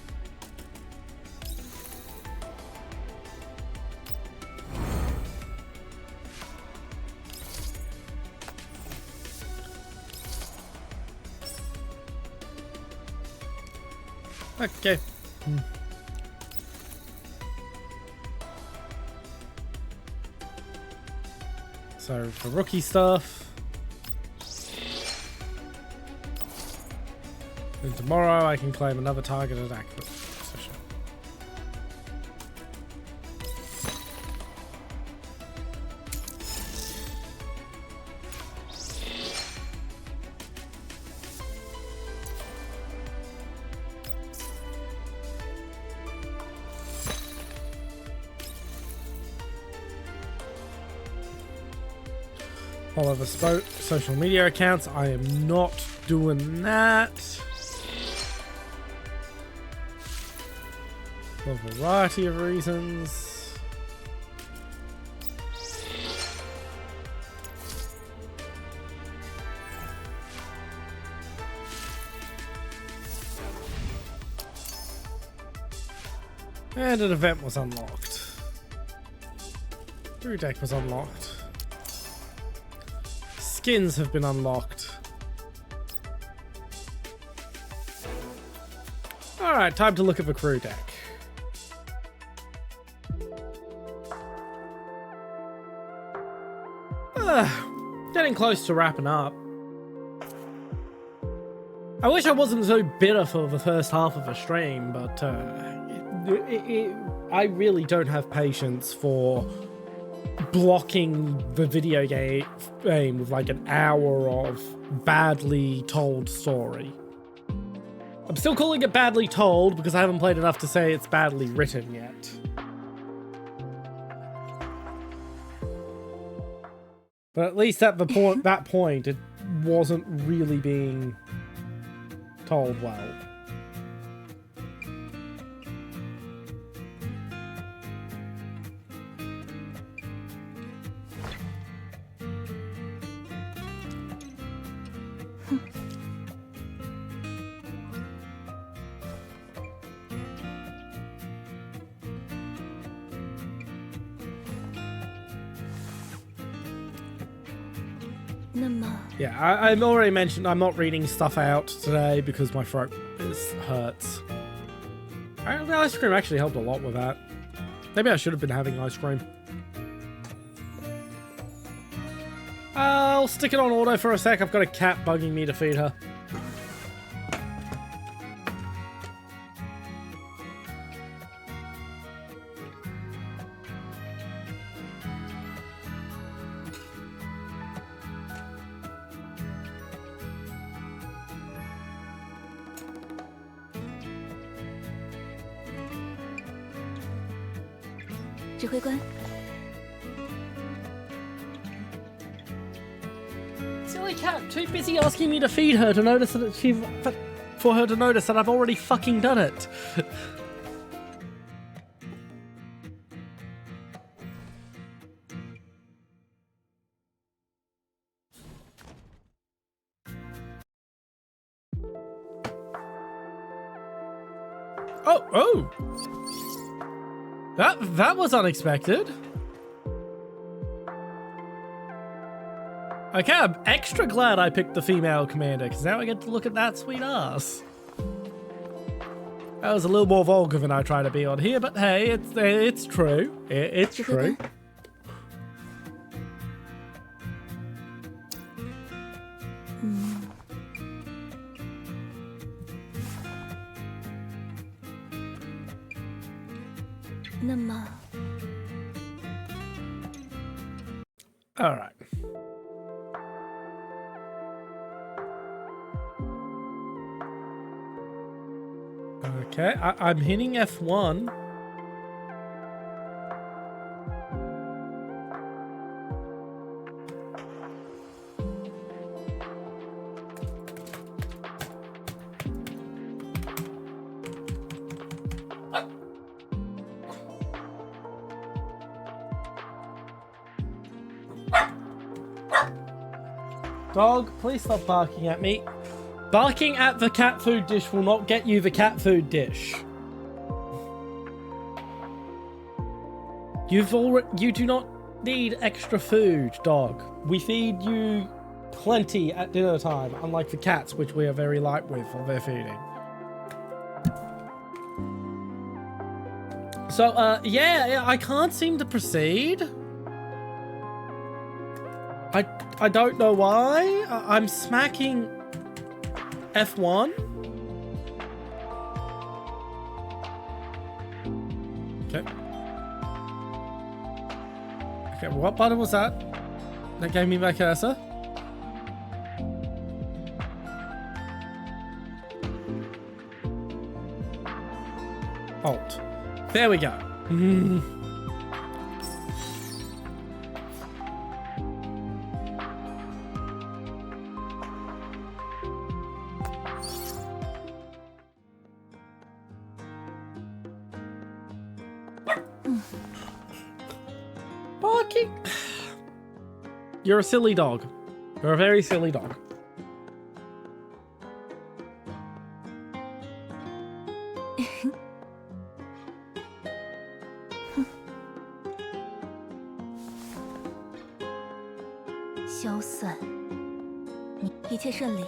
A: Okay. So for rookie stuff. And tomorrow I can claim another targeted acquisition. Follow the social media accounts. I am not doing that. For a variety of reasons. And an event was unlocked. Brew deck was unlocked. Skins have been unlocked. Alright, time to look at the crew deck. Getting close to wrapping up. I wish I wasn't so bitter for the first half of the stream, but I really don't have patience for blocking the video game with like an hour of badly told story. I'm still calling it badly told because I haven't played enough to say it's badly written yet. But at least at that point, it wasn't really being told well. Yeah, I've already mentioned I'm not reading stuff out today because my throat hurts. The ice cream actually helped a lot with that. Maybe I should have been having ice cream. I'll stick it on auto for a sec. I've got a cat bugging me to feed her. Silly cat, too busy asking me to feed her to notice that for her to notice that I've already fucking done it. Oh! That was unexpected. Okay, I'm extra glad I picked the female commander, because now I get to look at that sweet ass. That was a little more vulgar than I try to be on here, but hey, it's true. It's true. All right. Okay, I'm hitting F1. Dog, please stop barking at me. Barking at the cat food dish will not get you the cat food dish. You do not need extra food, dog. We feed you plenty at dinner time, unlike the cats, which we are very light with for their feeding. So, yeah, I can't seem to proceed. I don't know why. I'm smacking F1. Okay. Okay, what button was that? That gave me my cursor? Alt. There we go. Barking. You're a silly dog. You're a very silly dog.
D: 萧算，你一切顺利。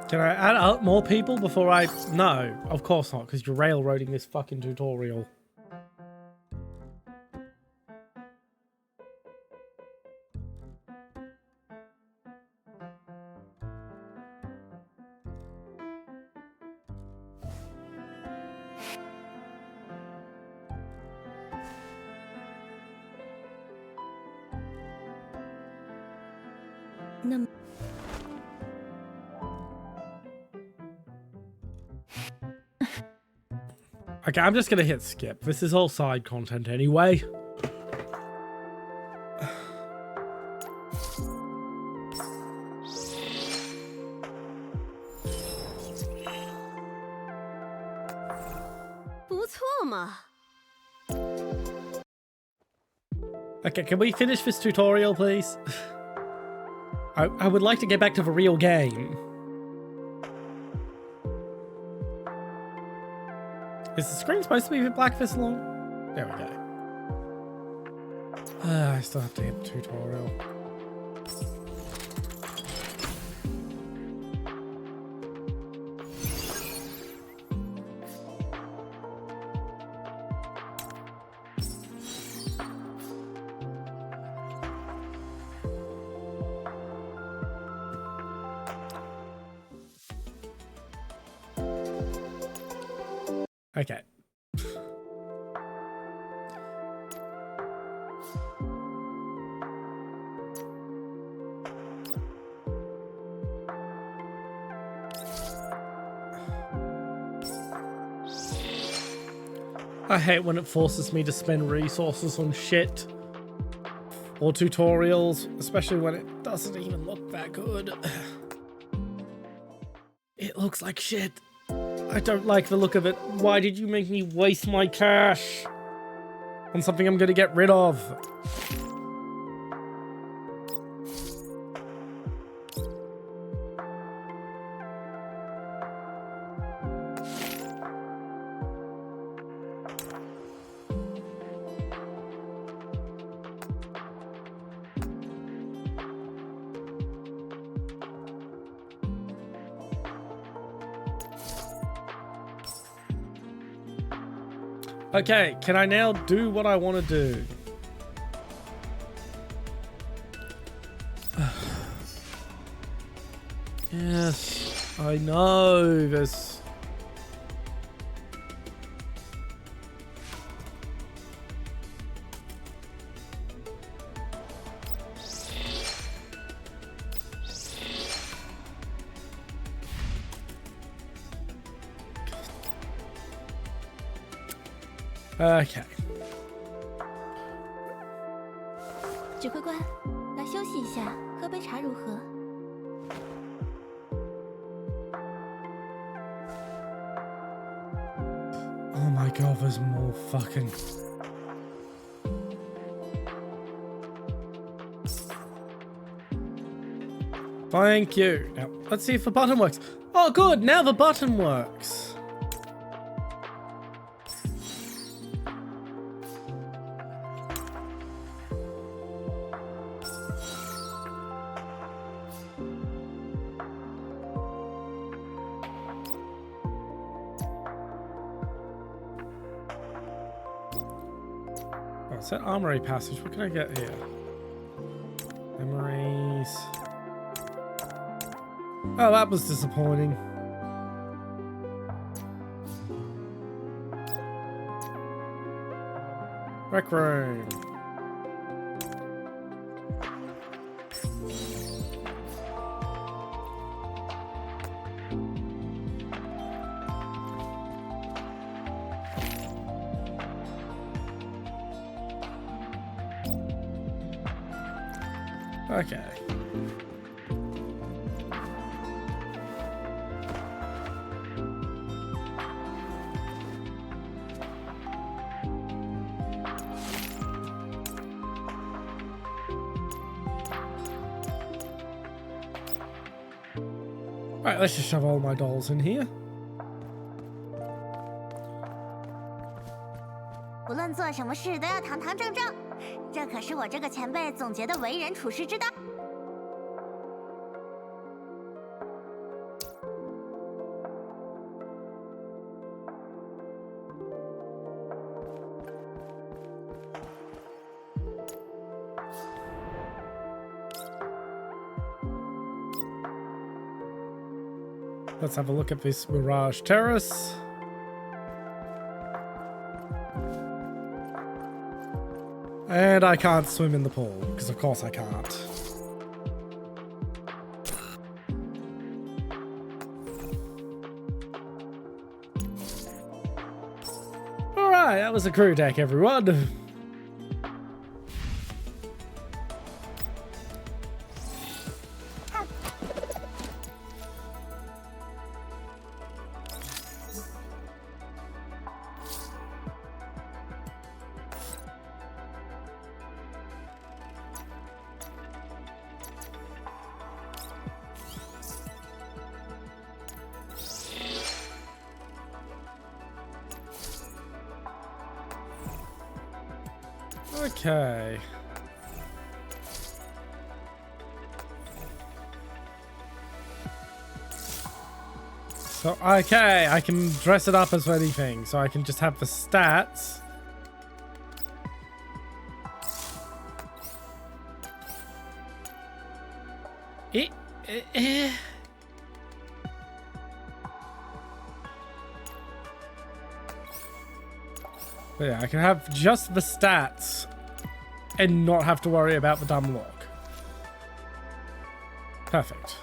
A: Can I add up more people before I... No, of course not, because you're railroading this fucking tutorial. Okay, I'm just gonna hit skip. This is all side content anyway. Okay, can we finish this tutorial, please? I would like to get back to the real game. Is the screen supposed to be with black this long? There we go. I still have to hit the tutorial. Okay. I hate when it forces me to spend resources on shit or tutorials, especially when it doesn't even look that good. It looks like shit. I don't like the look of it. Why did you make me waste my cash on something I'm gonna get rid of? Okay, can I now do what I want to do? Yes, I know this. Okay.
D: 指挥官，来休息一下，喝杯茶如何？
A: Oh my god, there's more fucking... Thank you. Now, let's see if the button works. Oh, good. Now the button works. Oh, it's that armory passage. What can I get here? Memories. Oh, that was disappointing. Rec room. Okay. Alright, let's just shove all my dolls in here.
G: 不论做什么事都要堂堂正正，这可是我这个前辈总结的为人处事之道。
A: Let's have a look at this Mirage Terrace. And I can't swim in the pool, because of course I can't. Alright, that was a crew deck, everyone. Okay. So, okay, I can dress it up as anything. So I can just have the stats. But yeah, I can have just the stats and not have to worry about the dumb lock. Perfect.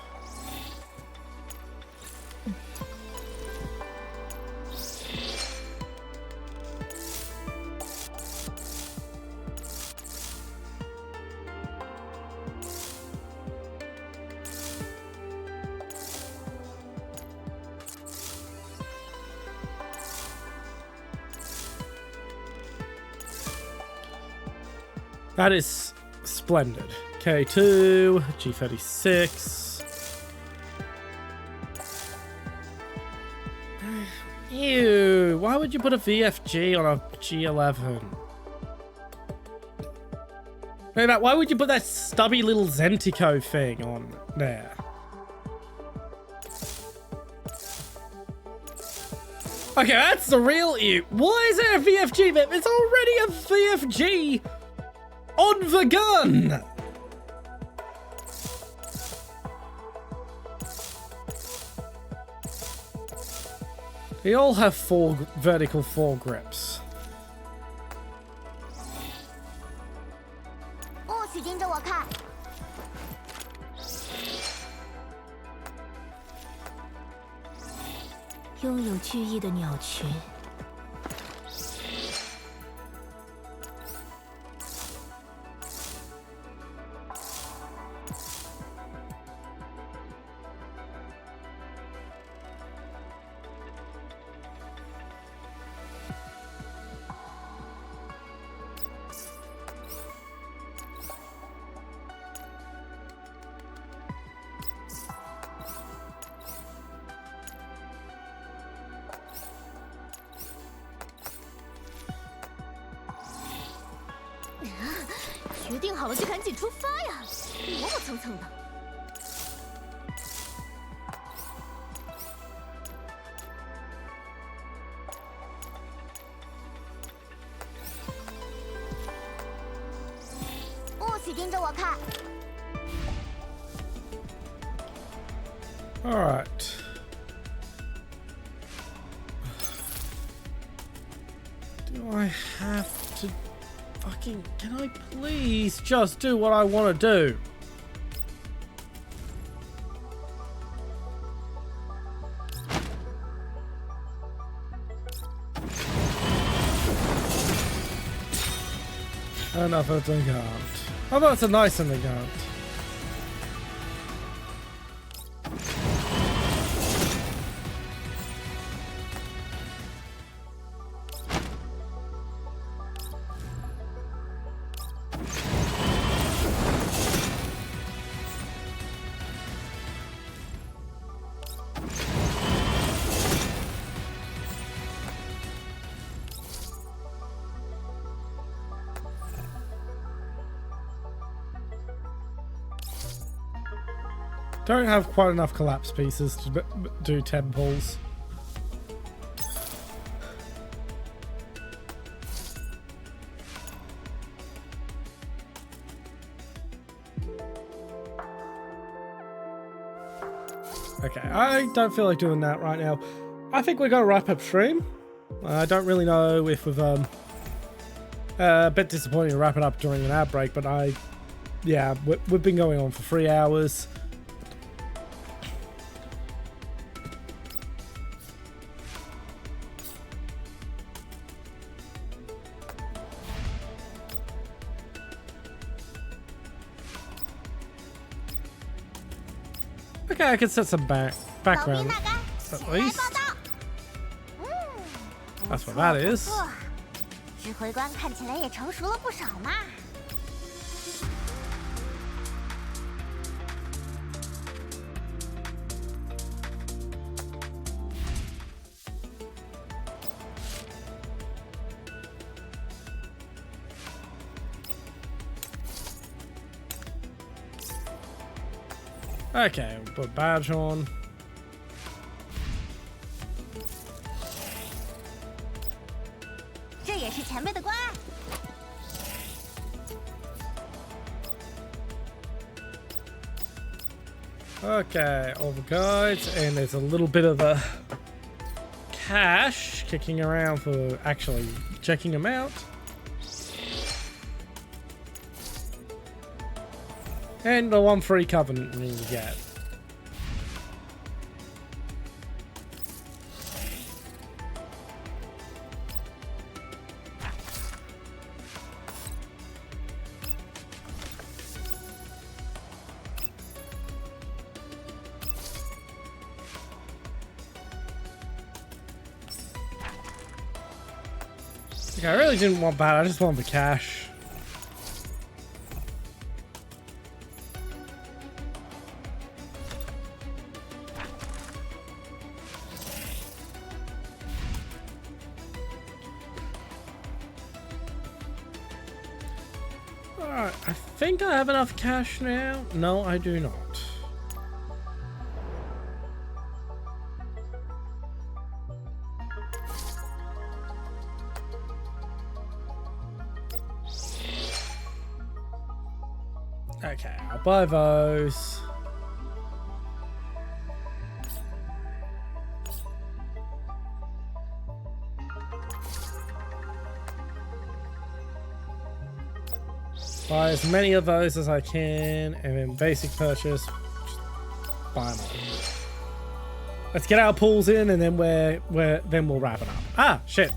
A: That is splendid. K2, G36. Ew, why would you put a VFG on a G11? Hey, Matt, why would you put that stubby little Zentico thing on there? Okay, that's the real issue. Why is there a VFG map? It's already a VFG on the gun. They all have vertical foregrips.
G: 不许盯着我看！
F: 拥有巨翼的鸟群。
D: 决定好了就赶紧出发呀！磨磨蹭蹭的。
G: 不许盯着我看！
A: All right. Do I have to fucking... Can I please just do what I want to do? Enough of the gun. How about it's a nice in the gun? Don't have quite enough collapse pieces to do temples. Okay, I don't feel like doing that right now. I think we're going to wrap up stream. I don't really know if we've a bit disappointing to wrap it up during an ad break, but yeah, we've been going on for 3 hours. Okay, I can set some background at least. That's what that is.
G: 指挥官看起来也成熟了不少嘛。
A: Okay, we'll put badge on. Okay, all the guides, and there's a little bit of a cash kicking around for actually checking them out. And the one free covenant you get. Okay, I really didn't want that, I just wanted the cash. Alright, I think I have enough cash now. No, I do not. Okay, I'll buy those. Buy as many of those as I can, and then basic purchase, just buy them all. Let's get our pools in, and then we'll wrap it up. Ah, shit.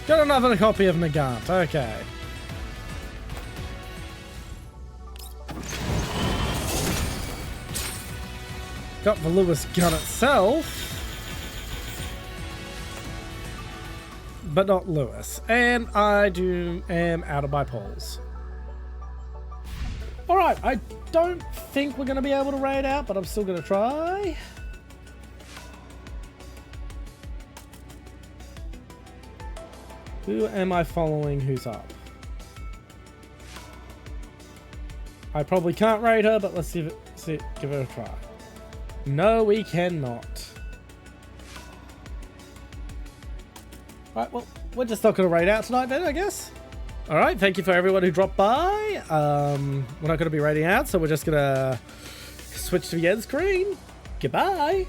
A: Got another copy of Nagant. Okay. Got the Lewis gun itself. But not Lewis. And I am out of my pools. Alright, I don't think we're going to be able to raid out, but I'm still going to try. Who am I following? Who's up? I probably can't raid her, but let's give it a try. No, we cannot. Right, well, we're just not going to raid out tonight then, I guess. Alright, thank you for everyone who dropped by. We're not going to be raiding out, so we're just going to switch to the end screen. Goodbye.